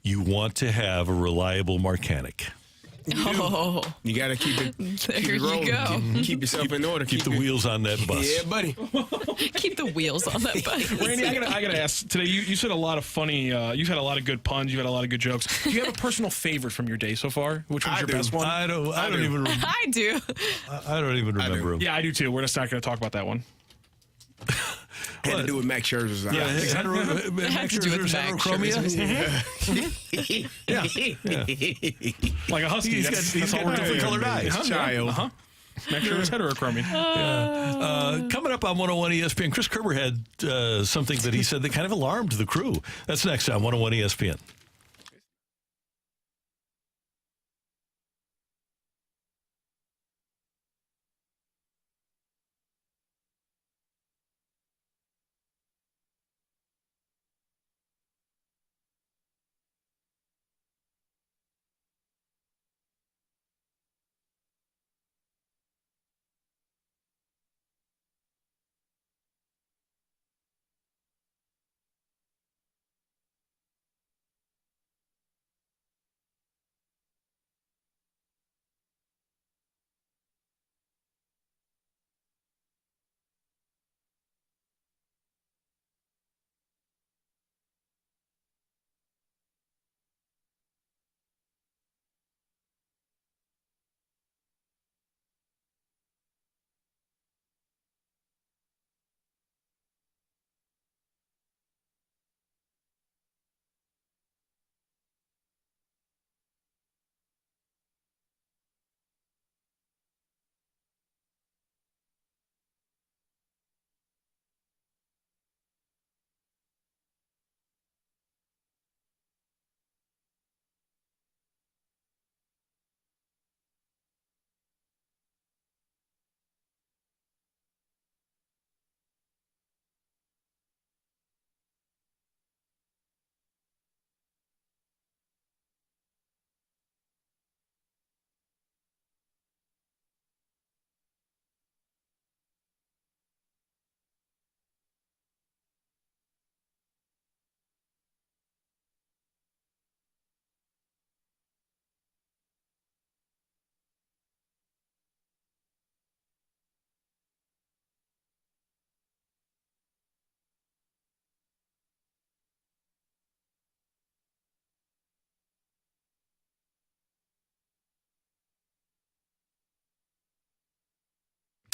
you want to have a reliable Marcanic. You got to keep it rolling. Go. Keep yourself in order. Keep the wheels on that bus. Yeah, buddy. Keep the wheels on that bus. Randy, I gotta ask today. You said a lot of funny. You've had a lot of good puns. You've had a lot of good jokes. Do you have a personal favorite from your day so far? Which was your best one? I don't even remember. I do. I don't even remember him. Yeah, I do too. We're just not going to talk about that one. Had to do with Max Scherzer's eyes. Yeah, Max Scherzer's heterochromia. Yeah. Like a husky. He's got different colored eyes. Child. Max Scherzer's heterochromia. Coming up on 101 ESPN, Chris Kerber had something that he said that kind of alarmed the crew. That's next on 101 ESPN.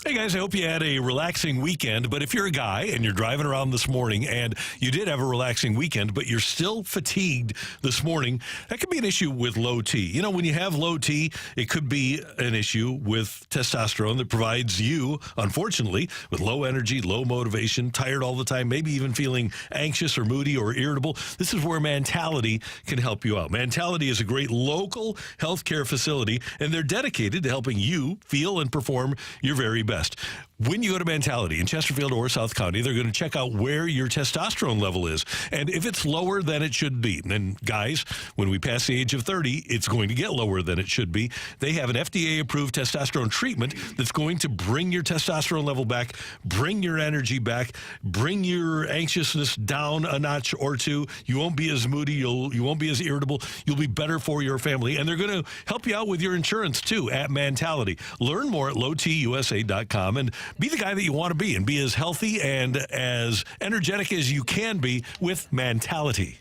Hey guys, I hope you had a relaxing weekend, but if you're a guy and you're driving around this morning and you did have a relaxing weekend, but you're still fatigued this morning, that could be an issue with low T. You know, when you have low T, it could be an issue with testosterone that provides you, unfortunately, with low energy, low motivation, tired all the time, maybe even feeling anxious or moody or irritable. This is where Mentality can help you out. Mentality is a great local healthcare facility, and they're dedicated to helping you feel and perform your very best. When you go to Mentality in Chesterfield or South County, they're going to check out where your testosterone level is. And if it's lower than it should be, then guys, when we pass the age of 30, it's going to get lower than it should be. They have an FDA-approved testosterone treatment that's going to bring your testosterone level back, bring your energy back, bring your anxiousness down a notch or two. You won't be as moody. You won't be as irritable. You'll be better for your family. And they're going to help you out with your insurance, too, at Mentality. Learn more at lowtusa.com and be the guy that you want to be and be as healthy and as energetic as you can be with Mentality.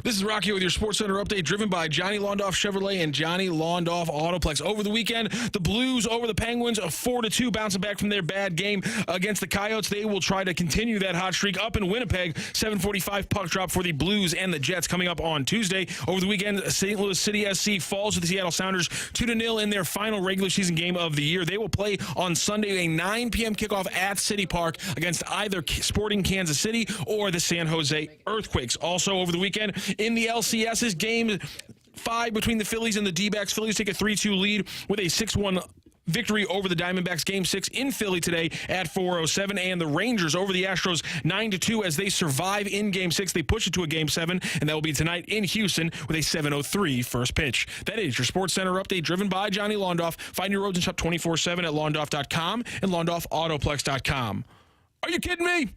This is Rocky with your Sports Center update, driven by Johnny Londoff Chevrolet and Johnny Londoff Autoplex. Over the weekend, the Blues over the Penguins, a 4-2, bouncing back from their bad game against the Coyotes. They will try to continue that hot streak up in Winnipeg. 7:45 puck drop for the Blues and the Jets coming up on Tuesday. Over the weekend, St. Louis City SC falls to the Seattle Sounders 2-0 in their final regular season game of the year. They will play on Sunday, a 9 p.m. kickoff at City Park against either Sporting Kansas City or the San Jose Earthquakes. Also over the weekend, in the LCS's game 5 between the Phillies and the D-backs. Phillies take a 3-2 lead with a 6-1 victory over the Diamondbacks. Game 6 in Philly today at 4:07, and the Rangers over the Astros 9-2 as they survive in Game 6. They push it to a Game 7, and that will be tonight in Houston with a 7:03 first pitch. That is your Sports Center update, driven by Johnny Londoff. Find your roads and shop 24/7 at londoff.com and londoffautoplex.com. Are you kidding me?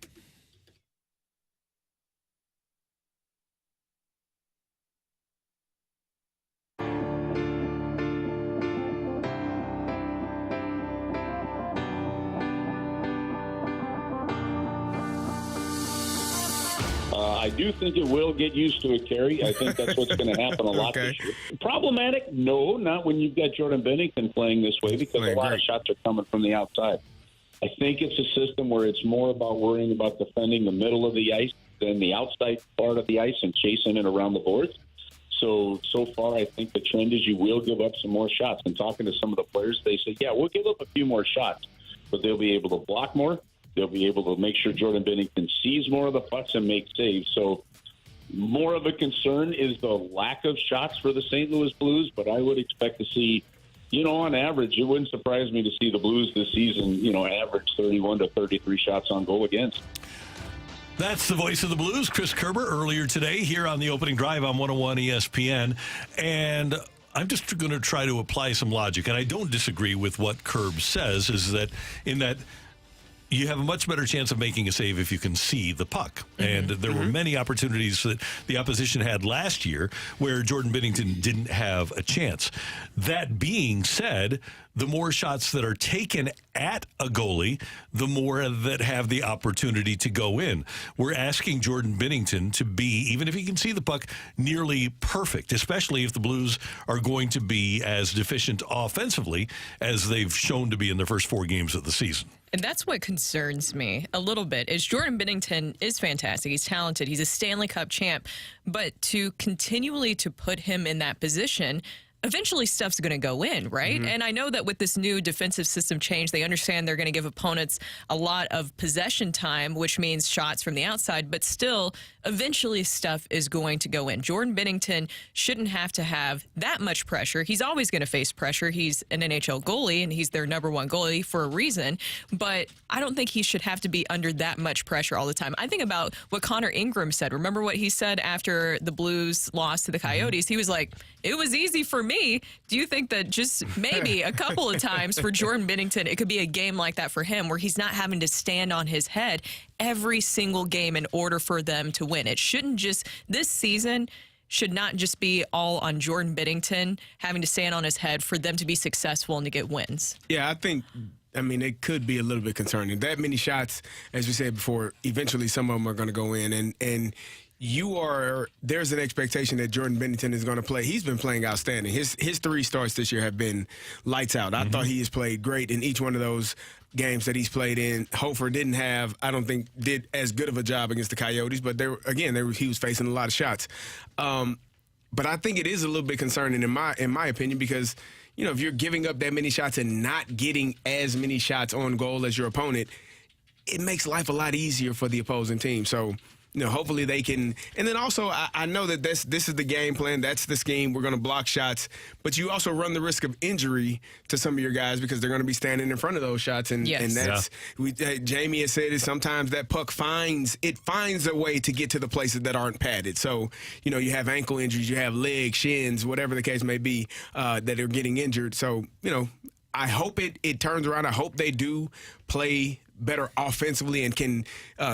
I do think it will get used to it, Kerry. I think that's what's going to happen a lot this year. Problematic? No, not when you've got Jordan Binnington playing this way, because a lot of shots are coming from the outside. I think it's a system where it's more about worrying about defending the middle of the ice than the outside part of the ice and chasing it around the boards. So far, I think the trend is you will give up some more shots. And talking to some of the players, they say, yeah, we'll give up a few more shots, but they'll be able to block more. They'll be able to make sure Jordan Binnington sees more of the pucks and make saves. So more of a concern is the lack of shots for the St. Louis Blues, but I would expect to see, on average, it wouldn't surprise me to see the Blues this season, average 31 to 33 shots on goal against. That's the voice of the Blues, Chris Kerber, earlier today here on the opening drive on 101 ESPN. And I'm just going to try to apply some logic, and I don't disagree with what Kerb says, is that in that you have a much better chance of making a save if you can see the puck. And there were many opportunities that the opposition had last year where Jordan Binnington didn't have a chance. That being said, the more shots that are taken at a goalie, the more that have the opportunity to go in. We're asking Jordan Binnington to be, even if he can see the puck, nearly perfect, especially if the Blues are going to be as deficient offensively as they've shown to be in their first 4 games of the season. And that's what concerns me a little bit, is Jordan Binnington is fantastic. He's talented. He's a Stanley Cup champ. But to continually to put him in that position, eventually stuff's going to go in, right? And I know that with this new defensive system change, they understand they're going to give opponents a lot of possession time, which means shots from the outside, but still, eventually stuff is going to go in. Jordan Binnington shouldn't have to have that much pressure. He's always going to face pressure. He's an NHL goalie, and he's their number 1 goalie for a reason, but I don't think he should have to be under that much pressure all the time. I think about what Connor Ingram said. Remember what he said after the Blues lost to the Coyotes? He was like, it was easy for me. Do you think that just maybe a couple of times for Jordan Binnington, it could be a game like that for him where he's not having to stand on his head every single game in order for them to win? It shouldn't just, this season should not just be all on Jordan Binnington having to stand on his head for them to be successful and to get wins. Yeah, I mean, it could be a little bit concerning. That many shots, as we said before, eventually some of them are going to go in. And there's an expectation that Jordan Binnington is going to play. He's been playing outstanding. His 3 starts this year have been lights out. I thought he has played great in each one of those games that he's played in. Hofer I don't think did as good of a job against the Coyotes, but he was facing a lot of shots. But I think it is a little bit concerning in my opinion, because if you're giving up that many shots and not getting as many shots on goal as your opponent, it makes life a lot easier for the opposing team. So, hopefully they can. And then also, I know that this is the game plan. That's the scheme. We're going to block shots. But you also run the risk of injury to some of your guys because they're going to be standing in front of those shots. And that's, Jamie has said, is sometimes that puck finds a way to get to the places that aren't padded. So, you have ankle injuries, you have legs, shins, whatever the case may be, that are getting injured. So, I hope it turns around. I hope they do play better offensively and can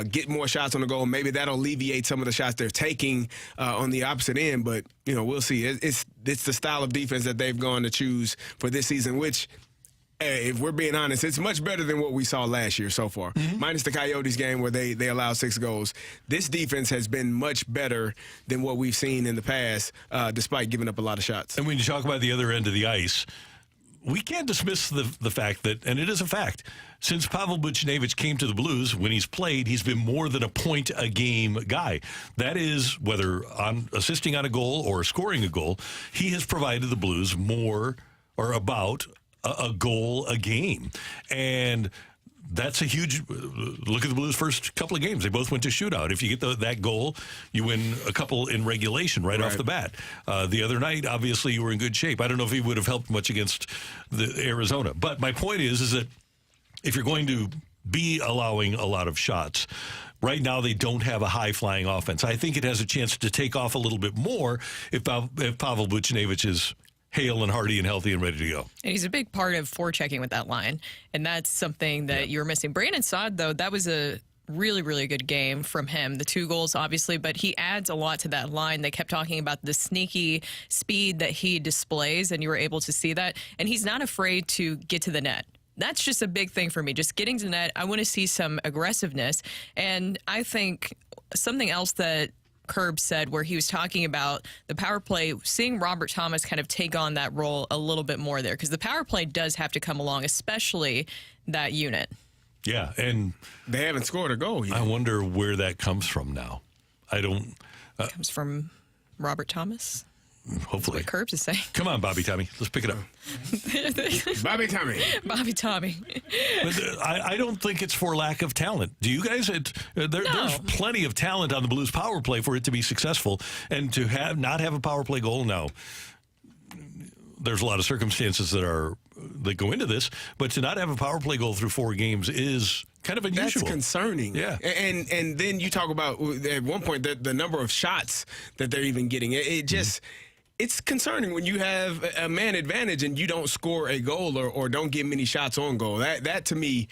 get more shots on the goal. Maybe that'll alleviate some of the shots they're taking on the opposite end. But, we'll see. It's the style of defense that they've gone to choose for this season, which, if we're being honest, it's much better than what we saw last year so far. Minus the Coyotes game where they allowed 6 goals. This defense has been much better than what we've seen in the past, despite giving up a lot of shots. And when you talk about the other end of the ice, we can't dismiss the fact that, and it is a fact, since Pavel Buchnevich came to the Blues, when he's played, he's been more than a point-a-game guy. That is, whether on assisting on a goal or scoring a goal, he has provided the Blues more or about a goal a game. And that's a huge look at the Blues' first couple of games. They both went to shootout. If you get that goal, you win a couple in regulation right off the bat. The other night, obviously, you were in good shape. I don't know if he would have helped much against the Arizona. But my point is that if you're going to be allowing a lot of shots, right now they don't have a high-flying offense. I think it has a chance to take off a little bit more if Pavel Buchnevich is hale and hearty and healthy and ready to go. And he's a big part of forechecking with that line, and that's something that you're missing. Brandon Saad, though, that was a really, really good game from him. The 2 goals, obviously, but he adds a lot to that line. They kept talking about the sneaky speed that he displays, and you were able to see that. And he's not afraid to get to the net. That's just a big thing for me. Just getting to the net, I want to see some aggressiveness. And I think something else that Kerb said, where he was talking about the power play, seeing Robert Thomas kind of take on that role a little bit more there, because the power play does have to come along, especially that unit. Yeah, and they haven't scored a goal yet. I wonder where that comes from now. I don't. It comes from Robert Thomas. Hopefully. That's what Kerbs is saying. Come on, Bobby Tommy. Let's pick it up. Bobby Tommy. Bobby Tommy. But I don't think it's for lack of talent. Do you guys? There's plenty of talent on the Blues power play for it to be successful. And to not have a power play goal now, there's a lot of circumstances that go into this. But to not have a power play goal through 4 games is kind of unusual. That's concerning. Yeah. And then you talk about, at one point, the number of shots that they're even getting. It just... It's concerning when you have a man advantage and you don't score a goal or don't get many shots on goal. That to me,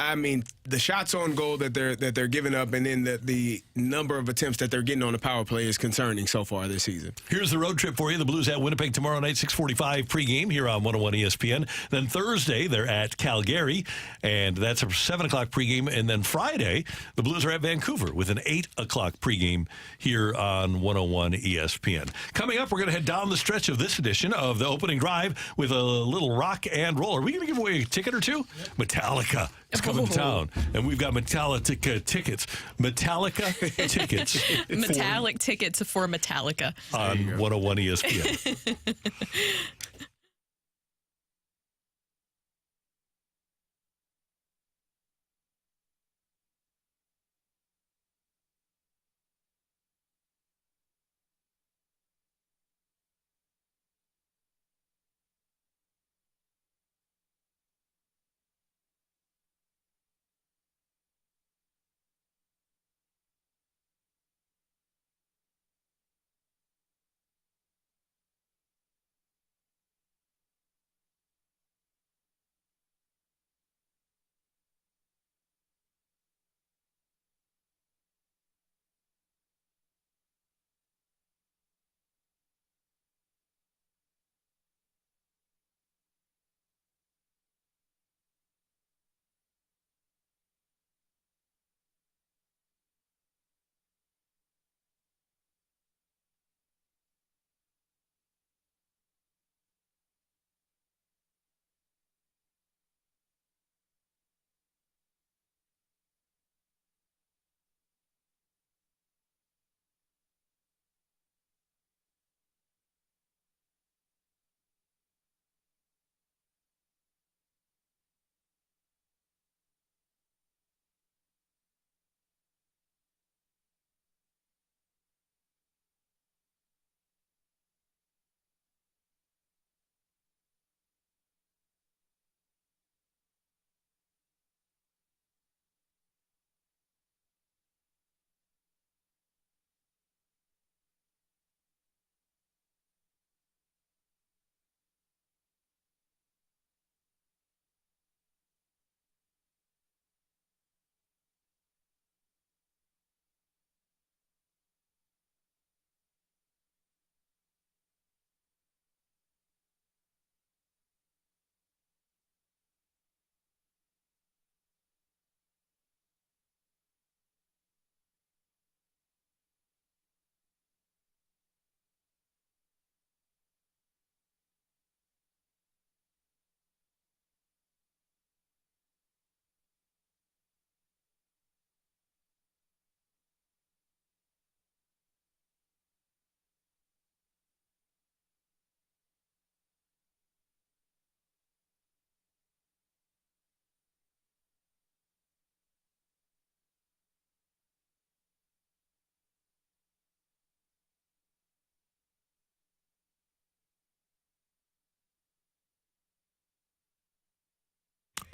I mean, the shots on goal that they're giving up, and then the number of attempts that they're getting on the power play is concerning so far this season. Here's the road trip for you. The Blues at Winnipeg tomorrow night, 6:45 pregame here on 101 ESPN. Then Thursday, they're at Calgary, and that's a 7 o'clock pregame. And then Friday, the Blues are at Vancouver with an 8 o'clock pregame here on 101 ESPN. Coming up, we're going to head down the stretch of this edition of the opening drive with a little rock and roll. Are we going to give away a ticket or two? Yep. Metallica is coming to town, and we've got Metallica tickets. Metallica tickets. Metallic tickets for Metallica. On 101 ESPN.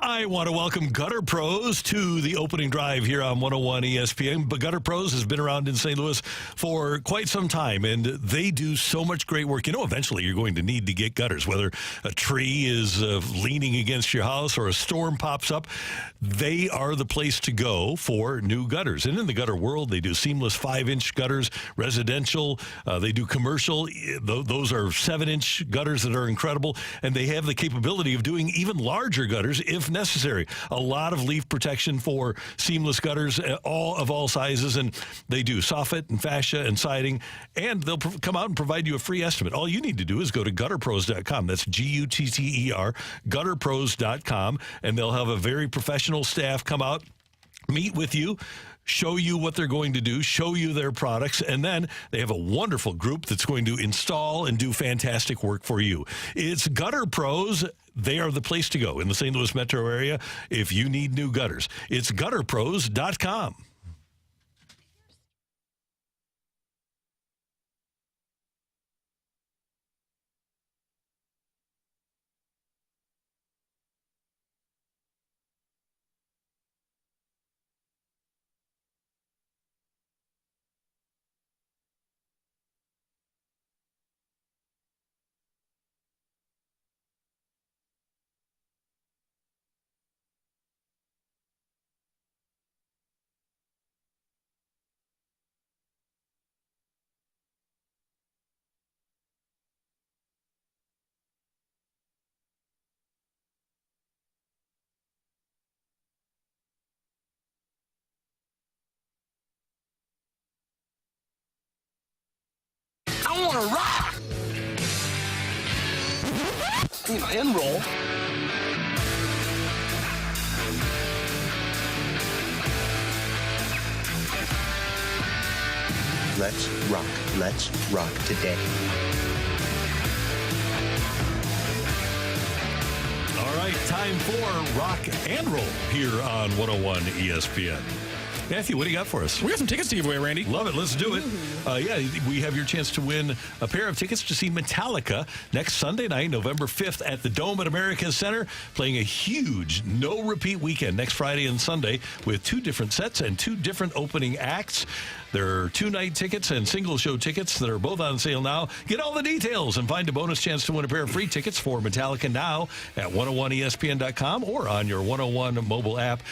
I want to welcome Gutter Pros to the opening drive here on 101 ESPN. But Gutter Pros has been around in St. Louis for quite some time, and they do so much great work. You know, eventually you're going to need to get gutters, whether a tree is leaning against your house or a storm pops up. They are the place to go for new gutters. And in the gutter world, they do seamless 5-inch gutters, residential. They do commercial. Those are 7-inch gutters that are incredible, and they have the capability of doing even larger gutters if necessary. A lot of leaf protection for seamless gutters, all sizes, and they do soffit and fascia and siding, and they'll come out and provide you a free estimate. All you need to do is go to gutterpros.com. That's GUTTER, gutterpros.com, and they'll have a very professional staff come out, meet with you, show you what they're going to do, show you their products, and then they have a wonderful group that's going to install and do fantastic work for you. It's Gutter Pros. They are the place to go in the St. Louis metro area if you need new gutters. It's gutterpros.com. gonna rock. End roll. Let's rock. Let's rock today. All right, time for Rock and Roll here on 101 ESPN. Matthew, what do you got for us? We got some tickets to give away, Randy. Love it. Let's do it. We have your chance to win a pair of tickets to see Metallica next Sunday night, November 5th at the Dome at America Center, playing a huge no-repeat weekend next Friday and Sunday with 2 different sets and 2 different opening acts. There are 2-night tickets and single-show tickets that are both on sale now. Get all the details and find a bonus chance to win a pair of free tickets for Metallica now at 101ESPN.com or on your 101 mobile app.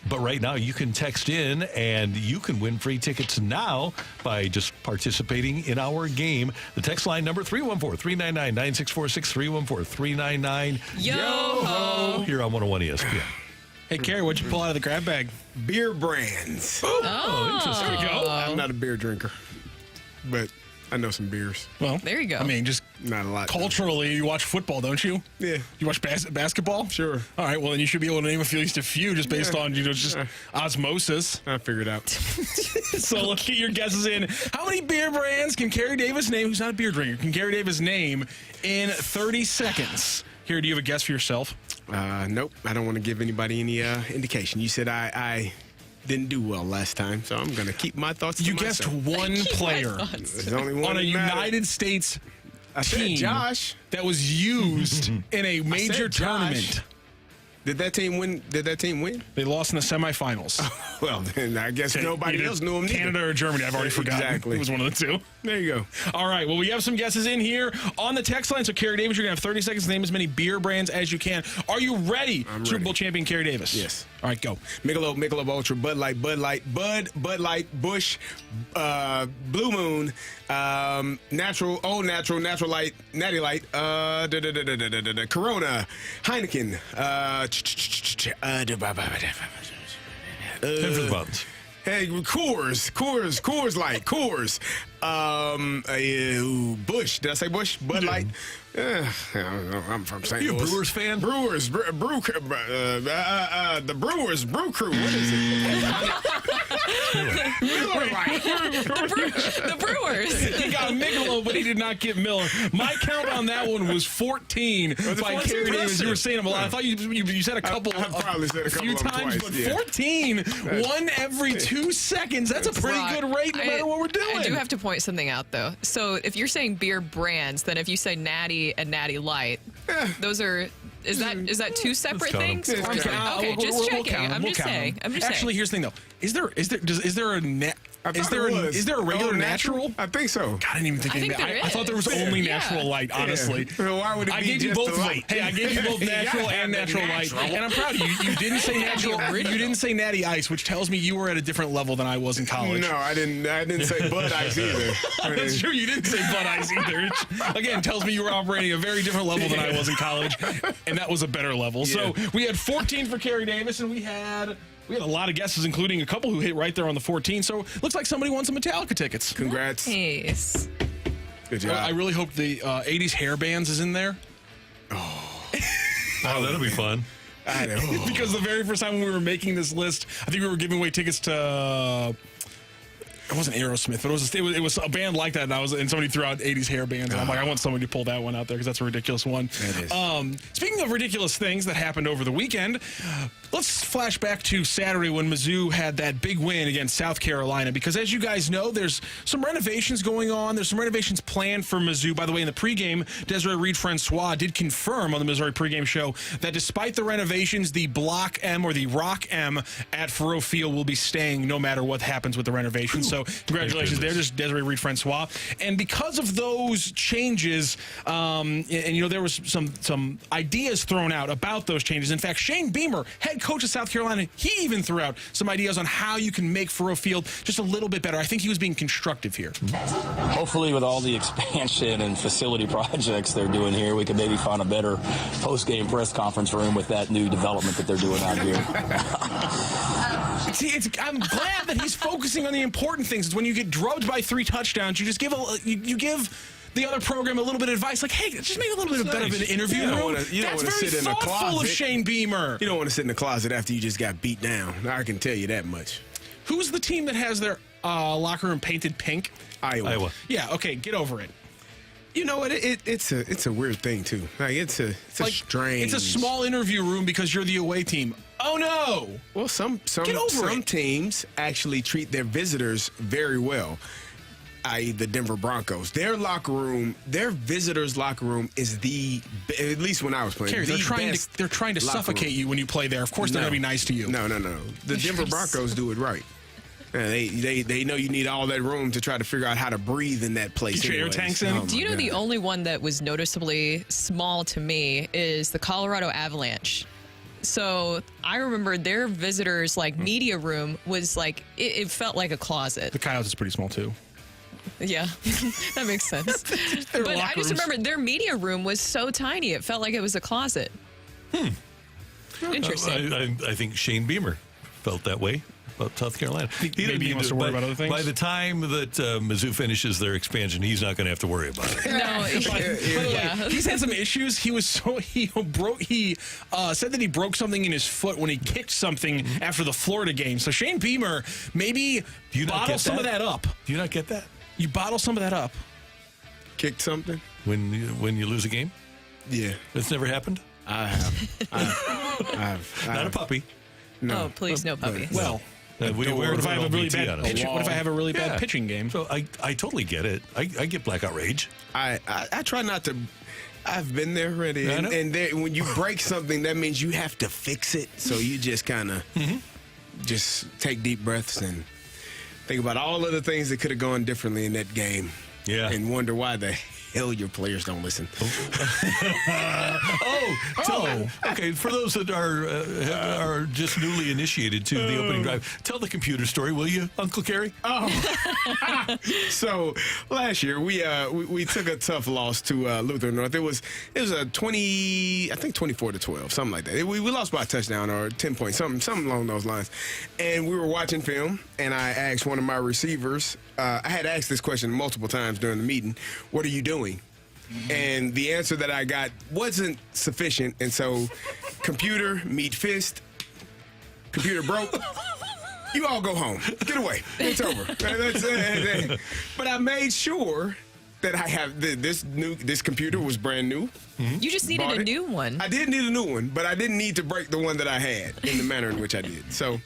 But right now, you can text in, and you can win free tickets now by just participating in our game. The text line number, 314-399-9646, 314-399-YO-HO, here on 101 ESPN. Hey, Carrie, what'd you pull out of the grab bag? Beer brands. Oh, interesting. There you go. I'm not a beer drinker, but I know some beers. Well, there you go. I mean, just not a lot. Culturally, you watch football, don't you? Yeah. You watch basketball? Sure. All right, well, then you should be able to name at least a few just based on, just osmosis. I figured out. So let's get your guesses in. How many beer brands can Carrie Davis name, who's not a beer drinker, can Carrie Davis name in 30 seconds? Here, do you have a guess for yourself? Nope. I don't want to give anybody any indication. You said I didn't do well last time, so I'm going to keep my thoughts to You myself. guessed one player There's only one on a that matters. United States I said team Josh. that was used in a major said Josh. tournament. Did that team win? They lost in the semifinals. Well, then I guess nobody Either else knew them. Canada or Germany, I've already forgotten. Exactly. It was one of the two. There you go. All right, well, we have some guesses in here on the text line. So, Carrie Davis, you're going to have 30 seconds to name as many beer brands as you can. Are you ready, Super Bowl champion Carrie Davis? Yes. All right, go. Michelob Ultra, Bud Light, Bud Light, Busch, Blue Moon, Natural Light, Natty Light, Corona, Heineken, Head for the buttons. Hey, Coors Light, Coors, Busch. Did I say Busch? Bud Light. I don't know. I'm from St. You a Louis. Brewers fan? Brewers, the Brewers Brew Crew. What is it? Miller Lite. The Brewers. He got Michelob, but he did not get Miller. My count on that one was 14 by Carrie Davis. You were saying them a lot. I thought you said a couple. I probably said a few couple times, twice, but yeah. 14, one every 2 seconds. That's a pretty good rate, no matter what we're doing. I do have to point something out, though. So if you're saying beer brands, then if you say Natty and Natty Light, those are. Is that 2 separate things? Let's count them. Okay, just We'll checking. count them. I'm We'll just count saying. them. I'm just Actually, saying. here's the thing, though. Is there a regular natural? I think so. God, I didn't even think. I think there I thought there was only is. natural light. Honestly, Well, why would it I be gave you just both the light? Hey, I gave you both natural Yeah, and natural light, natural. and I'm proud of you. You didn't say natural. You didn't say Natty Ice, which tells me you were at a different level than I was in college. No, I didn't say Bud Ice either. That's true. You didn't say Bud Ice either. Which, again, tells me you were operating at a very different level than I was in college, and that was a better level. So we had 14 for Carrie Davis, and we had a lot of guesses, including a couple who hit right there on the 14. So looks like somebody won some Metallica tickets. Congrats. Nice. Good job. I really hope the 80s hair bands is in there. Oh, that'll be fun. I know. Because the very first time when we were making this list, I think we were giving away tickets to. It wasn't Aerosmith, but it was a band like that, and somebody threw out 80s hair bands, and I'm like, I want somebody to pull that one out there because that's a ridiculous one. That is. Speaking of ridiculous things that happened over the weekend, let's flash back to Saturday when Mizzou had that big win against South Carolina, because as you guys know, there's some renovations going on. There's some renovations planned for Mizzou. By the way, in the pregame, Desiree Reed-Francois did confirm on the Missouri pregame show that despite the renovations, the Block M or the Rock M at Faurot Field will be staying no matter what happens with the renovations. So congratulations there, just Desiree Reed-Francois. And because of those changes, and there was some ideas thrown out about those changes. In fact, Shane Beamer, head coach of South Carolina, he even threw out some ideas on how you can make Faurot Field just a little bit better. I think he was being constructive here. Hopefully with all the expansion and facility projects they're doing here, we can maybe find a better post-game press conference room with that new development that they're doing out here. See, I'm glad that he's focusing on the important things. It's when you get drubbed by 3 touchdowns, you just give the other program a little bit of advice, like, hey, just make a little bit better of an interview. You don't want That's to very sit in a thoughtful closet. of Shane Beamer. You don't want to sit in the closet after you just got beat down. I can tell you that much. Who's the team that has their locker room painted pink? Iowa. Yeah, okay, get over it. You know what? It's a weird thing too. Like it's a strange. It's a small interview room because you're the away team. Oh no! Well, some teams actually treat their visitors very well. I.e., the Denver Broncos. Their locker room, their visitors' locker room is at least when I was playing. Kerry, they're trying to suffocate you when you play there. Of course, they're going to be nice to you. No. The Denver Broncos do it right. They know you need all that room to try to figure out how to breathe in that place. Get your air tanks in. Do you know the only one that was noticeably small to me is the Colorado Avalanche? So I remember their visitors' media room was it felt like a closet. The Coyotes is pretty small too. Yeah, that makes sense. But I just remember their media room was so tiny; it felt like it was a closet. Interesting. I think Shane Beamer felt that way about South Carolina. Maybe he wants to worry about other things. By the time that Mizzou finishes their expansion, he's not going to have to worry about it. No, he's had some issues. He said that he broke something in his foot when he kicked something after the Florida game. So Shane Beamer, maybe bottle some of that up. Do you not get that? You bottle some of that up. Kicked something when you lose a game? Yeah, it's never happened. I have. Not a puppy. No. Oh, please, no puppy. Well. What if I have a really bad pitch? What if I have a really bad pitching game? So I totally get it. I get blackout rage. I try not to. I've been there already, and when you break something, that means you have to fix it. So you just kind of just take deep breaths and think about all of the things that could have gone differently in that game. Yeah, and wonder why the hell your players don't listen. Okay. For those that are just newly initiated to the opening drive, tell the computer story, will you, Uncle Kerry? So last year we took a tough loss to Lutheran North. It was a 24-12, something like that. We lost by a touchdown or 10 points, something along those lines. And we were watching film, and I asked one of my receivers. I had asked this question multiple times during the meeting. What are you doing? And the answer that I got wasn't sufficient. And so computer, meet fist, computer broke. You all go home. Get away. It's over. But I made sure that I have this computer was brand new. You just needed a new one. I did need a new one, but I didn't need to break the one that I had in the manner in which I did. So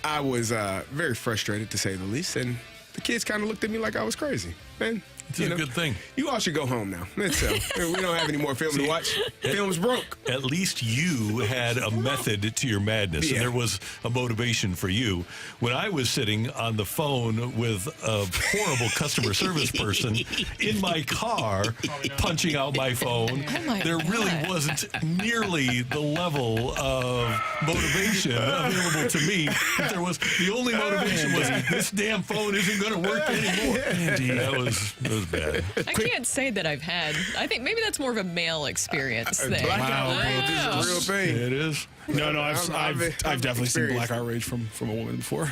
I was very frustrated, to say the least. And the kids kind of looked at me like I was crazy. Man, it's a good thing. You all should go home now. That's we don't have any more film to watch. Film's broke. At least you had a method to your madness, and there was a motivation for you. When I was sitting on the phone with a horrible customer service person in my car, punching out my phone, there really wasn't nearly the level of motivation available to me. There was the only motivation was this damn phone isn't going to work anymore. Andy, that was bad. I can't say that I've had. I think maybe that's more of a male experience thing. Blackout rage is a real thing. It is. No, I've definitely seen blackout rage from a woman before.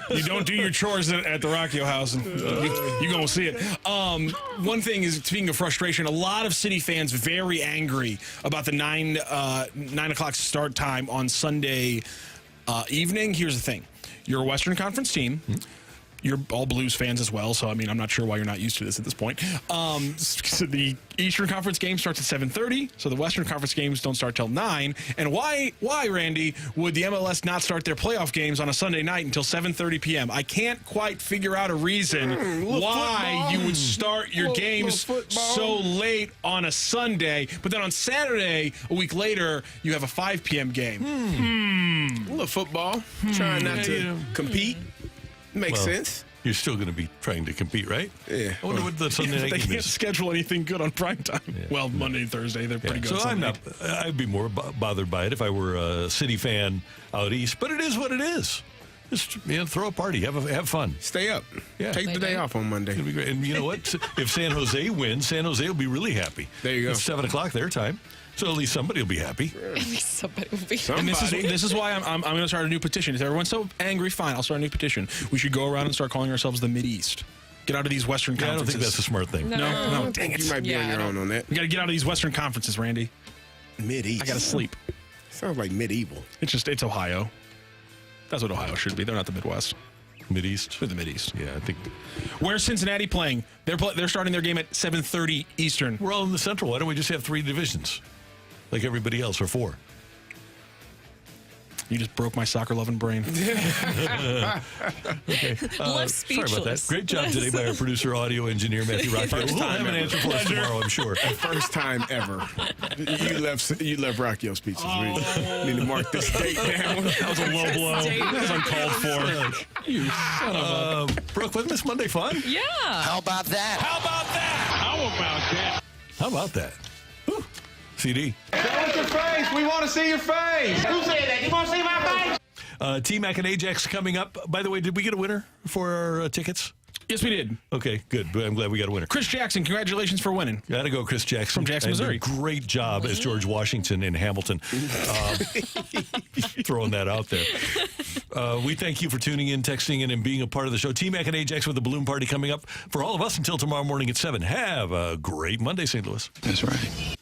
You don't do your chores at the Rockio house, and you gonna see it. One thing is, speaking of frustration, a lot of City fans very angry about the 9 o'clock start time on Sunday evening. Here's the thing: you're a Western Conference team. You're all Blues fans as well, so I mean, I'm not sure why you're not used to this at this point. So the Eastern Conference game starts at 7:30, so the Western Conference games don't start till 9. And why, Randy, would the MLS not start their playoff games on a Sunday night until 7:30 p.m.? I can't quite figure out a reason why you would start your games so late on a Sunday, but then on Saturday, a week later, you have a 5 p.m. game. A little football, trying not to compete. Makes sense. You're still going to be trying to compete, right? Yeah. I wonder what the Sunday night they game can't is. schedule anything good on prime time. Yeah. Well, Monday and Thursday, they're pretty good. So I'd be more bothered by it if I were a City fan out east. But it is what it is. Just throw a party, have fun, stay up. Yeah, take the day off on Monday. It'll be great. And you know what? If San Jose wins, San Jose will be really happy. There you go. It's 7 o'clock their time. So at least somebody will be happy. At least somebody will be happy. And this is why I'm going to start a new petition. If everyone's so angry, fine, I'll start a new petition. We should go around and start calling ourselves the Mideast. Get out of these Western Yeah, I don't conferences. think that's a smart thing. No, dang it. You might be on your own on that. We got to get out of these Western conferences, Randy. Mid-East. I got to sleep. Sounds like medieval. It's Ohio. That's what Ohio should be. They're not the Midwest. Mid-East? They're the Mid-East. Yeah, I think. Where's Cincinnati playing? They're starting their game at 7:30 Eastern. We're all in the Central. Why don't we just have 3 divisions like everybody else, or 4? You just broke my soccer-loving brain. Okay. Left Sorry about that. speechless. Great job today by our producer, audio engineer, Matthew Rocc Roll. We'll have an answer for us tomorrow, I'm sure. First time ever. You left Rocky speeches. We need to mark this date down. That was a low blow. That was uncalled for. You son of a... Brooke, wasn't this Monday fun? Yeah. How about that? How about that? How about that? How about that? Whew. CD. Show us your face. We want to see your face. Who said that? You want to see my face? T-Mac and Ajax coming up. By the way, did we get a winner for our tickets? Yes, we did. Okay, good. I'm glad we got a winner. Chris Jackson, congratulations for winning. Got to go, Chris Jackson. From Jackson, And Missouri. Great job as George Washington in Hamilton. Throwing that out there. We thank you for tuning in, texting in, and being a part of the show. T-Mac and Ajax with the balloon party coming up for all of us until tomorrow morning at 7. Have a great Monday, St. Louis. That's right.